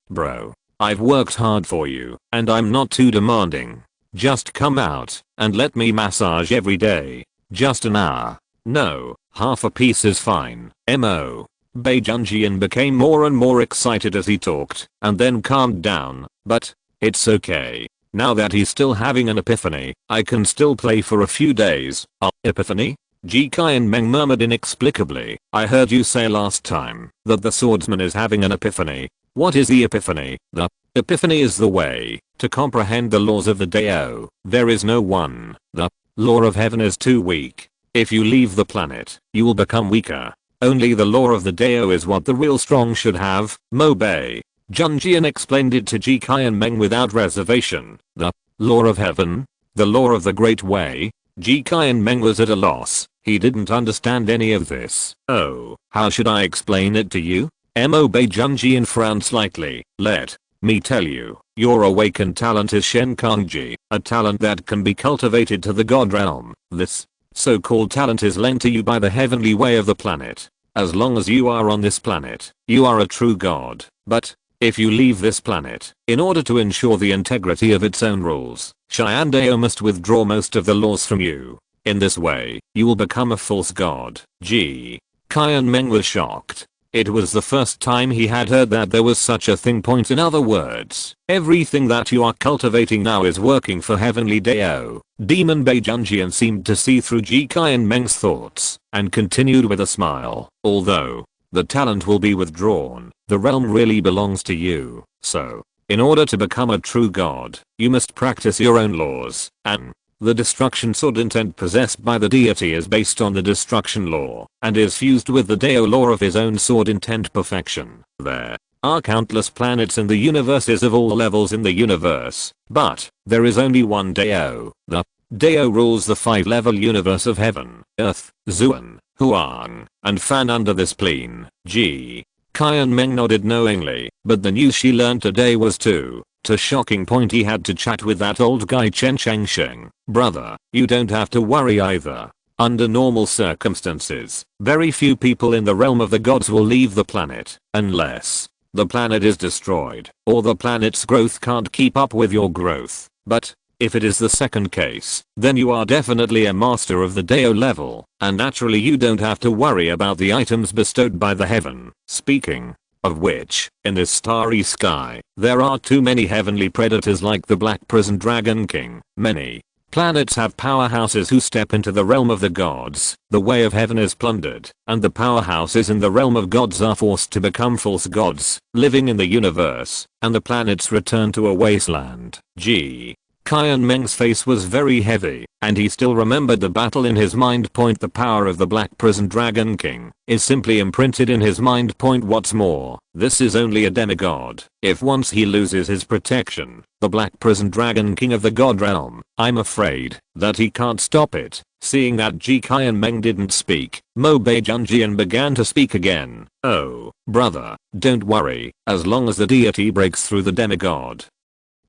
Bro. I've worked hard for you, and I'm not too demanding. Just come out, and let me massage every day. Just an hour. No, half a piece is fine. Beijunjian became more and more excited as he talked, and then calmed down. But it's okay. Now that he's still having an epiphany, I can still play for a few days. Epiphany? Ji Kai and Meng murmured inexplicably. I heard you say last time that the swordsman is having an epiphany. What is the epiphany? The epiphany is the way to comprehend the laws of the Dao. There is no one. The law of heaven is too weak. If you leave the planet, you will become weaker. Only the law of the Dao is what the real strong should have. Mo Bei Junjian explained it to Ji Kai and Meng without reservation. The law of heaven? The law of the great way? Ji Kai and Meng was at a loss. He didn't understand any of this. Oh, how should I explain it to you? Mo Beijunjian frowned slightly. Let me tell you, your awakened talent is Shen Kangji, a talent that can be cultivated to the god realm. This so-called talent is lent to you by the heavenly way of the planet. As long as you are on this planet, you are a true god. But if you leave this planet, in order to ensure the integrity of its own rules, Cheyenne Dao must withdraw most of the laws from you. In this way, you will become a false god. Ji Kai and Meng was shocked. It was the first time he had heard that there was such a thing. In other words, everything that you are cultivating now is working for heavenly Dao. Demon Beijunjian seemed to see through Ji Kai and Meng's thoughts, and continued with a smile. Although the talent will be withdrawn, the realm really belongs to you. So, in order to become a true god, you must practice your own laws, and the destruction sword intent possessed by the deity is based on the destruction law, and is fused with the Dao law of his own sword intent perfection. There are countless planets in the universes of all levels in the universe, but there is only one Dao. The Dao rules the 5-level universe of heaven, earth, Zuan, Huang, and Fan. Under this plane, Ji Kai and Meng nodded knowingly, but the news she learned today was too shocking. He had to chat with that old guy Chen Changsheng. Brother, you don't have to worry either. Under normal circumstances, very few people in the realm of the gods will leave the planet, unless the planet is destroyed, or the planet's growth can't keep up with your growth. But if it is the second case, then you are definitely a master of the Dao level, and naturally you don't have to worry about the items bestowed by the heaven. Speaking of which, in this starry sky, there are too many heavenly predators like the Black Prison Dragon King. Many planets have powerhouses who step into the realm of the gods. The way of heaven is plundered, and the powerhouses in the realm of gods are forced to become false gods, living in the universe, and the planets return to a wasteland. Ji Kai and Meng's face was very heavy, and he still remembered the battle in his mind. The power of the Black Prison Dragon King is simply imprinted in his mind. What's more, this is only a demigod. If once he loses his protection, the Black Prison Dragon King of the god realm, I'm afraid that he can't stop it. Seeing that Ji Kai and Meng didn't speak, Mo Beijunjian began to speak again. Oh, brother, don't worry, as long as the deity breaks through the demigod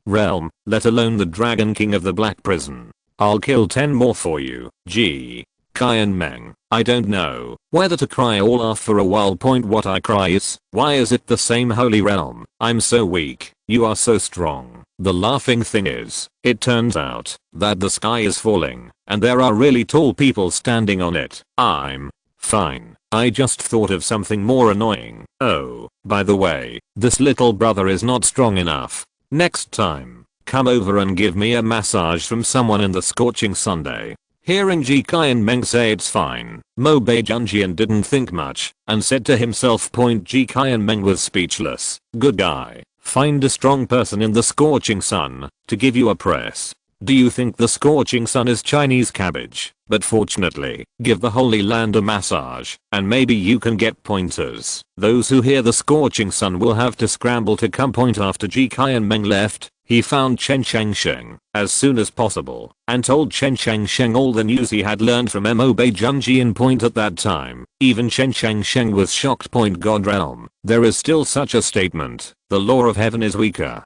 realm, let alone the Dragon King of the Black Prison, I'll kill 10 more for you. Ji Kai and Meng, I don't know whether to cry or laugh for a while. What I cry is, why is it the same holy realm? I'm so weak, you are so strong. The laughing thing is, it turns out that the sky is falling, and there are really tall people standing on it. I'm Fine, I just thought of something more annoying. Oh, by the way, this little brother is not strong enough. Next time, come over and give me a massage from someone in the scorching Sunday. Hearing Ji and Meng say it's fine, Mo Beijunjian didn't think much and said to himself. Ji and Meng was speechless. Good guy. Find a strong person in the scorching sun to give you a press. Do you think the scorching sun is Chinese cabbage? But fortunately, give the Holy Land a massage, and maybe you can get pointers. Those who hear the scorching sun will have to scramble to come point. After Ji and Meng left, he found Chen Changsheng as soon as possible and told Chen Changsheng all the news he had learned from Mo Beijunjian. At that time, even Chen Changsheng was shocked. God realm, there is still such a statement. The law of heaven is weaker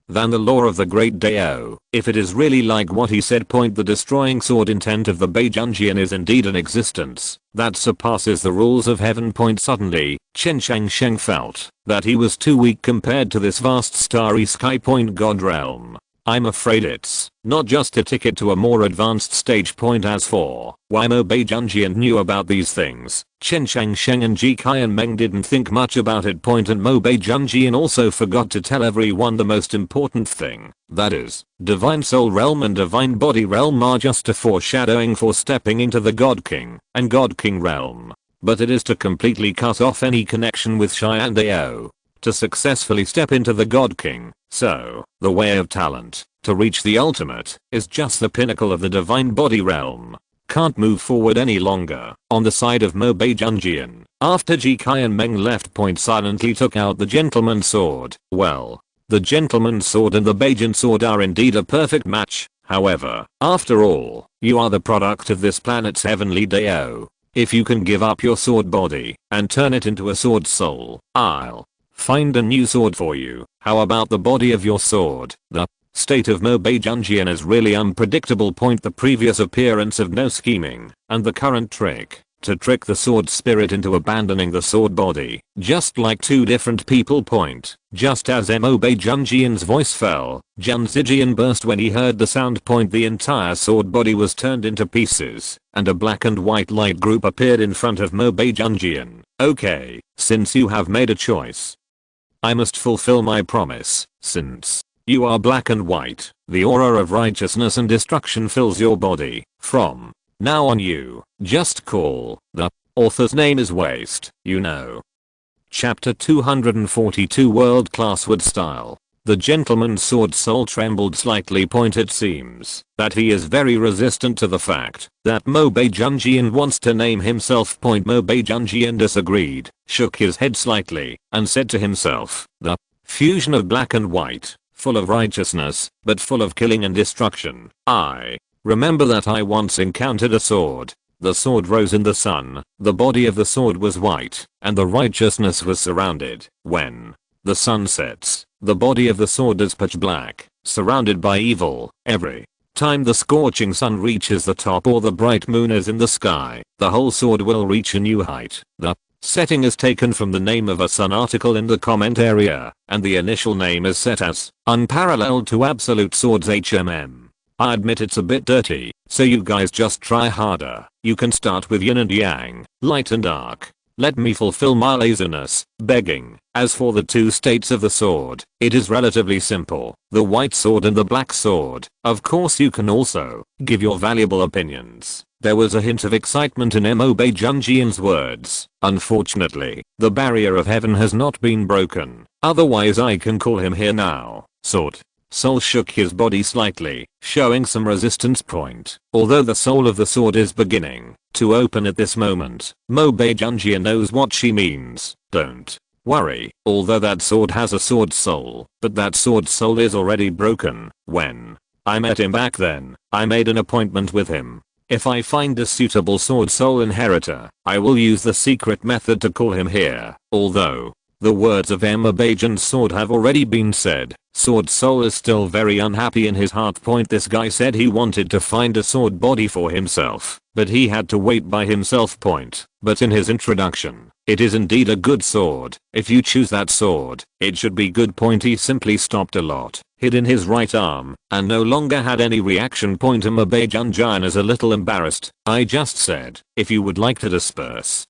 than the law of the great Dao. If it is really like what he said. The destroying sword intent of the Beijunjian is indeed an existence that surpasses the rules of heaven. Suddenly, Chen Changsheng felt that he was too weak compared to this vast starry sky. God realm, I'm afraid it's not just a ticket to a more advanced stage. As for why Mo Beijunjian knew about these things, Chen Changsheng and Ji and Meng didn't think much about it. And Mo Beijunjian also forgot to tell everyone the most important thing. That is, Divine Soul Realm and Divine Body Realm are just a foreshadowing for stepping into the God King and God King Realm. But it is to completely cut off any connection with Shi and Dao to successfully step into the God King. So, the way of talent to reach the ultimate is just the pinnacle of the Divine Body Realm. Can't move forward any longer. On the side of Mo Beijunjian, after Ji and Meng left. Silently took out the Gentleman's Sword. Well, the Gentleman's Sword and the Beijun Sword are indeed a perfect match. However, after all, you are the product of this planet's heavenly Dao. If you can give up your sword body and turn it into a sword soul, I'll find a new sword for you. How about the body of your sword? The state of Mo Beijunjian is really unpredictable. The previous appearance of no scheming and the current trick to trick the sword spirit into abandoning the sword body, just like two different people. Just as Mo Beijunjian's voice fell, Jun Zijian burst when he heard the sound. The entire sword body was turned into pieces and a black and white light group appeared in front of Mo Beijunjian. Okay, since you have made a choice, I must fulfill my promise. Since you are black and white, the aura of righteousness and destruction fills your body. From now on you just call the author's name is waste, you know. Chapter 242 World Class Wood Style. The Gentleman's Sword Soul trembled slightly. It seems that he is very resistant to the fact that Mo Beijunjian wants to name himself. Mo Beijunjian disagreed, shook his head slightly, and said to himself, the fusion of black and white, full of righteousness, but full of killing and destruction. I remember that I once encountered a sword. The sword rose in the sun, the body of the sword was white, and the righteousness was surrounded. When the sun sets, the body of the sword is pitch black, surrounded by evil. Every time the scorching sun reaches the top or the bright moon is in the sky, the whole sword will reach a new height. The setting is taken from the name of a Sun article in the comment area, and the initial name is set as unparalleled to absolute swords HMM. I admit it's a bit dirty, so you guys just try harder. You can start with yin and yang, light and dark. Let me fulfill my laziness, begging. As for the two states of the sword, it is relatively simple. The white sword and the black sword. Of course you can also give your valuable opinions. There was a hint of excitement in Mo Beijunjian's words. Unfortunately, the barrier of heaven has not been broken. Otherwise I can call him here now. Sword. Soul shook his body slightly, showing some resistance. Although the soul of the sword is beginning to open at this moment, Mo Beijunjian knows what she means. Don't worry, although that sword has a sword soul, but that sword soul is already broken. When I met him back then, I made an appointment with him. If I find a suitable sword soul inheritor, I will use the secret method to call him here. Although the words of Emma Beijan's sword have already been said, Sword Soul is still very unhappy in his heart. This guy said he wanted to find a sword body for himself, but he had to wait by himself. But in his introduction, It is indeed a good sword. If you choose that sword, it should be good. He simply stopped a lot, hid in his right arm, and no longer had any reaction. Mabe Junjin is a little embarrassed. I just said, if you would like to disperse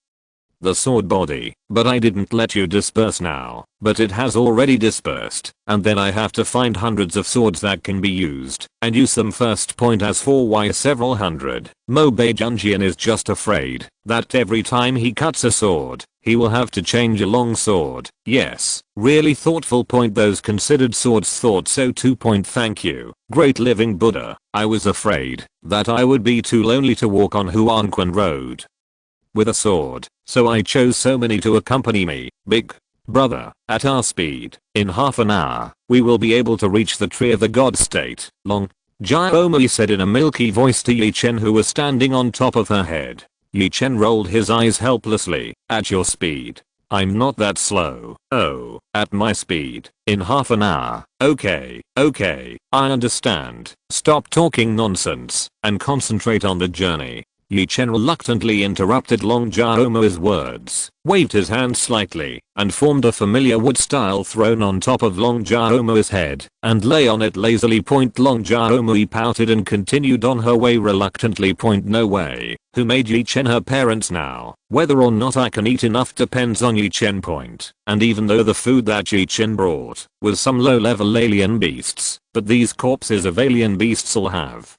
the sword body, but I didn't let you disperse now, but it has already dispersed, and then I have to find hundreds of swords that can be used, and use them first. As for why several hundred, Mobe Junjian is just afraid that every time he cuts a sword, he will have to change a long sword. Yes, really thoughtful. Those considered swords thought so too. Thank you, great living Buddha. I was afraid that I would be too lonely to walk on Huangquan Road with a sword, so I chose so many to accompany me. Big brother, at our speed, in half an hour, we will be able to reach the tree of the god state. Long Jiaomi said in a milky voice to Ye Chen, who was standing on top of her head. Ye Chen rolled his eyes helplessly. At your speed? I'm not that slow. Oh, at my speed, in half an hour. Okay, I understand. Stop talking nonsense and concentrate on the journey. Ye Chen reluctantly interrupted Long Jiaomo's words, waved his hand slightly, and formed a familiar wood-style throne on top of Long Jiaomo's head, and lay on it lazily. Long Jiaomo pouted and continued on her way reluctantly. No way. Who made Ye Chen her parents now? Whether or not I can eat enough depends on Ye Chen. And even though the food that Ye Chen brought was some low-level alien beasts, but these corpses of alien beasts all have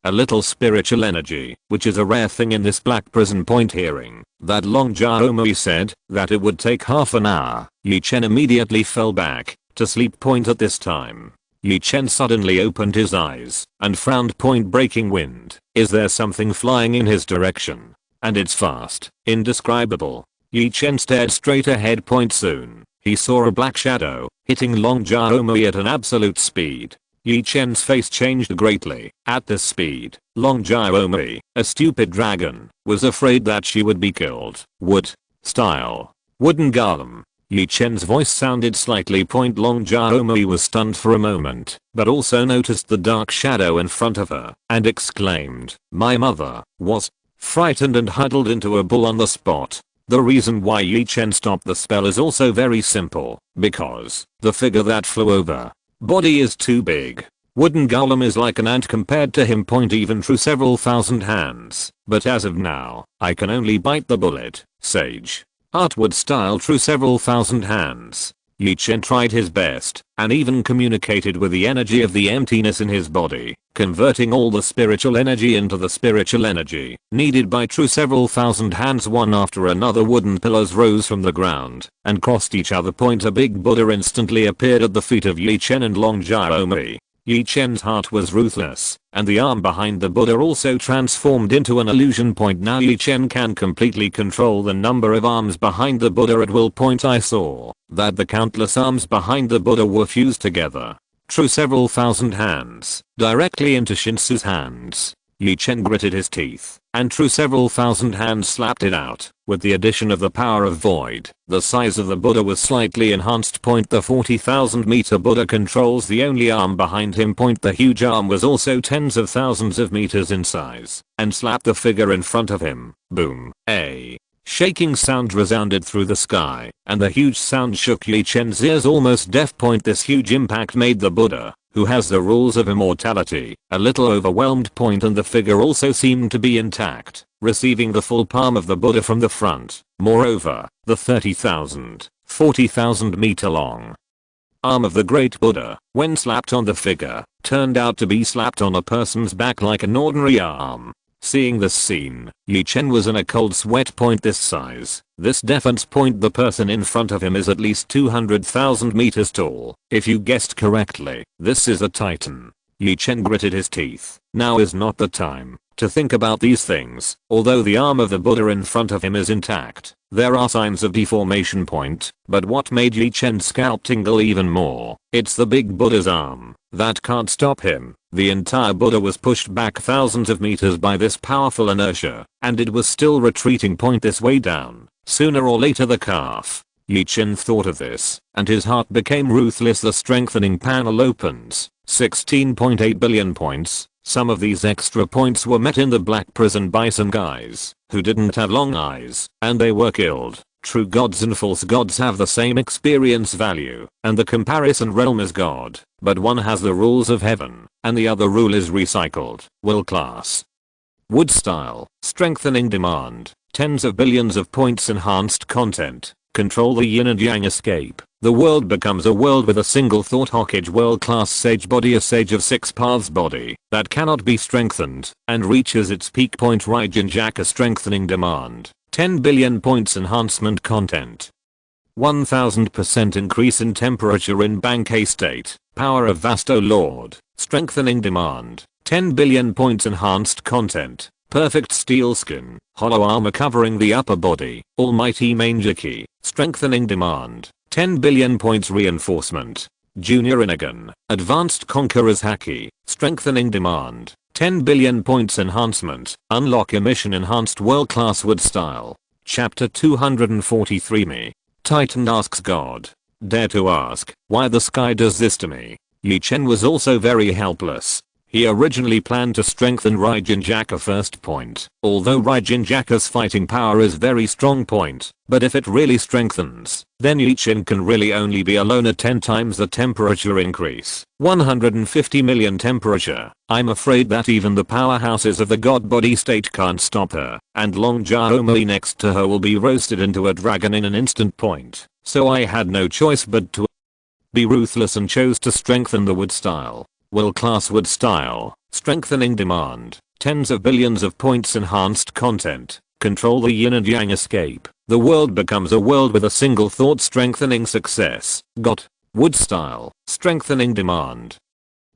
a little spiritual energy, which is a rare thing in this black prison. Hearing that Long Jiaomo said that it would take half an hour, Ye Chen immediately fell back to sleep. At this time, Ye Chen suddenly opened his eyes and frowned. Breaking wind. Is there something flying in his direction? And it's fast, indescribable. Ye Chen stared straight ahead. Soon, he saw a black shadow hitting Long Jiaomo at an absolute speed. Ye Chen's face changed greatly. At this speed, Long Jiaomo, a stupid dragon, was afraid that she would be killed. Wood style wooden golem. Ye Chen's voice sounded slightly. Long Jiaomo was stunned for a moment, but also noticed the dark shadow in front of her, and exclaimed, my mother, was frightened and huddled into a ball on the spot. The reason why Ye Chen stopped the spell is also very simple, because the figure that flew over body is too big. Wooden golem is like an ant compared to him. Even through several thousand hands, but as of now, I can only bite the bullet. Sage Artwood style through several thousand hands. Ye Chen tried his best, and even communicated with the energy of the emptiness in his body, converting all the spiritual energy into the spiritual energy needed by true several thousand hands. One after another wooden pillars rose from the ground and crossed each other. A big Buddha instantly appeared at the feet of Ye Chen and Long Jiaomo. Ye Chen's heart was ruthless, and the arm behind the Buddha also transformed into an illusion. Now Ye Chen can completely control the number of arms behind the Buddha at will. I saw that the countless arms behind the Buddha were fused together, through several thousand hands, directly into Shinsu's hands. Ye Chen gritted his teeth, and through several thousand hands slapped it out. With the addition of the power of void, the size of the Buddha was slightly enhanced. The 40,000 meter Buddha controls the only arm behind him. The huge arm was also tens of thousands of meters in size, and slapped the figure in front of him. Boom. A shaking sound resounded through the sky, and the huge sound shook Ye Chen's ears, almost deaf. This huge impact made the Buddha, who has the rules of immortality, a little overwhelmed. And the figure also seemed to be intact, receiving the full palm of the Buddha from the front. Moreover, the 40,000 meter long arm of the great Buddha, when slapped on the figure, turned out to be slapped on a person's back like an ordinary arm. Seeing this scene, Ye Chen was in a cold sweat. This size, this defense. The person in front of him is at least 200,000 meters tall. If you guessed correctly, this is a titan. Ye Chen gritted his teeth. Now is not the time to think about these things. Although the arm of the Buddha in front of him is intact, there are signs of deformation. But what made Ye Chen's scalp tingle even more? It's the big Buddha's arm that can't stop him. The entire Buddha was pushed back thousands of meters by this powerful inertia, and it was still retreating. This way down. Sooner or later the calf. Ye Chen thought of this, and his heart became ruthless. The strengthening panel opens. 16.8 billion points. Some of these extra points were met in the black prison by some guys who didn't have long eyes, and they were killed. True gods and false gods have the same experience value, and the comparison realm is God, but one has the rules of heaven, and the other rule is recycled, will class. Wood style, strengthening demand, tens of billions of points enhanced content, control the yin and yang escape. The world becomes a world with a single thought Hokage world class sage body, a sage of 6 paths body that cannot be strengthened and reaches its peak point. Raijin Jaka strengthening demand, 10 billion points enhancement content. 1000% increase in temperature in Bankei state, power of Vasto Lord, strengthening demand, 10 billion points enhanced content. Perfect steel skin, hollow armor covering the upper body, almighty Mangeki, strengthening demand, 10 billion points reinforcement. Junior Inigon, advanced conqueror's haki, strengthening demand, 10 billion points enhancement. Unlock emission enhanced world class wood style. Chapter 243. Me. Titan asks God. Dare to ask, why the sky does this to me? Ye Chen was also very helpless. He originally planned to strengthen Raijin Jaka first point, although Raijin Jaka's fighting power is very strong point, but if it really strengthens, then Ye Chen can really only be alone at 10 times the temperature increase, 150 million temperature. I'm afraid that even the powerhouses of the god body state can't stop her, and Long Jaomei next to her will be roasted into a dragon in an instant point, so I had no choice but to be ruthless and chose to strengthen the wood style. Will class wood style, strengthening demand, tens of billions of points enhanced content, control the yin and yang escape. The world becomes a world with a single thought strengthening success. Got. Wood style, strengthening demand.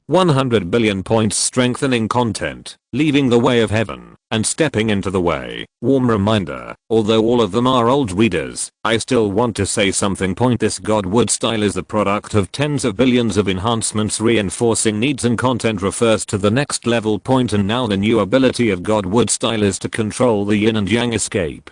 100 billion points strengthening content, leaving the way of heaven, and stepping into the way. Warm reminder, although all of them are old readers, I still want to say something. This god wood style is the product of tens of billions of enhancements reinforcing needs and content refers to the next level point, and now the new ability of god wood style is to control the yin and yang escape.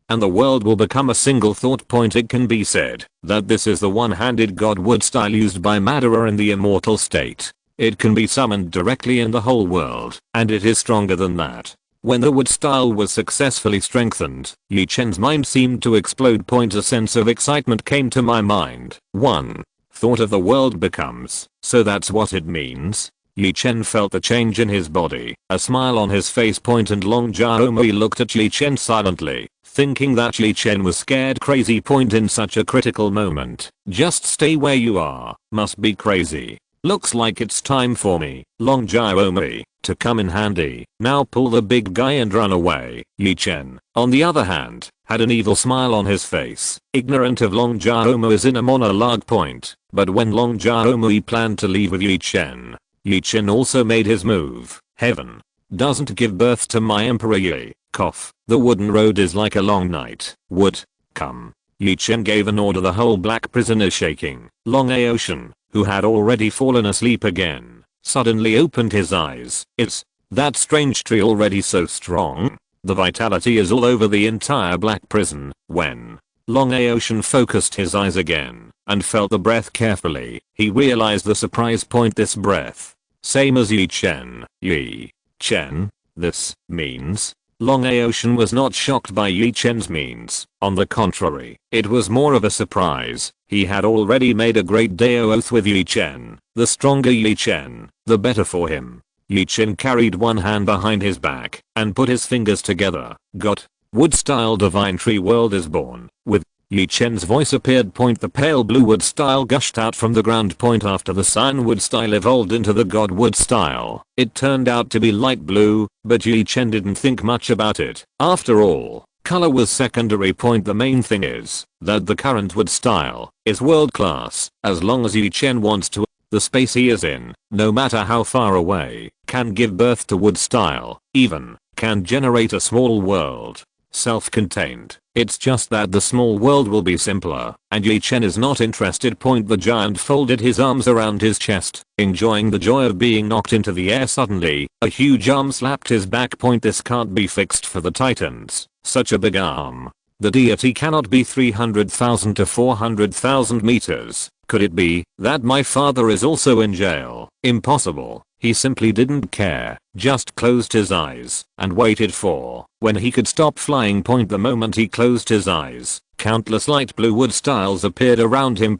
And the world will become a single thought point. It can be said that this is the one-handed god wood style used by Madara in the immortal state. It can be summoned directly in the whole world, and it is stronger than that. When the wood style was successfully strengthened, Ye Chen's mind seemed to explode. A sense of excitement came to my mind. 1. Thought of the world becomes, so that's what it means. Ye Chen felt the change in his body, a smile on his face. And Long Jaomei looked at Ye Chen silently, thinking that Ye Chen was scared crazy. In such a critical moment, just stay where you are, must be crazy. Looks like it's time for me, Long Jaomei, to come in handy. Now pull the big guy and run away. Ye Chen, on the other hand, had an evil smile on his face, ignorant of Long Jaomei's inner monologue point. But when Long Jaomei planned to leave with Ye Chen also made his move. Heaven doesn't give birth to my emperor Ye. Cough. The wooden road is like a long night. Wood. Come. Ye Chen gave an order. The whole black prison is shaking. Long Aocean, who had already fallen asleep again, suddenly opened his eyes. Is that strange tree already so strong? The vitality is all over the entire black prison. When Long Aocean focused his eyes again and felt the breath carefully, he realized the surprise. This breath, same as Ye Chen. Ye Chen, this means. Long Aocean was not shocked by Ye Chen's means. On the contrary, it was more of a surprise. He had already made a great Dao oath with Ye Chen. The stronger Ye Chen, the better for him. Ye Chen carried one hand behind his back and put his fingers together. Got. Wood style divine tree world is born. With Ye Chen's voice appeared. The pale blue wood style gushed out from the ground. After the cyan wood style evolved into the god wood style, it turned out to be light blue, but Ye Chen didn't think much about it. After all, color was secondary. The main thing is that the current wood style is world class. As long as Ye Chen wants to, the space he is in, no matter how far away, can give birth to wood style, even can generate a small world. Self-contained. It's just that the small world will be simpler, and Ye Chen is not interested. The giant folded his arms around his chest, enjoying the joy of being knocked into the air. Suddenly, a huge arm slapped his back. This can't be fixed for the Titans. Such a big arm. The deity cannot be 300,000 to 400,000 meters. Could it be that my father is also in jail? Impossible. He simply didn't care, just closed his eyes and waited for when he could stop flying. The moment he closed his eyes, Countless light blue wood styles appeared around him.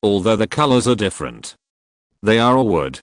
Although the colors are different. They are all wood.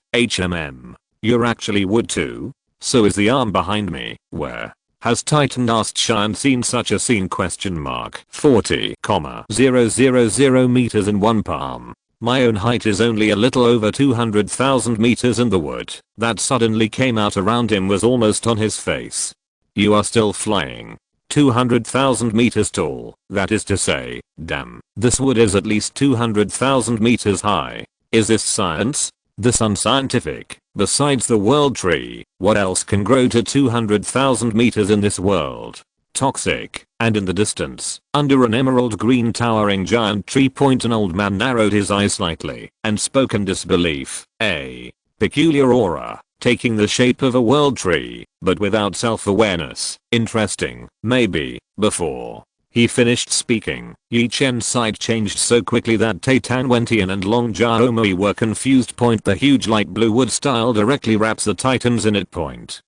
You're actually wood too? So is the arm behind me. Where? Has Titan asked Shine seen such a scene? 40,000 meters in one palm. My own height is only a little over 200,000 meters and the wood that suddenly came out around him was almost on his face. You are still flying. 200,000 meters tall, that is to say, damn, this wood is at least 200,000 meters high. Is this science? This unscientific. Besides the world tree, what else can grow to 200,000 meters in this world? Toxic. And in the distance, under an emerald green towering giant tree, an old man narrowed his eyes slightly and spoke in disbelief. A peculiar aura, taking the shape of a world tree, but without self-awareness. Interesting. Maybe, before he finished speaking, Ye Chen's sight changed so quickly that Titan Wentian and Long Xiaomui were confused. The huge light blue wood style directly wraps the titans in it.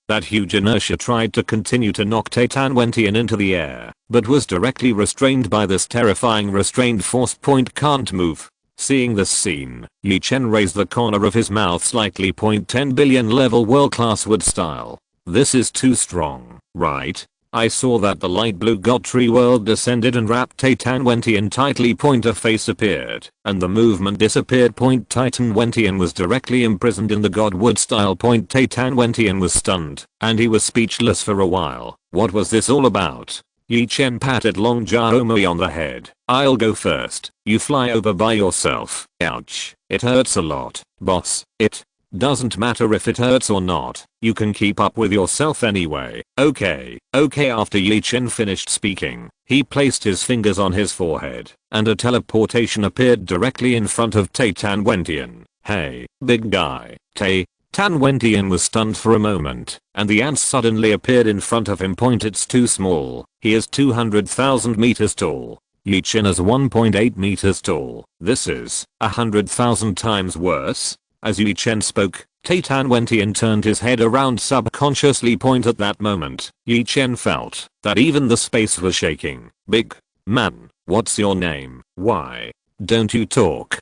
That huge inertia tried to continue to knock Titan Wentian into the air, but was directly restrained by this terrifying restrained force. Can't move. Seeing this scene, Ye Chen raised the corner of his mouth slightly. 10 billion level world-class wood style. This is too strong, right? I saw that the light blue god tree world descended and wrapped Titan Wentian tightly. A face appeared, and the movement disappeared. Titan Wentian was directly imprisoned in the god wood style. Titan Wentian was stunned, and he was speechless for a while. What was this all about? Ye Chen patted Long Xiaomui on the head. I'll go first. You fly over by yourself. Ouch. It hurts a lot, boss. It doesn't matter if it hurts or not. You can keep up with yourself anyway. Okay. After Ye Chen finished speaking, he placed his fingers on his forehead, and a teleportation appeared directly in front of Titan Wentian. Hey, big guy. Titan Wentian was stunned for a moment, and the ants suddenly appeared in front of him. It's too small. He is 200,000 meters tall. Ye Chen is 1.8 meters tall. This is 100,000 times worse. As Ye Chen spoke, Titan Wentian turned his head around subconsciously. At that moment, Ye Chen felt that even the space was shaking. Big man, what's your name? Why don't you talk?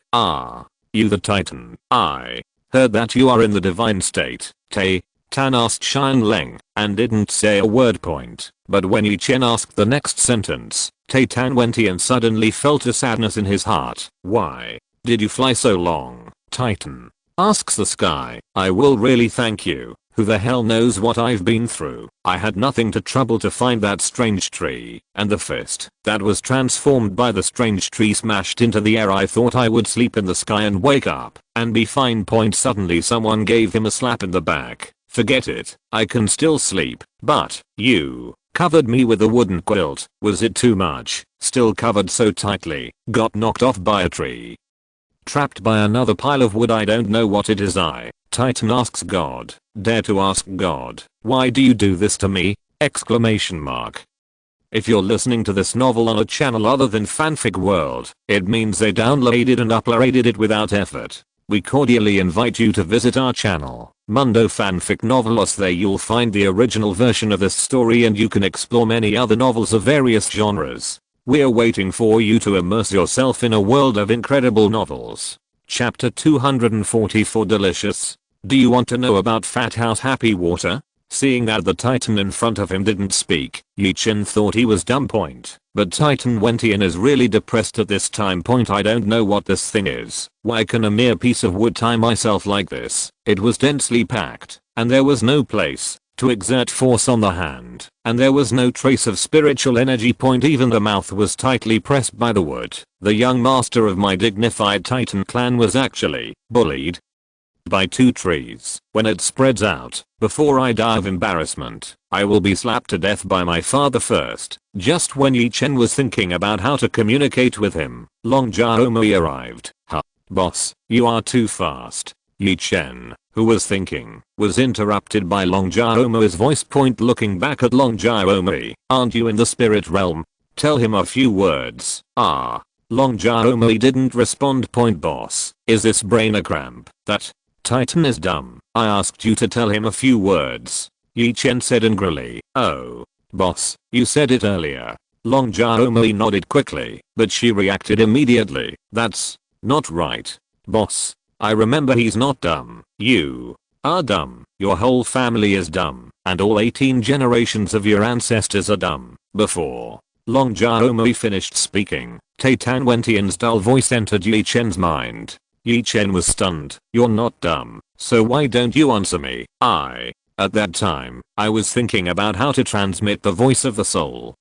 You the Titan. I heard that you are in the divine state. Tan asked Shine Leng, and didn't say a word. But when Ye Chen asked the next sentence, Titan Wentian suddenly felt a sadness in his heart. Why did you fly so long, Titan? Asks the sky. I will really thank you. Who the hell knows what I've been through? I had nothing to trouble to find that strange tree, and the fist that was transformed by the strange tree smashed into the air. I thought I would sleep in the sky and wake up and be fine. Suddenly someone gave him a slap in the back. Forget it. I can still sleep. But you covered me with a wooden quilt. Was it too much? Still covered so tightly. Got knocked off by a tree. Trapped by another pile of wood. I don't know what it is. Titan asks God. Dare to ask God, why do you do this to me? Exclamation mark. If you're listening to this novel on a channel other than Fanfic World, it means they downloaded and uploaded it without effort. We cordially invite you to visit our channel, Mundo Fanfic Novelos. There you'll find the original version of this story, and you can explore many other novels of various genres. We're waiting for you to immerse yourself in a world of incredible novels. Chapter 244 Delicious. Do you want to know about Fat House Happy Water? Seeing that the Titan in front of him didn't speak, Ye Chen thought he was dumb. But Titan Wentian is really depressed at this time. I don't know what this thing is. Why can a mere piece of wood tie myself like this? It was densely packed, and there was no place to exert force on the hand, and there was no trace of spiritual energy. Even the mouth was tightly pressed by the wood. The young master of my dignified Titan clan was actually bullied by two trees. When it spreads out, before I die of embarrassment, I will be slapped to death by my father first. Just when Ye Chen was thinking about how to communicate with him, Long Xiaomui arrived. Boss, you are too fast. Ye Chen, who was thinking, was interrupted by Long Xiaomui's voice. Looking back at Long Xiaomui, aren't you in the spirit realm? Tell him a few words. Long Xiaomui didn't respond. Boss, is this brain a cramp? That Titan is dumb. I asked you to tell him a few words. Ye Chen said angrily. Oh, boss, you said it earlier. Long Xiaomi nodded quickly, but she reacted immediately. That's not right. Boss, I remember he's not dumb. You are dumb. Your whole family is dumb. And all 18 generations of your ancestors are dumb. Before Long Xiaomi finished speaking, Taitan Wentian's dull voice entered Ye Chen's mind. Ye Chen was stunned. You're not dumb, so why don't you answer me? At that time, I was thinking about how to transmit the voice of the soul.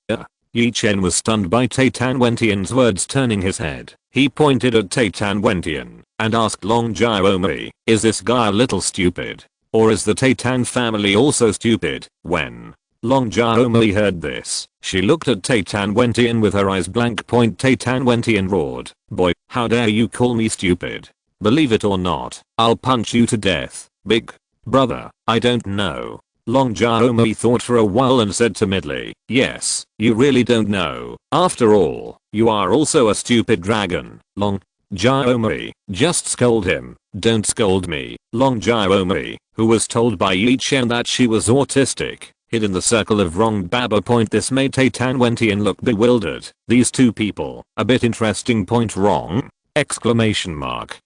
Ye Chen was stunned by Taitan Wentian's words. Turning his head, he pointed at Taitan Wentian and asked Long Xiaomi, is this guy a little stupid? Or is the Taitan family also stupid? When Long Xiaomi heard this, she looked at Taitan Wentian with her eyes blank. Taitan Wentian roared, boy, how dare you call me stupid? Believe it or not, I'll punch you to death, big brother. I don't know. Long Xiaomi thought for a while and said timidly, yes, you really don't know. After all, you are also a stupid dragon. Long Xiaomi, just scold him. Don't scold me. Long Xiaomi, who was told by Ye Chen that she was autistic, hid in the circle of wrong baba. This made Taitan Wentian look bewildered. These two people, a bit interesting. Wrong? Exclamation mark.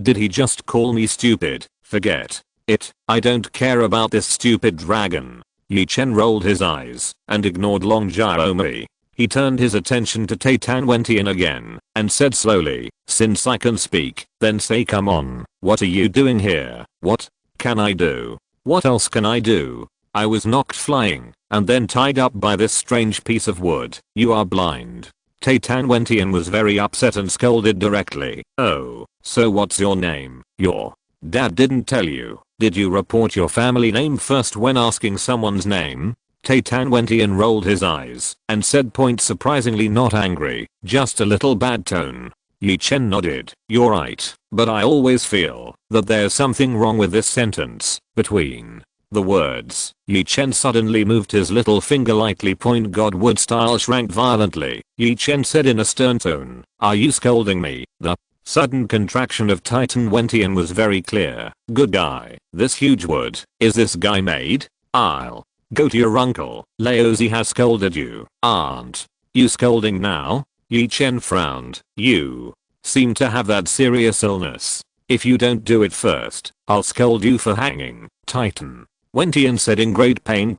Did he just call me stupid? Forget it. I don't care about this stupid dragon. Ye Chen rolled his eyes and ignored Long Xiaomi. He turned his attention to Taitan Wentian again and said slowly, since I can speak, then say come on. What are you doing here? What can I do? What else can I do? I was knocked flying and then tied up by this strange piece of wood. You are blind. Taitan Wentian was very upset and scolded directly. Oh, so what's your name? Your dad didn't tell you. Did you report your family name first when asking someone's name? Taitan Wentian rolled his eyes and said, surprisingly not angry, just a little bad tone. Ye Chen nodded. You're right, but I always feel that there's something wrong with this sentence. Between the words, Ye Chen suddenly moved his little finger lightly. Godwood style shrank violently. Ye Chen said in a stern tone, are you scolding me? The sudden contraction of Taitan Wentian was very clear. Good guy. This huge wood, is this guy made? I'll go to your uncle. Laozi has scolded you. Aren't you scolding now? Ye Chen frowned. You seem to have that serious illness. If you don't do it first, I'll scold you for hanging. Taitan Wentian said in great pain.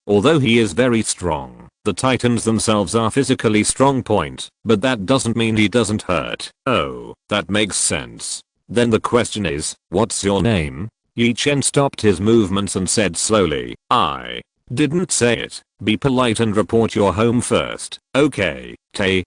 Although he is very strong, the titans themselves are physically strong. But that doesn't mean he doesn't hurt. Oh, that makes sense. Then the question is, what's your name? Ye Chen stopped his movements and said slowly, I didn't say it. Be polite and report your home first. Okay. Taitan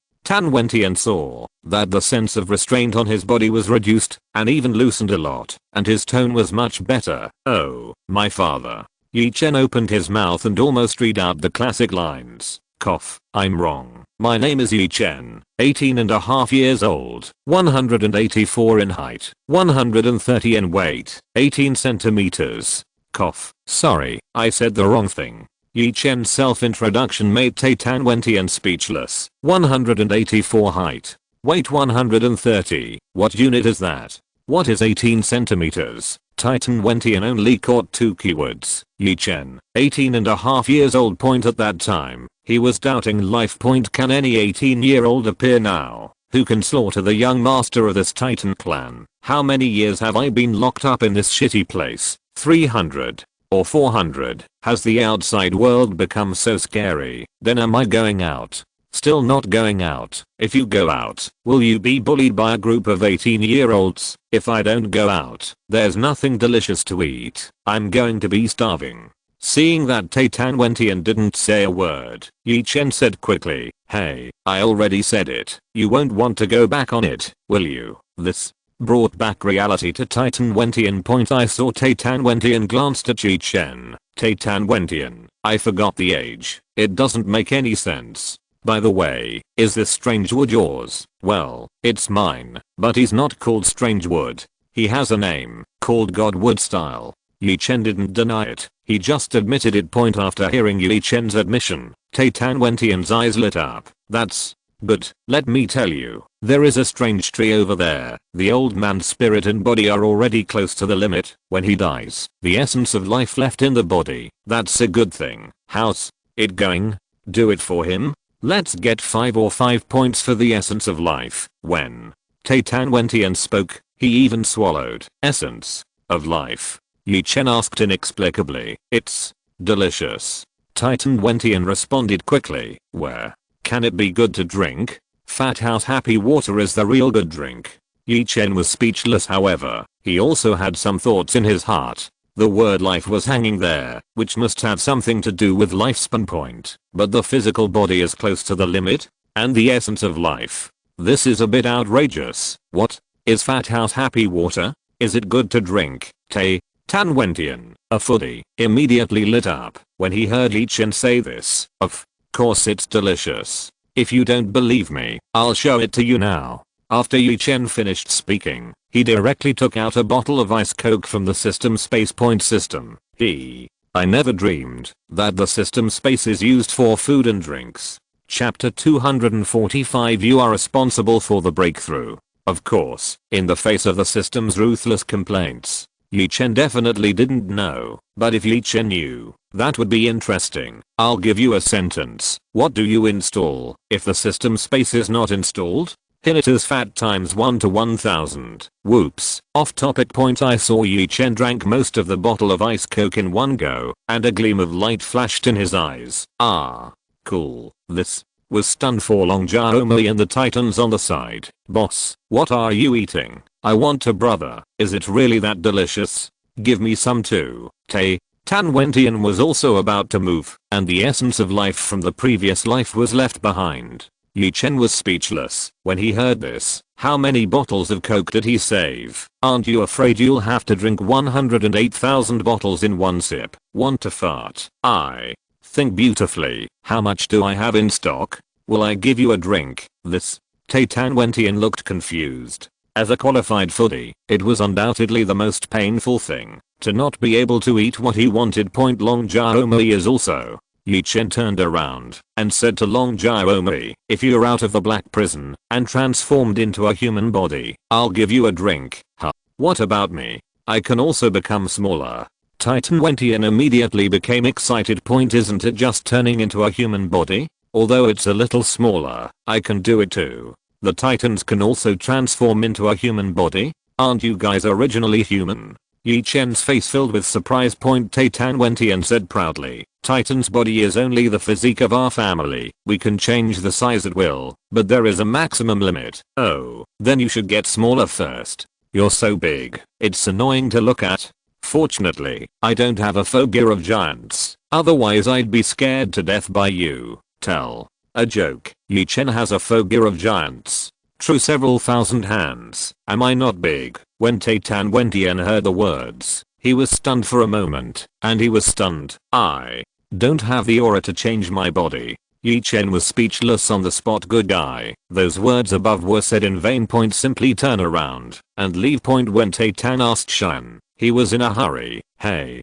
Wentian saw that the sense of restraint on his body was reduced and even loosened a lot, and his tone was much better. Oh, my father. Ye Chen opened his mouth and almost read out the classic lines. Cough. I'm wrong. My name is Ye Chen, 18.5 years old, 184 in height, 130 in weight, 18 centimeters. Cough. Sorry, I said the wrong thing. Ye Chen's self-introduction made Taitan Wentian speechless. 184 height. Weight 130. What unit is that? What is 18 centimeters? Taitan Wentian only caught two keywords. Ye Chen, 18.5 years old. At that time, he was doubting life. Can any 18-year-old appear now who can slaughter the young master of this Titan clan? How many years have I been locked up in this shitty place? 300 or 400? Has the outside world become so scary? Then am I going out? Still not going out. If you go out, will you be bullied by a group of 18-year-olds? If I don't go out, there's nothing delicious to eat. I'm going to be starving. Seeing that Taitan Wentian didn't say a word, Ye Chen said quickly, hey, I already said it. You won't want to go back on it, will you? This brought back reality to Taitan Wentian. I saw Taitan Wentian glanced at Ye Chen. Taitan Wentian, I forgot the age. It doesn't make any sense. By the way, is this strange wood yours? Well, it's mine, but he's not called strange wood. He has a name, called Godwood style. Ye Chen didn't deny it, he just admitted it. After hearing Ye Chen's admission, Taitan Wentian's eyes lit up. That's good. Let me tell you, there is a strange tree over there. The old man's spirit and body are already close to the limit. When he dies, the essence of life left in the body. That's a good thing. How's it going? Do it for him? Let's get 5 or 5 points for the essence of life. When Titan Wentian spoke, he even swallowed. Essence of life. Ye Chen asked inexplicably. It's delicious. Titan Wentian responded quickly. Where can it be good to drink? Fat House Happy Water is the real good drink. Ye Chen was speechless, however. He also had some thoughts in his heart. The word life was hanging there, which must have something to do with lifespan point. But the physical body is close to the limit? And the essence of life? This is a bit outrageous. What is Fat House Happy Water? Is it good to drink? Tan Wentian, a foodie, immediately lit up when he heard Ye Chen say this. Of course it's delicious. If you don't believe me, I'll show it to you now. After Ye Chen finished speaking, he directly took out a bottle of ice coke from the system space point system. I never dreamed that the system space is used for food and drinks. Chapter 245. You are responsible for the breakthrough. Of course, in the face of the system's ruthless complaints, Ye Chen definitely didn't know, but if Ye Chen knew, that would be interesting. I'll give you a sentence. What do you install if the system space is not installed? Here it is, fat times 1 to 1000. Whoops. Off topic point. I saw Ye Chen drank most of the bottle of ice coke in one go, and a gleam of light flashed in his eyes. Ah. Cool. This was stunned for Long Xiaomi and the titans on the side. Boss, what are you eating? I want a brother. Is it really that delicious? Give me some too. Tan Wentian was also about to move, and the essence of life from the previous life was left behind. Ye Chen was speechless when he heard this. How many bottles of coke did he save? Aren't you afraid you'll have to drink 108,000 bottles in one sip? Want to fart? I think beautifully. How much do I have in stock? Will I give you a drink? This Tan Wentian looked confused. As a qualified foodie, it was undoubtedly the most painful thing to not be able to eat what he wanted. Long Xiaomi is also. Ye Chen turned around and said to Long Xiaomi, if you're out of the black prison and transformed into a human body, I'll give you a drink. Huh? What about me? I can also become smaller. Titan Wentian immediately became excited. Isn't it just turning into a human body? Although it's a little smaller, I can do it too. The titans can also transform into a human body? Aren't you guys originally human? Ye Chen's face filled with surprise. Titan Wentian said proudly, Titan's body is only the physique of our family. We can change the size at will, but there is a maximum limit. Oh, then you should get smaller first. You're so big, it's annoying to look at. Fortunately, I don't have a phobia of giants, otherwise I'd be scared to death by you. Tell a joke. Ye Chen has a phobia of giants. True, several thousand hands. Am I not big? When Titan Wentian heard the words, he was stunned for a moment, and he was stunned. I don't have the aura to change my body. Ye Chen was speechless on the spot. Good guy. Those words above were said in vain. Simply turn around and leave. When Titan asked Shan, he was in a hurry. Hey,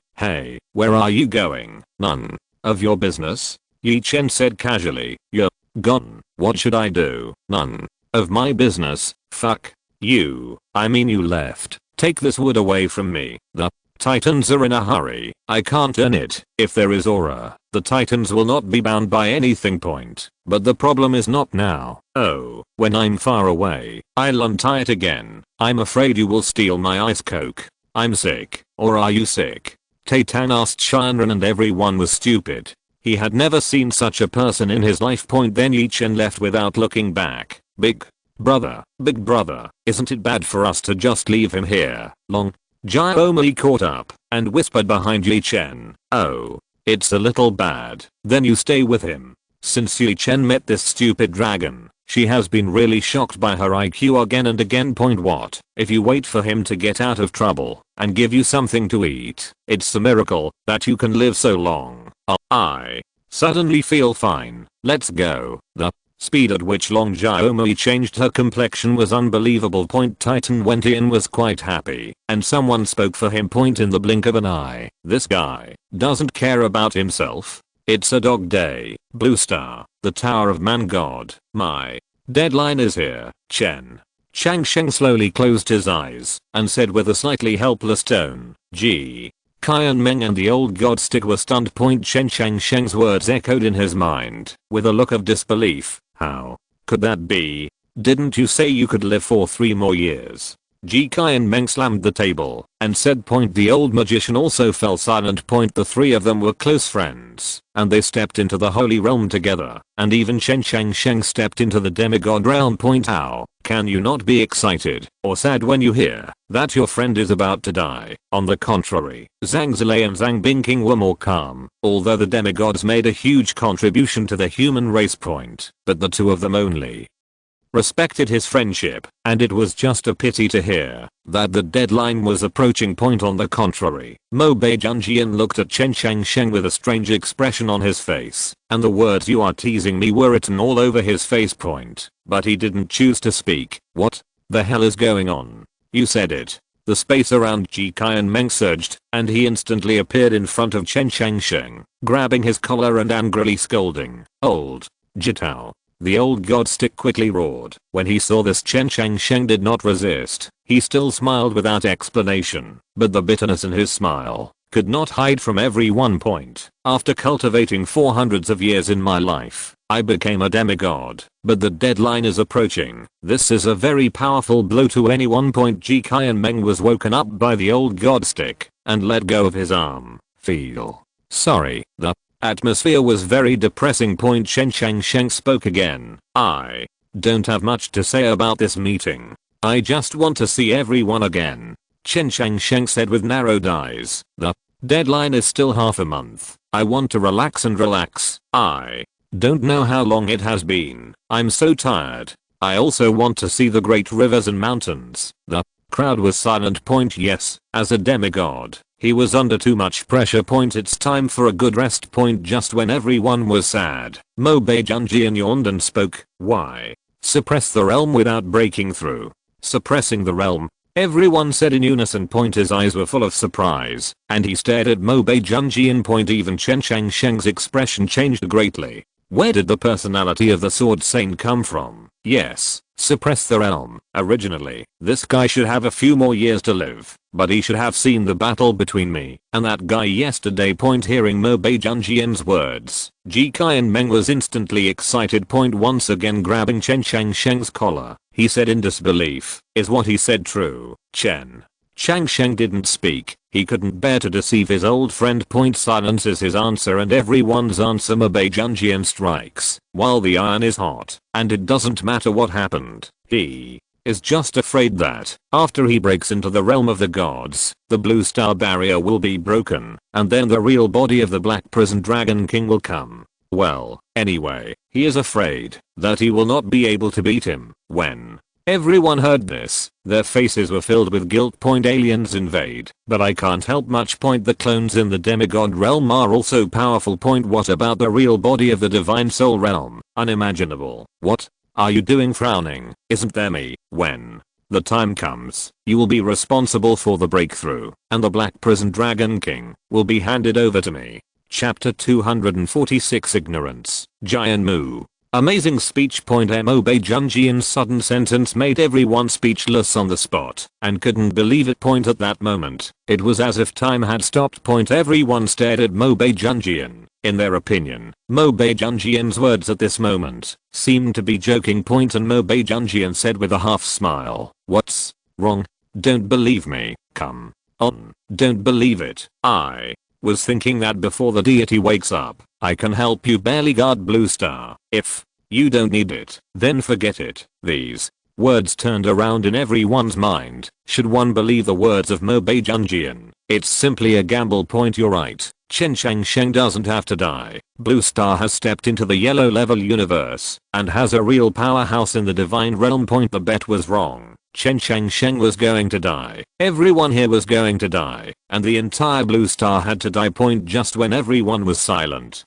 where are you going? None of your business. Ye Chen said casually. You're gone. What should I do? None of my business. Fuck you. I mean you left. Take this wood away from me. The titans are in a hurry. I can't earn it. If there is aura, the titans will not be bound by anything. But the problem is not now. Oh, when I'm far away, I'll untie it again. I'm afraid you will steal my ice coke. I'm sick. Or are you sick? Titan asked Shanran, and everyone was stupid. He had never seen such a person in his life. Then Ye Chen left without looking back. Big brother, isn't it bad for us to just leave him here? Long Xiaomi caught up and whispered behind Ye Chen. Oh, it's a little bad. Then you stay with him. Since Ye Chen met this stupid dragon, she has been really shocked by her IQ again and again. What if you wait for him to get out of trouble and give you something to eat? It's a miracle that you can live so long. I suddenly feel fine. Let's go. The speed at which Long Xiaomi changed her complexion was unbelievable. Titan Wentian was quite happy, and someone spoke for him. In the blink of an eye. This guy doesn't care about himself. It's a dog day. Blue Star, the Tower of Man God. My deadline is here. Chen. Chang Sheng slowly closed his eyes and said with a slightly helpless tone, gee, Qian Meng and the old god stick were stunned. Chen Sheng's words echoed in his mind with a look of disbelief. How could that be? Didn't you say you could live for 3 more years? Qian Meng slammed the table and said. The old magician also fell silent. The 3 of them were close friends and they stepped into the holy realm together, and even Chen Sheng stepped into the demigod realm. How can you not be excited or sad when you hear that your friend is about to die? On the contrary, Zhang Zilei and Zhang Bingking were more calm, although the demigods made a huge contribution to the human race. But the 2 of them only respected his friendship, and it was just a pity to hear that the deadline was approaching. On the contrary, Mo Beijunjian looked at Chen Sheng with a strange expression on his face, and the words "you are teasing me" were written all over his face. But he didn't choose to speak. What the hell is going on? You said it. The space around Qian Meng surged, and he instantly appeared in front of Chen Sheng, grabbing his collar and angrily scolding. Old Jitao. The old god stick quickly roared. When he saw this, Chen Sheng did not resist. He still smiled without explanation, but the bitterness in his smile could not hide from everyone. After cultivating 400s of years in my life, I became a demigod, but the deadline is approaching. This is a very powerful blow to anyone. Qian Meng was woken up by the old god stick and let go of his arm. Feel sorry. The atmosphere was very depressing. Chen Sheng spoke again. I don't have much to say about this meeting. I just want to see everyone again. Chen Sheng said with narrowed eyes. The deadline is still half a month. I want to relax and relax. I don't know how long it has been. I'm so tired. I also want to see the great rivers and mountains. The crowd was silent. Yes, as a demigod, he was under too much pressure. It's time for a good rest. Just when everyone was sad, Mo Beijunjian yawned and spoke. Why suppress the realm without breaking through? Suppressing the realm? Everyone said in unison. His eyes were full of surprise, and he stared at Mo Beijunjian. Even Chen Sheng's expression changed greatly. Where did the personality of the Sword Saint come from? Yes, suppress the realm. Originally, this guy should have a few more years to live, but he should have seen the battle between me and that guy yesterday. Hearing Mo Beijunjian's words, Qian Meng was instantly excited. Once again grabbing Chen Sheng's collar, he said in disbelief. Is what he said true? Chen Sheng didn't speak. He couldn't bear to deceive his old friend. Silence is his answer and everyone's answer. Mo Beijunjian strikes while the iron is hot, and it doesn't matter what happened. He is just afraid that after he breaks into the realm of the gods, the blue star barrier will be broken, and then the real body of the Black Prison Dragon King will come. Well, anyway, he is afraid that he will not be able to beat him. When everyone heard this, their faces were filled with guilt. Aliens invade, but I can't help much. The clones in the demigod realm are also powerful. What about the real body of the divine soul realm? Unimaginable. What are you doing? Frowning. Isn't there me? When the time comes, you will be responsible for the breakthrough, and the Black Prison Dragon King will be handed over to me. Chapter 246 Ignorance. Jian Mu. Amazing speech. Mo Beijunjian's sudden sentence made everyone speechless on the spot and couldn't believe it. At that moment, it was as if time had stopped. Everyone stared at Mo Beijunjian. In their opinion, Mo Beijunjian's words at this moment seemed to be joking. And Mo Beijunjian said with a half smile, "What's wrong? Don't believe me? Come on, don't believe it. I was thinking that before the deity wakes up, I can help you barely guard Blue Star. If you don't need it, then forget it." These words turned around in everyone's mind. Should one believe the words of Mo Beijunjian? It's simply a gamble. You're right. Chen Sheng doesn't have to die. Blue Star has stepped into the yellow level universe and has a real powerhouse in the divine realm. The bet was wrong. Chen Sheng was going to die. Everyone here was going to die, and the entire Blue Star had to die. Just when everyone was silent,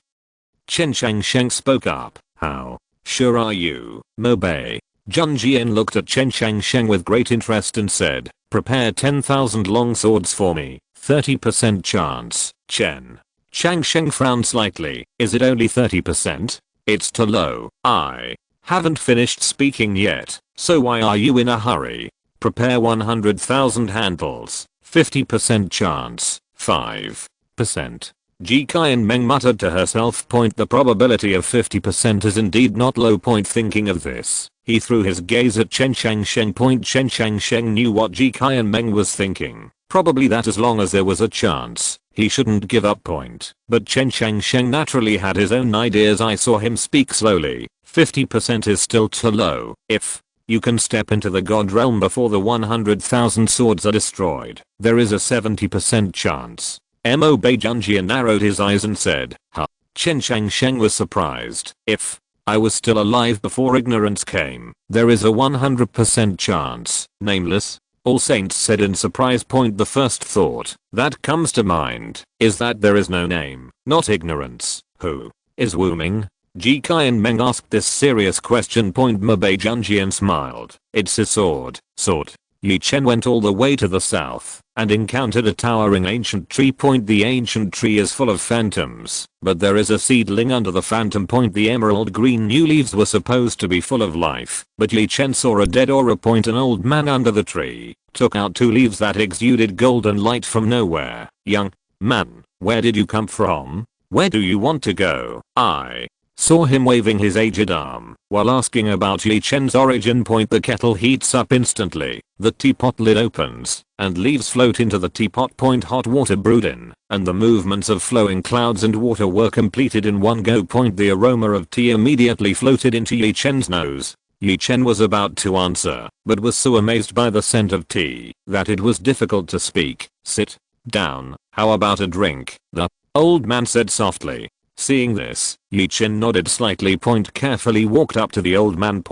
Chen Sheng spoke up. How sure are you? Mo Beijunjian looked at Chen Sheng with great interest and said, "Prepare 10,000 long swords for me. 30% chance." Chen Sheng frowned slightly. Is it only 30%? It's too low. I haven't finished speaking yet, so why are you in a hurry? Prepare 100,000 handles. 50% chance. 5%. Ji Qianmeng muttered to herself. The probability of 50% is indeed not low. Thinking of this, he threw his gaze at Chen Changsheng. Chen Changsheng knew what Ji Qianmeng was thinking. Probably that as long as there was a chance, he shouldn't give up. But Chen Changsheng naturally had his own ideas. I saw him speak slowly. 50% is still too low. If you can step into the god realm before the 100,000 swords are destroyed, there is a 70% chance. Mo Beijunjian narrowed his eyes and said, huh. Chen Changsheng was surprised. If I was still alive before ignorance came, there is a 100% chance. Nameless? All Saints said in surprise. The first thought that comes to mind is that there is no name, not ignorance. Who is Wu Ming? Ji Qianmeng asked this serious question. Ma Beijunjian smiled. It's his sword. Ye Chen went all the way to the south and encountered a towering ancient tree. The ancient tree is full of phantoms, but there is a seedling under the phantom. The emerald green new leaves were supposed to be full of life, but Ye Chen saw a dead aura. An old man under the tree took out 2 leaves that exuded golden light from nowhere. Young man, where did you come from? Where do you want to go? I saw him waving his aged arm while asking about Ye Chen's origin. The kettle heats up instantly, the teapot lid opens, and leaves float into the teapot. Hot water brewed in, and the movements of flowing clouds and water were completed in one go. The aroma of tea immediately floated into Ye Chen's nose. Ye Chen was about to answer, but was so amazed by the scent of tea that it was difficult to speak. Sit down. How about a drink? The old man said softly. Seeing this, Ye Chen nodded slightly. Carefully walked up to the old man.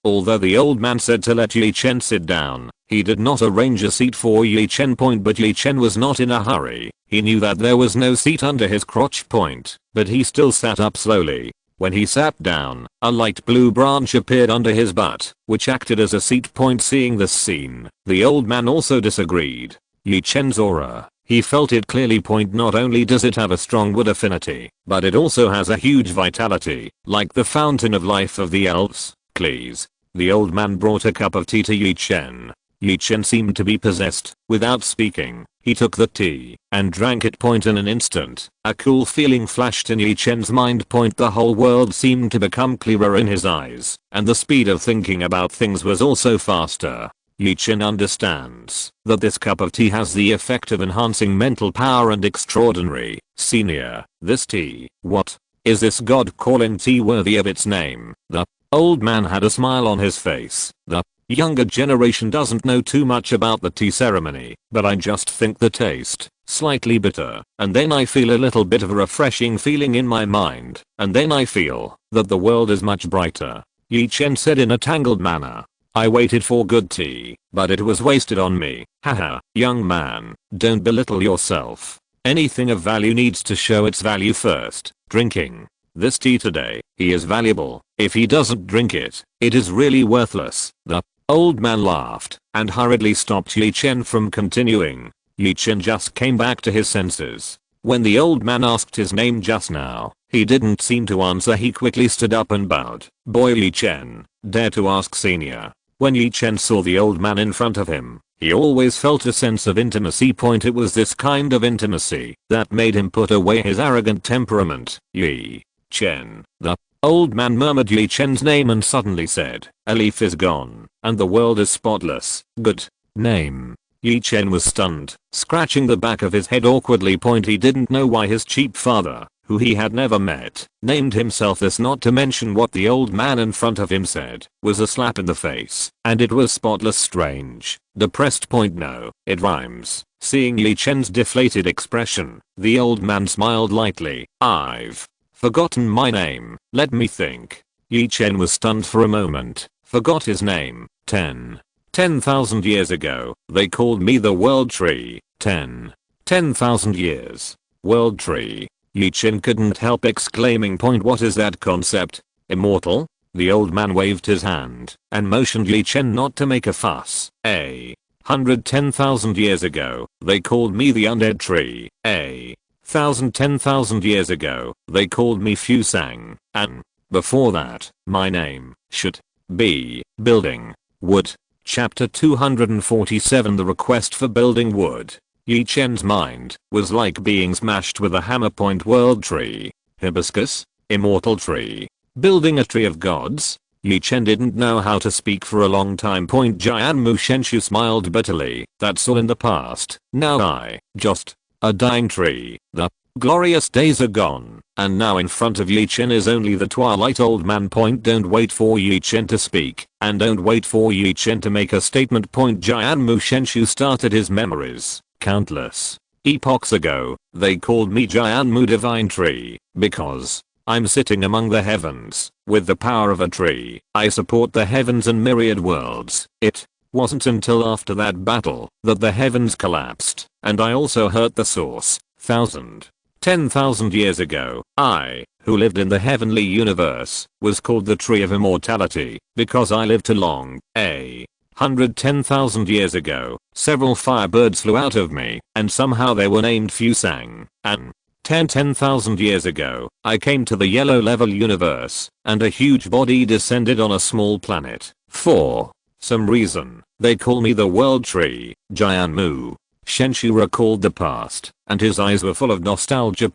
Although the old man said to let Ye Chen sit down, he did not arrange a seat for Ye Chen. But Ye Chen was not in a hurry. He knew that there was no seat under his crotch. But he still sat up slowly. When he sat down, a light blue branch appeared under his butt, which acted as a seat. Seeing this scene, the old man also disagreed. Ye Chen's aura. He felt it clearly. Not only does it have a strong wood affinity, but it also has a huge vitality, like the fountain of life of the elves. Please. The old man brought a cup of tea to Ye Chen. Ye Chen seemed to be possessed. Without speaking, he took the tea and drank it. In an instant, a cool feeling flashed in Ye Chen's mind. The whole world seemed to become clearer in his eyes, and the speed of thinking about things was also faster. Ye Chen understands that this cup of tea has the effect of enhancing mental power and extraordinary. Senior, this tea, what is this god calling tea worthy of its name? The old man had a smile on his face. The younger generation doesn't know too much about the tea ceremony, but I just think the taste, slightly bitter, and then I feel a little bit of a refreshing feeling in my mind, and then I feel that the world is much brighter. Ye Chen said in a tangled manner. I waited for good tea, but it was wasted on me. Haha, young man, don't belittle yourself. Anything of value needs to show its value first. Drinking this tea today, he is valuable. If he doesn't drink it, it is really worthless. The old man laughed and hurriedly stopped Ye Chen from continuing. Ye Chen just came back to his senses. When the old man asked his name just now, he didn't seem to answer. He quickly stood up and bowed. Boy Ye Chen, dare to ask senior. When Ye Chen saw the old man in front of him, he always felt a sense of intimacy. It was this kind of intimacy that made him put away his arrogant temperament. Ye Chen. The old man murmured Ye Chen's name and suddenly said, a leaf is gone, and the world is spotless. Good name. Ye Chen was stunned, scratching the back of his head awkwardly. He didn't know why his cheap father, who he had never met, named himself this. Not to mention what the old man in front of him said was a slap in the face, and it was spotless. Strange. Depressed. No, it rhymes. Seeing Ye Chen's deflated expression, the old man smiled lightly. I've forgotten my name. Let me think. Ye Chen was stunned for a moment. Forgot his name. 10,000 years ago, they called me the World Tree. 10,000 years. World Tree. Ye Chen couldn't help exclaiming. What is that concept? Immortal? The old man waved his hand and motioned Ye Chen not to make a fuss. 110,000 years ago, they called me the Undead Tree. 10,000 years ago, they called me Fusang. And before that, my name should be Building Wood. Chapter 247. The request for building wood. Ye Chen's mind was like being smashed with a hammer. World tree. Hibiscus. Immortal tree. Building a tree of gods. Ye Chen didn't know how to speak for a long time. Jianmu Shenshu smiled bitterly. That's all in the past. Now I just a dying tree. The glorious days are gone, and now in front of Ye Chen is only the twilight old man. Don't wait for Ye Chen to speak, and don't wait for Ye Chen to make a statement. Jianmu Shenshu started his memories. Countless epochs ago, they called me Jianmu Divine Tree, because I'm sitting among the heavens, with the power of a tree. I support the heavens and myriad worlds. It wasn't until after that battle that the heavens collapsed, and I also hurt the source. 10,000 years ago, I, who lived in the heavenly universe, was called the Tree of Immortality, because I lived too long. 110,000 years ago, several firebirds flew out of me, and somehow they were named Fusang. And 10,000 years ago, I came to the yellow level universe, and a huge body descended on a small planet. For some reason, they call me the World Tree. Jianmu Shenshu recalled the past, and his eyes were full of nostalgia.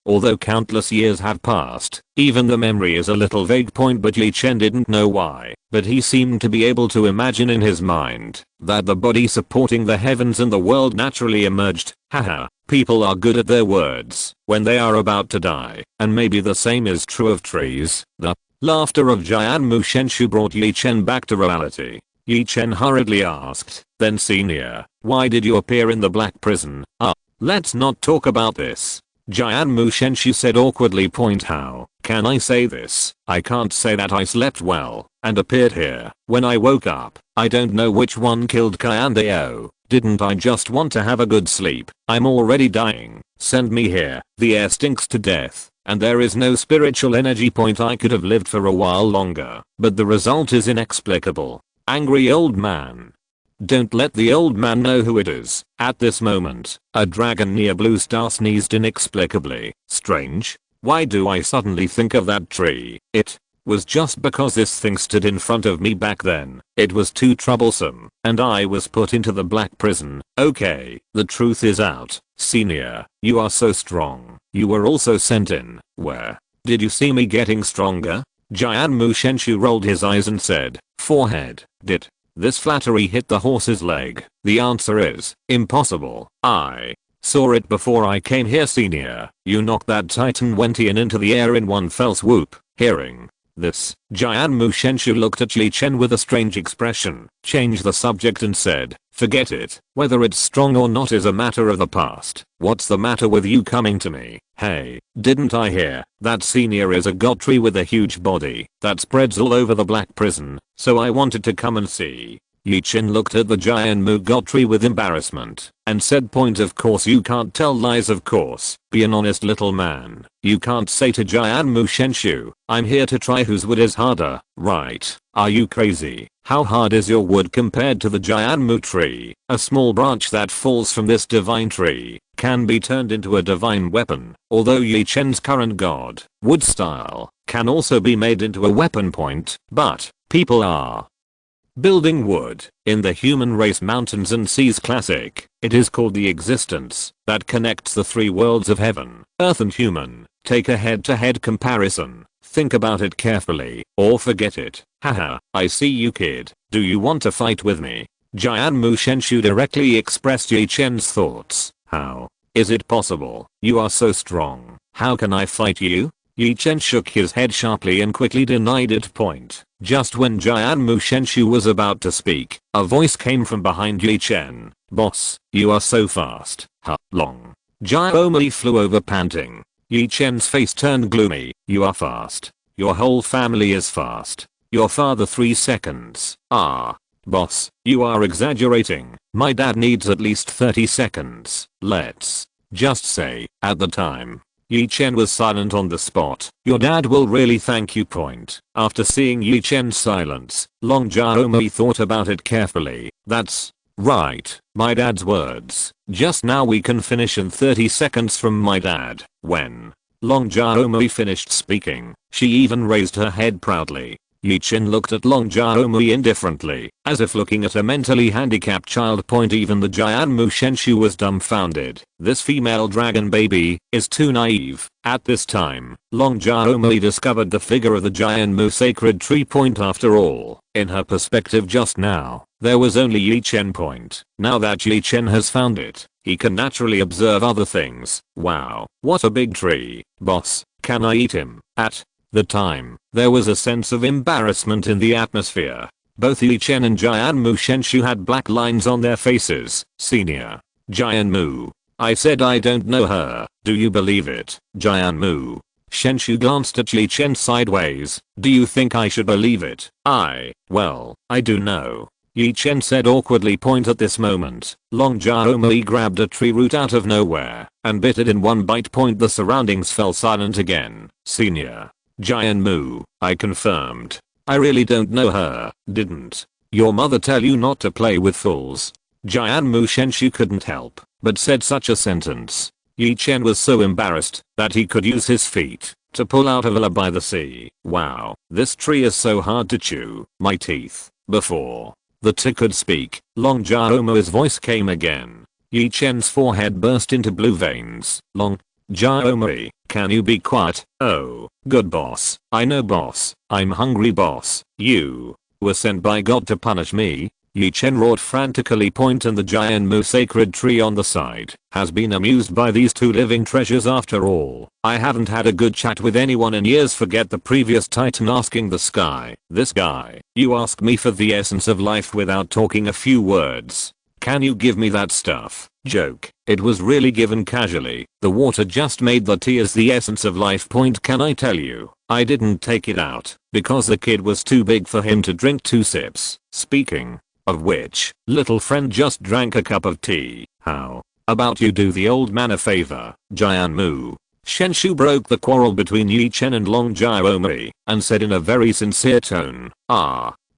Although countless years have passed, even the memory is a little vague. But Ye Chen didn't know why, but he seemed to be able to imagine in his mind that the body supporting the heavens and the world naturally emerged. Haha, people are good at their words when they are about to die, and maybe the same is true of trees. The laughter of Jianmu Shenshu brought Ye Chen back to reality. Ye Chen hurriedly asked, "Then senior, why did you appear in the black prison?" Let's not talk about this," Jianmu Shenshu said awkwardly. How can I say this? I can't say that I slept well and appeared here. When I woke up, I don't know which one killed Kyandeo. Didn't I just want to have a good sleep? I'm already dying. Send me here. The air stinks to death, and there is no spiritual energy. I could have lived for a while longer, but the result is inexplicable. Angry old man. Don't let the old man know who it is. At this moment, a dragon near Blue Star sneezed inexplicably. Strange. Why do I suddenly think of that tree? It was just because this thing stood in front of me back then. It was too troublesome, and I was put into the black prison. Okay, the truth is out. Senior, you are so strong. You were also sent in. Where did you see me getting stronger? Jianmu Shenshu rolled his eyes and said, "Forehead." Did this flattery hit the horse's leg? The answer is impossible. I saw it before I came here. Senior, you knocked that Titan Wentian into the air in one fell swoop. Hearing this, Jianmu Shenshu looked at Ye Chen with a strange expression, changed the subject and said, "Forget it. Whether it's strong or not is a matter of the past. What's the matter with you coming to me? Hey, didn't I hear that senior is a god tree with a huge body that spreads all over the black prison, so I wanted to come and see." Ye Chen looked at the Jianmu god tree with embarrassment and said, "Of course you can't tell lies. Of course, be an honest little man. You can't say to Jianmu Shenshu, I'm here to try whose wood is harder, right? Are you crazy? How hard is your wood compared to the Jianmu tree? A small branch that falls from this divine tree can be turned into a divine weapon, although Ye Chen's current god, wood style, can also be made into a weapon. But people are building wood in the human race mountains and seas. Classic. It is called the existence that connects the three worlds of heaven, earth and human. Take a head-to-head comparison. Think about it carefully, or forget it. Haha, I see you, kid. Do you want to fight with me? Jianmu Shenshu directly expressed Ye Chen's thoughts. How is it possible? You are so strong. How can I fight you? Ye Chen shook his head sharply and quickly denied it. Just when Jianmu Shenshu was about to speak, a voice came from behind Ye Chen. "Boss, you are so fast." Long Jiaomi flew over panting. Ye Chen's face turned gloomy. "You are fast. Your whole family is fast. Your father 3 seconds. Boss, you are exaggerating. My dad needs at least 30 seconds. Let's just say, at the time." Ye Chen was silent on the spot. "Your dad will really thank you." After seeing Ye Chen's silence, Long Jiaomi thought about it carefully. "That's right, my dad's words. Just now we can finish in 30 seconds from my dad." When Long Jiaomi finished speaking, she even raised her head proudly. Ye Chen looked at Long Jiaomui indifferently, as if looking at a mentally handicapped child. Even the Jianmu Shenshu was dumbfounded. This female dragon baby is too naive. At this time, Long Jiaomui discovered the figure of the Jianmu sacred tree. After all, in her perspective just now, there was only Ye Chen. Now that Ye Chen has found it, he can naturally observe other things. Wow, what a big tree. Boss, can I eat him? At the time, there was a sense of embarrassment in the atmosphere. Both Ye Chen and Jianmu Shenshu had black lines on their faces. Senior. Jianmu. I said I don't know her. Do you believe it? Jianmu. Shenshu glanced at Ye Chen sideways. Do you think I should believe it? Well, I do know. Ye Chen said awkwardly. At this moment, Long Jiaomui grabbed a tree root out of nowhere and bit it in one bite. The surroundings fell silent again. Senior. Jianmu, I confirmed. I really don't know her. Didn't your mother tell you not to play with fools? Jianmu Shenshu couldn't help but said such a sentence. Ye Chen was so embarrassed that he could use his feet to pull out a villa by the sea. Wow, this tree is so hard to chew. My teeth. Before the tick could speak, Long Jiaomui's voice came again. Ye Chen's forehead burst into blue veins. Long Jiaomui, can you be quiet? Oh, good boss. I know boss. I'm hungry boss. You were sent by God to punish me? Ye Chen roared frantically. And the Jianmu sacred tree on the side has been amused by these two living treasures. After all, I haven't had a good chat with anyone in years. Forget the previous titan asking the sky. This guy, you ask me for the essence of life without talking a few words. Can you give me that stuff? Joke. It was really given casually. The water just made the tea as the essence of life. Can I tell you, I didn't take it out because the kid was too big for him to drink 2 sips. Speaking of which, little friend just drank a cup of tea. How about you do the old man a favor? Jianmu Shenshu broke the quarrel between Ye Chen and Long Jiaomui and said in a very sincere tone,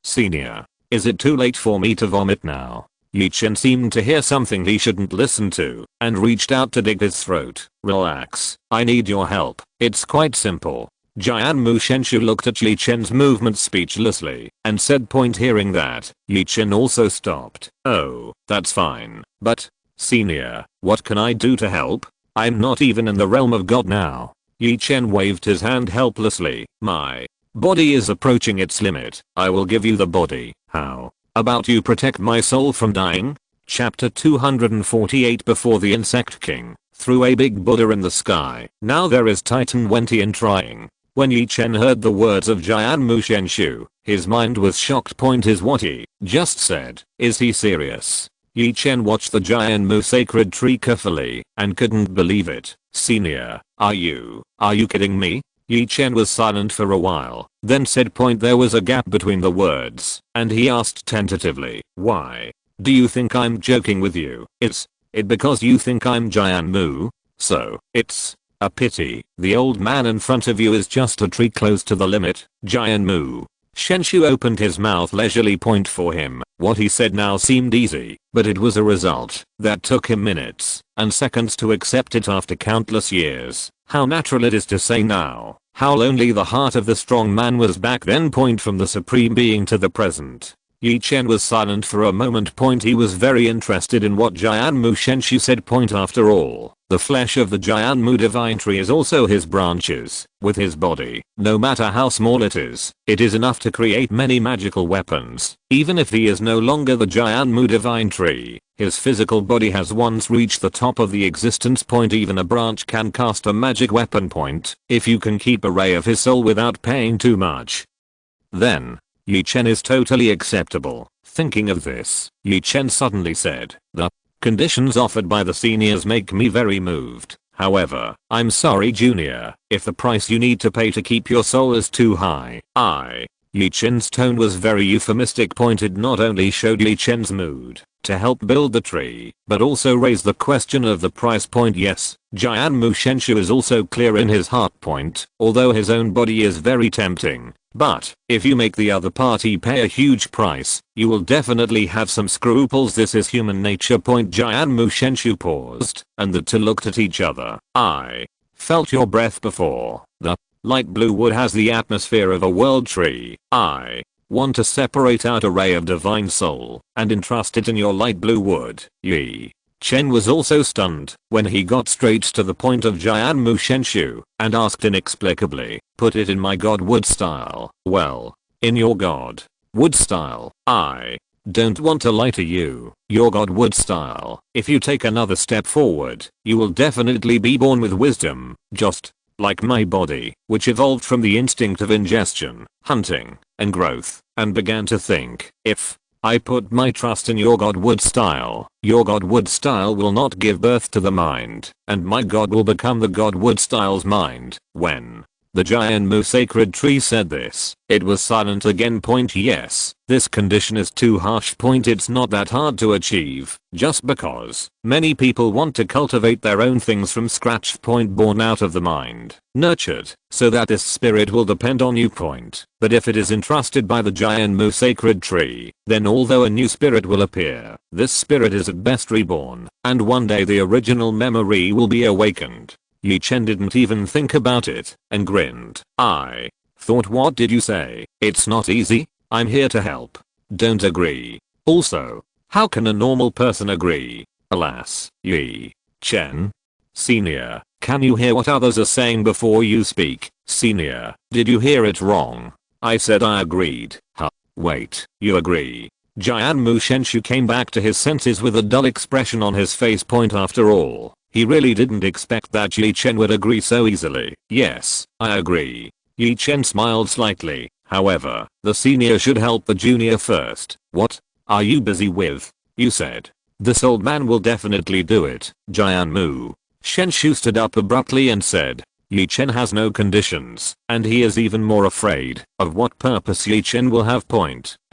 Senior, is it too late for me to vomit now? Ye Chen seemed to hear something he shouldn't listen to and reached out to dig his throat. Relax, I need your help. It's quite simple. Jianmu Shenshu looked at Ye Chen's movement speechlessly and said. Hearing that, Ye Chen also stopped. Oh, that's fine. But, Senior, what can I do to help? I'm not even in the realm of God now. Ye Chen waved his hand helplessly. My body is approaching its limit. I will give you the body. How about you protect my soul from dying? Chapter 248. Before the Insect King threw a big Buddha in the sky. Now there is Titan Wentian trying. When Ye Chen heard the words of Jianmu Shenshu, his mind was shocked. Is what he just said. Is he serious? Ye Chen watched the Jianmu sacred tree carefully and couldn't believe it. Senior, are you kidding me? Ye Chen was silent for a while, then said. There was a gap between the words, and he asked tentatively, why do you think I'm joking with you? Is it because you think I'm Jianmu? So, it's a pity the old man in front of you is just a tree close to the limit. Jianmu Shenshu opened his mouth leisurely. For him, what he said now seemed easy, but it was a result that took him minutes and seconds to accept it after countless years. How natural it is to say now, how lonely the heart of the strong man was back then. From the supreme being to the present. Ye Chen was silent for a moment. He was very interested in what Jianmu Shenshu said. After all, the flesh of the Jianmu divine tree is also his branches. With his body, no matter how small it is enough to create many magical weapons. Even if he is no longer the Jianmu divine tree, his physical body has once reached the top of the existence. Even a branch can cast a magic weapon. If you can keep a ray of his soul without paying too much, then Ye Chen is totally acceptable. Thinking of this, Ye Chen suddenly said, the conditions offered by the seniors make me very moved. However, I'm sorry Junior, if the price you need to pay to keep your soul is too high. Ye Chen's tone was very euphemistic. It not only showed Ye Chen's mood to help build the tree, but also raised the question of the price. Yes, Jianmu Shenshu is also clear in his heart. Although his own body is very tempting, but if you make the other party pay a huge price, you will definitely have some scruples. This is human nature. Jianmu Shenshu paused, and the two looked at each other. I felt your breath before the Light blue wood has the atmosphere of a world tree. I want to separate out a ray of divine soul and entrust it in your light blue wood. Ye Chen was also stunned when he got straight to the point of Jianmu Shenshu and asked inexplicably, put it in my god wood style. Well, in your god wood style. I don't want to lie to you. Your god wood style. If you take another step forward, you will definitely be born with wisdom, just like my body, which evolved from the instinct of ingestion, hunting, and growth, and began to think. If I put my trust in your god wood style, your god wood style will not give birth to the mind, and my god will become the god wood style's mind. When the Jianmu sacred tree said this, it was silent again. Yes, this condition is too harsh. It's not that hard to achieve, just because many people want to cultivate their own things from scratch. Born out of the mind, nurtured, so that this spirit will depend on you. But if it is entrusted by the Jianmu sacred tree, then although a new spirit will appear, this spirit is at best reborn, and one day the original memory will be awakened. Ye Chen didn't even think about it and grinned. I thought, what did you say? It's not easy. I'm here to help. Don't agree. Also, how can a normal person agree? Alas, Ye Chen. Senior, can you hear what others are saying before you speak? Senior, did you hear it wrong? I said I agreed. Huh. Wait, you agree? Jianmu Shenshu came back to his senses with a dull expression on his face. After all, he really didn't expect that Ye Chen would agree so easily. Yes, I agree. Ye Chen smiled slightly. However, the senior should help the junior first. What are you busy with? You said. This old man will definitely do it. Jianmu Shenshu stood up abruptly and said, Ye Chen has no conditions, and he is even more afraid of what purpose Ye Chen will have.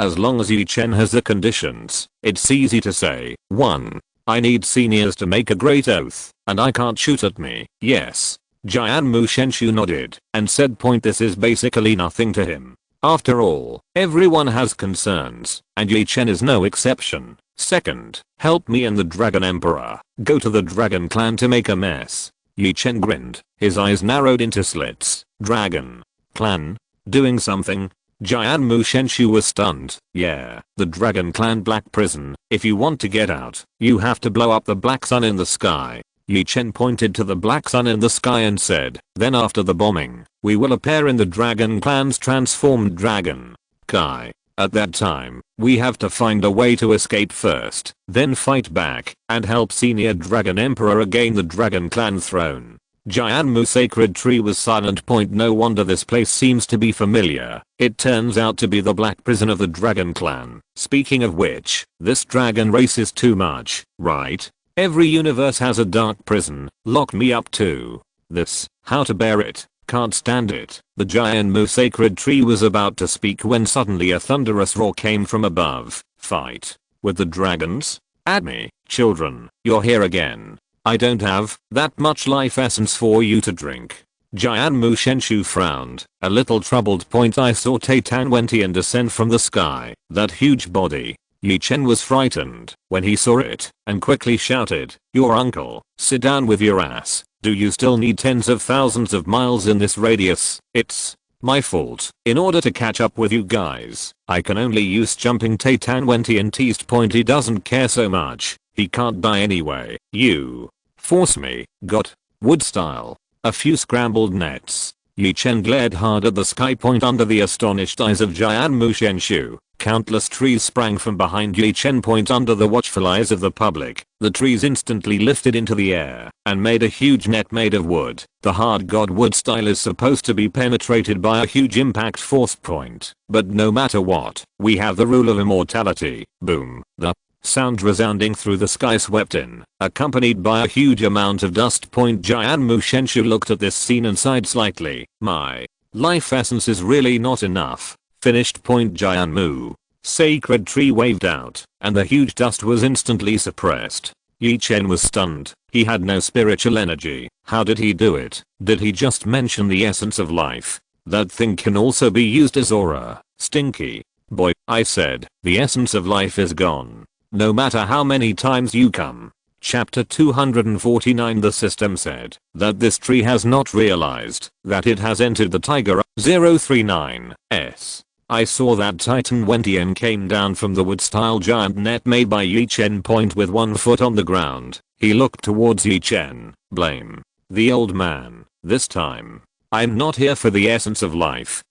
As long as Ye Chen has the conditions, it's easy to say. 1. I need seniors to make a great oath, and I can't shoot at me. Yes. Jianmu Shenshu nodded and said, this is basically nothing to him. After all, everyone has concerns, and Ye Chen is no exception. 2nd, help me and the Dragon Emperor go to the Dragon Clan to make a mess. Ye Chen grinned, his eyes narrowed into slits. Dragon Clan? Doing something? Jianmu Shenshu was stunned. Yeah, the Dragon Clan Black Prison. If you want to get out, you have to blow up the black sun in the sky. Ye Chen pointed to the black sun in the sky and said, then after the bombing, we will appear in the Dragon Clan's transformed dragon Kai. At that time, we have to find a way to escape first, then fight back, and help Senior Dragon Emperor gain the Dragon Clan throne. Jianmu Sacred Tree was silent. No wonder this place seems to be familiar. It turns out to be the Black Prison of the Dragon Clan. Speaking of which, this dragon race is too much, right? Every universe has a dark prison. Lock me up too. This, how to bear it. Can't stand it. The Jianmu Sacred Tree was about to speak when suddenly a thunderous roar came from above. Fight with the dragons? At me, children, you're here again. I don't have that much life essence for you to drink. Jianmu Shenshu frowned, a little troubled. I saw Taitan Wentian descend from the sky, that huge body. Ye Chen was frightened when he saw it and quickly shouted, your uncle, sit down with your ass. Do you still need tens of thousands of miles in this radius? It's my fault. In order to catch up with you guys, I can only use jumping. Taitan Wentian teased. He doesn't care so much. He can't die anyway. You force me. Got wood style. A few scrambled nets. Ye Chen glared hard at the sky. Under the astonished eyes of Jianmu Shenshu, countless trees sprang from behind Ye Chen. Under the watchful eyes of the public, the trees instantly lifted into the air and made a huge net made of wood. The hard god wood style is supposed to be penetrated by a huge impact force. But no matter what, we have the rule of immortality. Boom. The sound resounding through the sky swept in, accompanied by a huge amount of dust. Jianmu Shenshu looked at this scene and sighed slightly. My life essence is really not enough. Finished. Jianmu Sacred Tree waved out, and the huge dust was instantly suppressed. Ye Chen was stunned. He had no spiritual energy. How did he do it? Did he just mention the essence of life? That thing can also be used as aura. Stinky boy, I said, the essence of life is gone. No matter how many times you come Chapter 249. The system said that this tree has not realized that it has entered the Tiger 039s. I saw that Titan Wentian came down from the wood-style giant net made by Ye Chen. With 1 foot on the ground, he looked towards Ye Chen. Blame the old man. This time, I'm not here for the essence of life.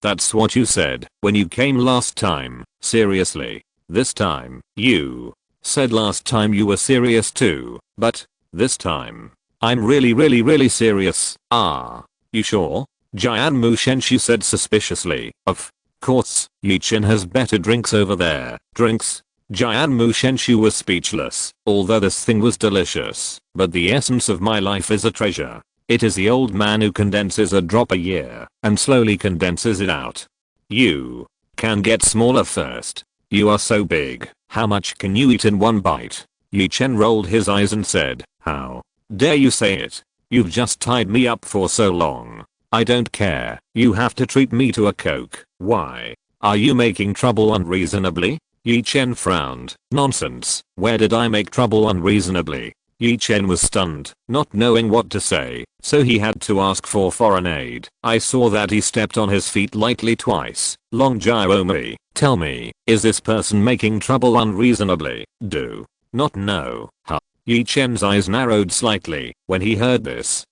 That's what you said when you came last time. Seriously. This time, you said last time you were serious too, but this time, I'm really serious. You sure? Jian Mushenshi said suspiciously. Of course, Ye Chen has better drinks over there. Drinks? Jian Mushenshi was speechless. Although this thing was delicious, but the essence of my life is a treasure. It is the old man who condenses a drop a year and slowly condenses it out. You can get smaller first. You are so big. How much can you eat in one bite? Ye Chen rolled his eyes and said, how dare you say it? You've just tied me up for so long. I don't care. You have to treat me to a Coke. Why? Are you making trouble unreasonably? Ye Chen frowned. Nonsense. Where did I make trouble unreasonably? Ye Chen was stunned, not knowing what to say, so he had to ask for foreign aid. I saw that he stepped on his feet lightly twice. Long Jiaomi, tell me, is this person making trouble unreasonably? Do not know. Huh? Ye Chen's eyes narrowed slightly when he heard this.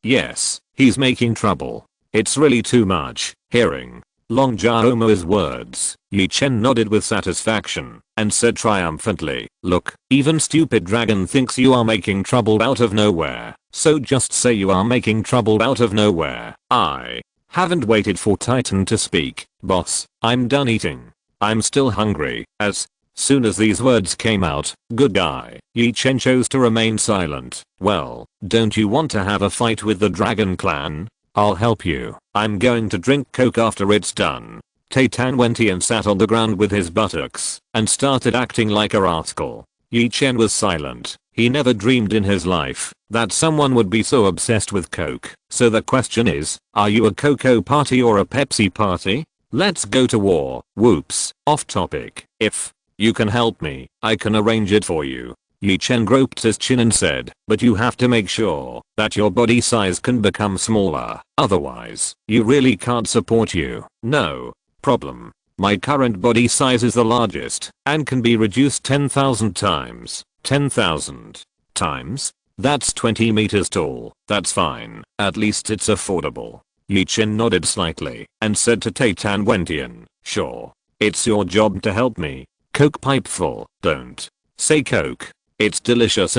Yes, he's making trouble. It's really too much. Hearing Long Jiaomi's words, Ye Chen nodded with satisfaction and said triumphantly, look, even stupid dragon thinks you are making trouble out of nowhere, so just say you are making trouble out of nowhere. I haven't waited for Titan to speak, boss. I'm done eating. I'm still hungry. As soon as these words came out, good guy, Ye Chen chose to remain silent. Well, don't you want to have a fight with the Dragon Clan? I'll help you. I'm going to drink Coke after it's done. Titan Wentian sat on the ground with his buttocks and started acting like a rascal. Ye Chen was silent. He never dreamed in his life that someone would be so obsessed with Coke. So the question is, are you a Cocoa party or a Pepsi party? Let's go to war. Whoops, off topic. If you can help me, I can arrange it for you. Ye Chen groped his chin and said, but you have to make sure that your body size can become smaller, otherwise, you really can't support you. No problem. My current body size is the largest and can be reduced 10,000 times. 10,000 times? That's 20 meters tall. That's fine. At least it's affordable. Ye Chen nodded slightly and said to Titan Wentian, sure. It's your job to help me. Coke pipe full. Don't say Coke. It's delicious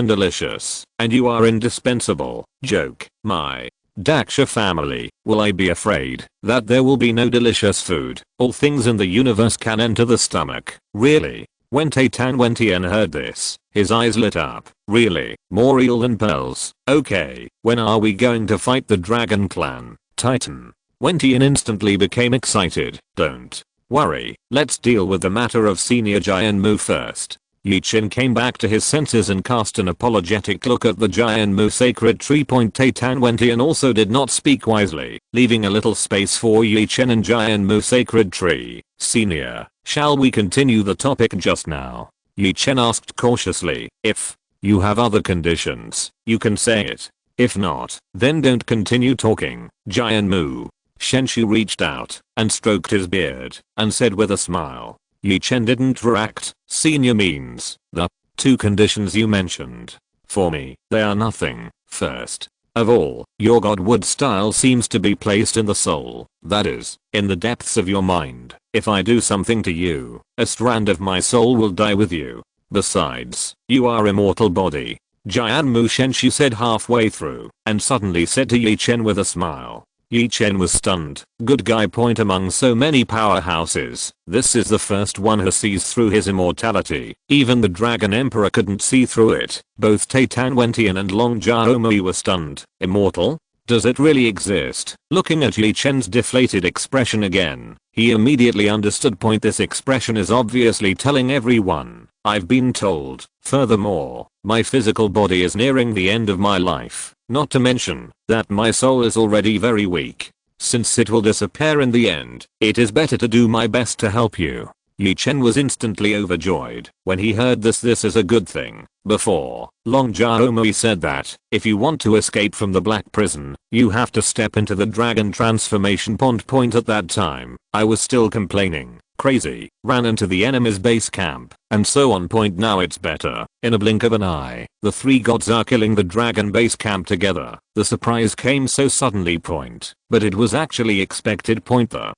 and you are indispensable. Joke. My Daksha family, will I be afraid that there will be no delicious food? All things in the universe can enter the stomach. Really? When Titan Wentian heard this, his eyes lit up. Really? More real than pearls? Okay, when are we going to fight the Dragon Clan? Titan Wentian instantly became excited. Don't worry, let's deal with the matter of Senior Jianmu first. Ye Chen came back to his senses and cast an apologetic look at the Jianmu sacred tree. Titan Wentian also did not speak wisely, leaving a little space for Ye Chen and Jianmu sacred tree. Senior, shall we continue the topic just now? Ye Chen asked cautiously. If you have other conditions, you can say it. If not, then don't continue talking. Jianmu Shenshi reached out and stroked his beard and said with a smile. Ye Chen didn't react. Senior means the two conditions you mentioned. For me, they are nothing. First of all, your godwood style seems to be placed in the soul, that is, in the depths of your mind. If I do something to you, a strand of my soul will die with you. Besides, you are immortal body. Jianmu Shenshi said halfway through, and suddenly said to Ye Chen with a smile. Ye Chen was stunned. Good guy. Among so many powerhouses, this is the first one who sees through his immortality. Even the Dragon Emperor couldn't see through it. Both Titan Wentian and Long Jiaomi were stunned. Immortal? Does it really exist? Looking at Ye Chen's deflated expression again, he immediately understood. This expression is obviously telling everyone, I've been told. Furthermore, my physical body is nearing the end of my life. Not to mention that my soul is already very weak. Since it will disappear in the end, it is better to do my best to help you. Ye Chen was instantly overjoyed when he heard this is a good thing. Before long Xiaomui said that if you want to escape from the black prison, you have to step into the dragon transformation point. At that time, I was still complaining, crazy, ran into the enemy's base camp, and so on. Now it's better. In a blink of an eye, the three gods are killing the dragon base camp together. The surprise came so suddenly. But it was actually expected. The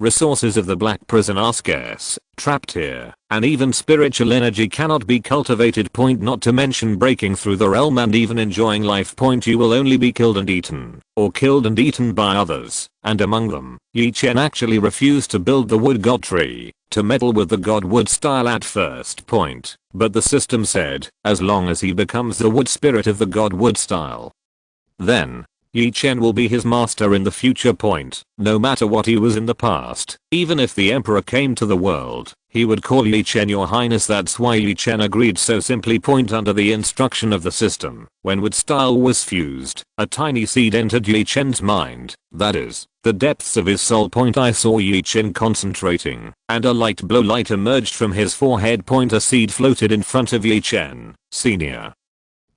resources of the black prison are scarce, trapped here, and even spiritual energy cannot be cultivated. Not to mention breaking through the realm and even enjoying life. You will only be killed and eaten, or killed and eaten by others, and among them, Ye Chen actually refused to build the wood god tree, to meddle with the god wood style at first. But the system said, as long as he becomes the wood spirit of the god wood style, then Ye Chen will be his master in the future. No matter what he was in the past, even if the emperor came to the world, he would call Ye Chen your highness. That's why Ye Chen agreed so simply. Under the instruction of the system, when wood style was fused, a tiny seed entered Ye Chen's mind, that is, the depths of his soul. I saw Ye Chen concentrating, and a light blue light emerged from his forehead. A seed floated in front of Ye Chen, Senior.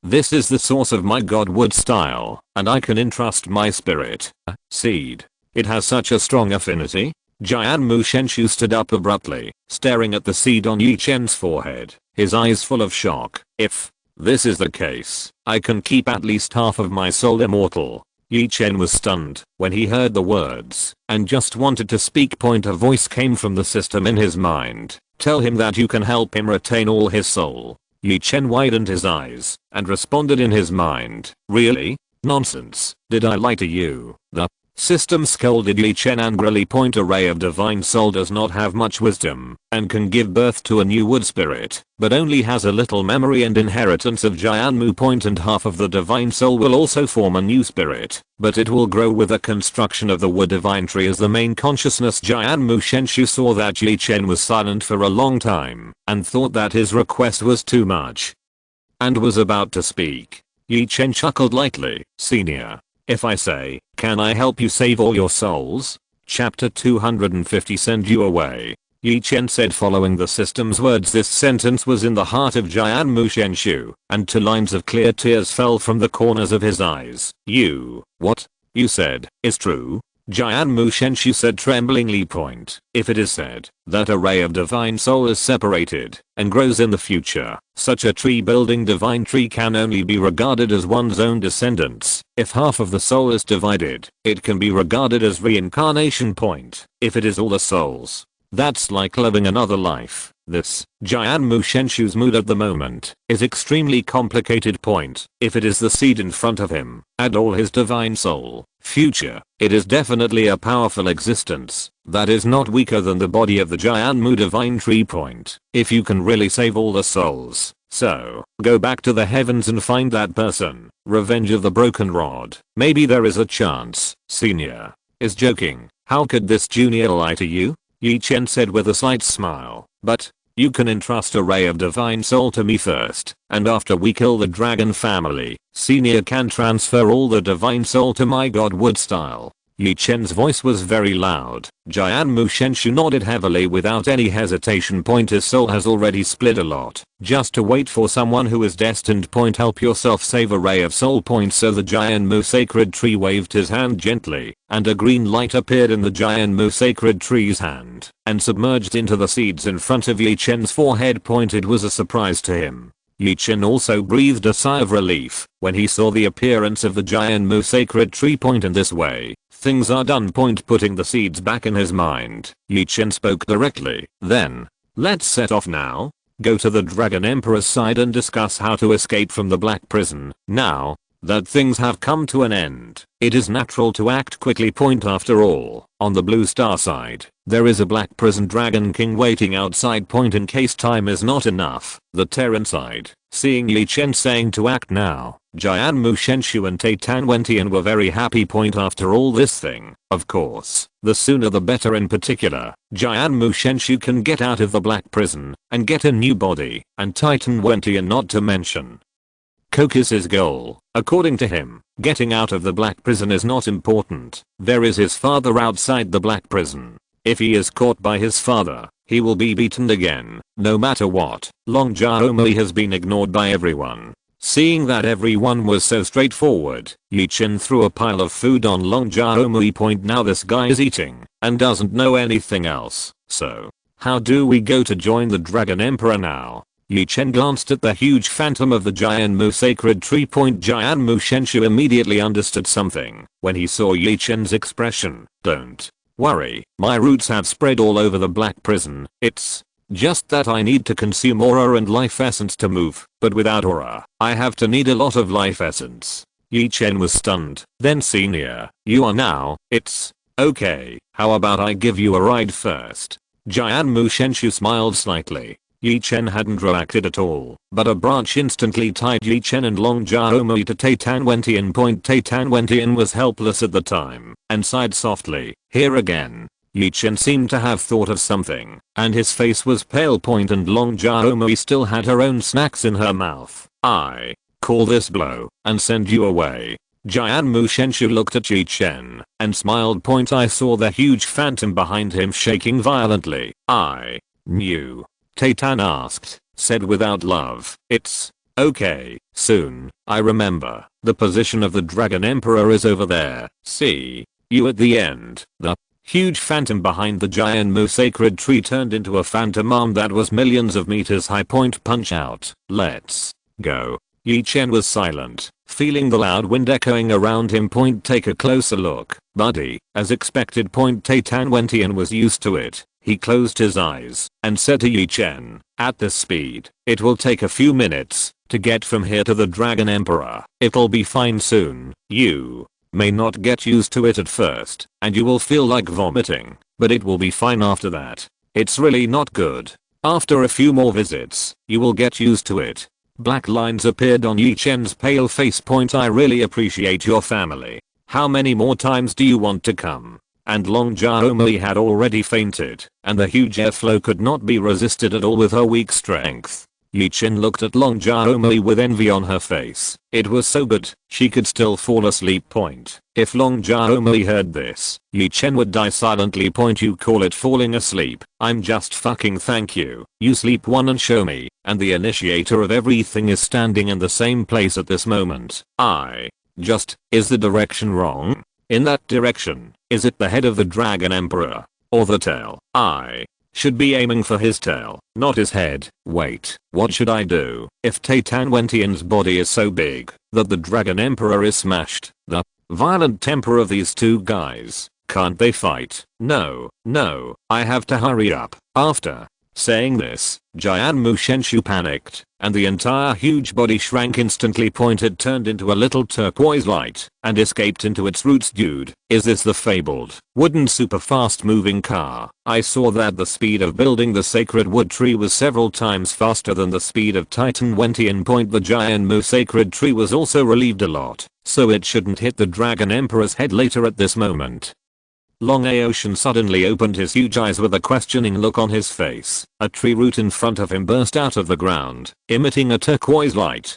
This is the source of my god wood style, and I can entrust my spirit. Seed. It has such a strong affinity. Jianmu Shenshu stood up abruptly, staring at the seed on Ye Chen's forehead, his eyes full of shock. If this is the case, I can keep at least half of my soul immortal. Ye Chen was stunned when he heard the words, and just wanted to speak. A voice came from the system in his mind. Tell him that you can help him retain all his soul. Ye Chen widened his eyes and responded in his mind, really? Nonsense, did I lie to you? The system scolded Ye Chen angrily. A ray of divine soul does not have much wisdom and can give birth to a new wood spirit, but only has a little memory and inheritance of Jianmu. And half of the divine soul will also form a new spirit, but it will grow with the construction of the wood divine tree as the main consciousness. Jianmu Shenshu saw that Ye Chen was silent for a long time and thought that his request was too much, and was about to speak. Ye Chen chuckled lightly. Senior, if I say, can I help you save all your souls? Chapter 250 Send you away. Ye Chen said following the system's words. This sentence was in the heart of Jianmu Shenshu, and 2 lines of clear tears fell from the corners of his eyes. What you said is true? Jianmu Shenshu said tremblingly. If it is said that a ray of divine soul is separated and grows in the future, such a tree building divine tree can only be regarded as one's own descendants. If half of the soul is divided, it can be regarded as reincarnation. If it is all the souls, that's like living another life. This, Jianmu Shenshu's mood at the moment, is extremely complicated. If it is the seed in front of him, and all his divine soul, future, it is definitely a powerful existence that is not weaker than the body of the Jianmu divine tree. If you can really save all the souls, so go back to the heavens and find that person. Revenge of the broken rod. Maybe there is a chance. Senior is joking. How could this junior lie to you? Ye Chen said with a slight smile, but you can entrust a ray of divine soul to me first, and after we kill the dragon family, Senior can transfer all the divine soul to my god wood style. Ye Chen's voice was very loud. Jianmu Shenshu nodded heavily without any hesitation. His soul has already split a lot, just to wait for someone who is destined. Help yourself save a ray of soul. So the Jianmu sacred tree waved his hand gently, and a green light appeared in the Jianmu sacred tree's hand, and submerged into the seeds in front of Ye Chen's forehead. It was a surprise to him. Ye Chen also breathed a sigh of relief when he saw the appearance of the Jianmu sacred tree. In this way, things are done. Putting the seeds back in his mind, Ye Chen spoke directly. Then, let's set off now. Go to the Dragon Emperor's side and discuss how to escape from the black prison. Now that things have come to an end, it is natural to act quickly. After all, on the blue star side, there is a black prison dragon king waiting outside. In case time is not enough. The Terran side, seeing Ye Chen saying to act now, Jianmu Shenshu and Taitan Wentian were very happy. After all this thing, of course, the sooner the better. In particular, Jianmu Shenshu can get out of the black prison and get a new body, and Titan Wentian not to mention. Kokis's goal, according to him, getting out of the black prison is not important. There is his father outside the black prison. If he is caught by his father, he will be beaten again, no matter what. Long Xiaomui has been ignored by everyone. Seeing that everyone was so straightforward, Ye Chen threw a pile of food on Long Xiaomui. Now this guy is eating, and doesn't know anything else, so how do we go to join the Dragon Emperor now? Ye Chen glanced at the huge phantom of the Jianmu sacred tree. Jianmu Shenshu immediately understood something when he saw Ye Chen's expression. Don't worry, my roots have spread all over the black prison. It's just that I need to consume aura and life essence to move, but without aura, I have to need a lot of life essence. Ye Chen was stunned. Then senior, you are now, it's okay, how about I give you a ride first? Jianmu Shenshu smiled slightly. Ye Chen hadn't reacted at all, but a branch instantly tied Ye Chen and Long Xiaomui to Taitan Wentian. Taitan Wentian was helpless at the time, and sighed softly. Here again. Ye Chen seemed to have thought of something, and his face was pale. And Long Xiaomui still had her own snacks in her mouth. I call this blow, and send you away. Jianmu Shenshu looked at Ye Chen, and smiled. I saw the huge phantom behind him shaking violently. I knew. Taitan asked, said without love. It's okay, soon, I remember. The position of the Dragon Emperor is over there. See you at the end. The huge phantom behind the Jianmu sacred tree turned into a phantom arm that was millions of meters high. Punch out. Let's go. Ye Chen was silent, feeling the loud wind echoing around him. Take a closer look, buddy. As expected. Taitan Wentian was used to it. He closed his eyes and said to Ye Chen, at this speed, it will take a few minutes to get from here to the Dragon Emperor. It'll be fine soon. You may not get used to it at first, and you will feel like vomiting, but it will be fine after that. It's really not good. After a few more visits, you will get used to it. Black lines appeared on Ye Chen's pale face. I really appreciate your family. How many more times do you want to come? And Long Xiaomui had already fainted, and the huge airflow could not be resisted at all with her weak strength. Ye Chen looked at Long Xiaomui with envy on her face. It was so good, she could still fall asleep. If Long Xiaomui heard this, Ye Chen would die silently. You call it falling asleep? I'm just fucking thank you. You sleep one and show me, and the initiator of everything is standing in the same place at this moment. Is the direction wrong? In that direction, is it the head of the Dragon Emperor? Or the tail? I should be aiming for his tail, not his head. Wait, what should I do? If Taitan Wentian's body is so big that the Dragon Emperor is smashed, the violent temper of these two guys, can't they fight? No, I have to hurry up. After saying this, Jianmu Shenshu panicked, and the entire huge body shrank instantly. It turned into a little turquoise light and escaped into its roots. Dude, is this the fabled wooden super fast moving car? I saw that the speed of building the sacred wood tree was several times faster than the speed of Titan Wentian. The Jianmu sacred tree was also relieved a lot, so it shouldn't hit the Dragon Emperor's head later at this moment. Long Aocean suddenly opened his huge eyes with a questioning look on his face. A tree root in front of him burst out of the ground, emitting a turquoise light.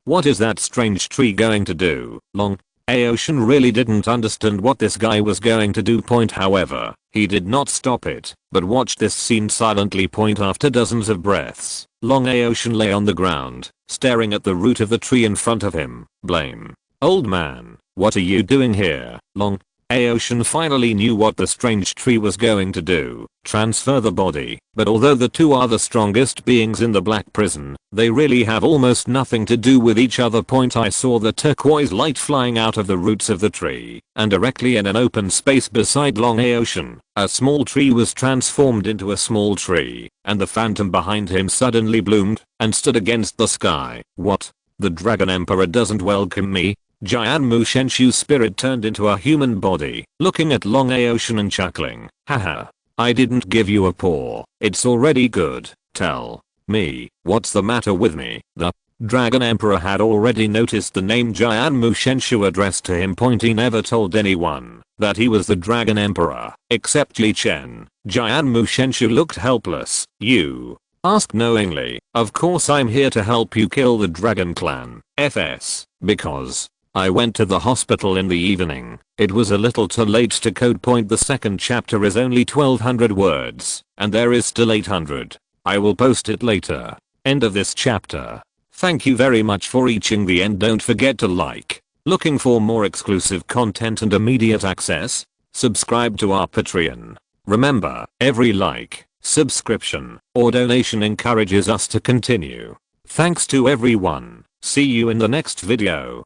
What is that strange tree going to do? Long Aocean really didn't understand what this guy was going to do. However, he did not stop it, but watched this scene silently. After dozens of breaths, Long Aocean lay on the ground, staring at the root of the tree in front of him. Blame. Old man, what are you doing here? Long Aocean finally knew what the strange tree was going to do, transfer the body, but although the two are the strongest beings in the black prison, they really have almost nothing to do with each other. I saw the turquoise light flying out of the roots of the tree, and directly in an open space beside Long Aocean, a small tree was transformed into a small tree, and the phantom behind him suddenly bloomed, and stood against the sky. What? The Dragon Emperor doesn't welcome me? Jianmu Shenshu's spirit turned into a human body, looking at Long Aocean and chuckling. Haha. I didn't give you a paw. It's already good. Tell me, what's the matter with me? The Dragon Emperor had already noticed the name Jianmu Shenshu addressed to him. He never told anyone that he was the Dragon Emperor, except Ye Chen. Jianmu Shenshu looked helpless. You asked knowingly. Of course I'm here to help you kill the Dragon Clan, FS, because I went to the hospital in the evening. It was a little too late to code point. The second chapter is only 1200 words, and there is still 800. I will post it later. End of this chapter. Thank you very much for reaching the end. Don't forget to like. Looking for more exclusive content and immediate access? Subscribe to our Patreon. Remember, every like, subscription, or donation encourages us to continue. Thanks to everyone. See you in the next video.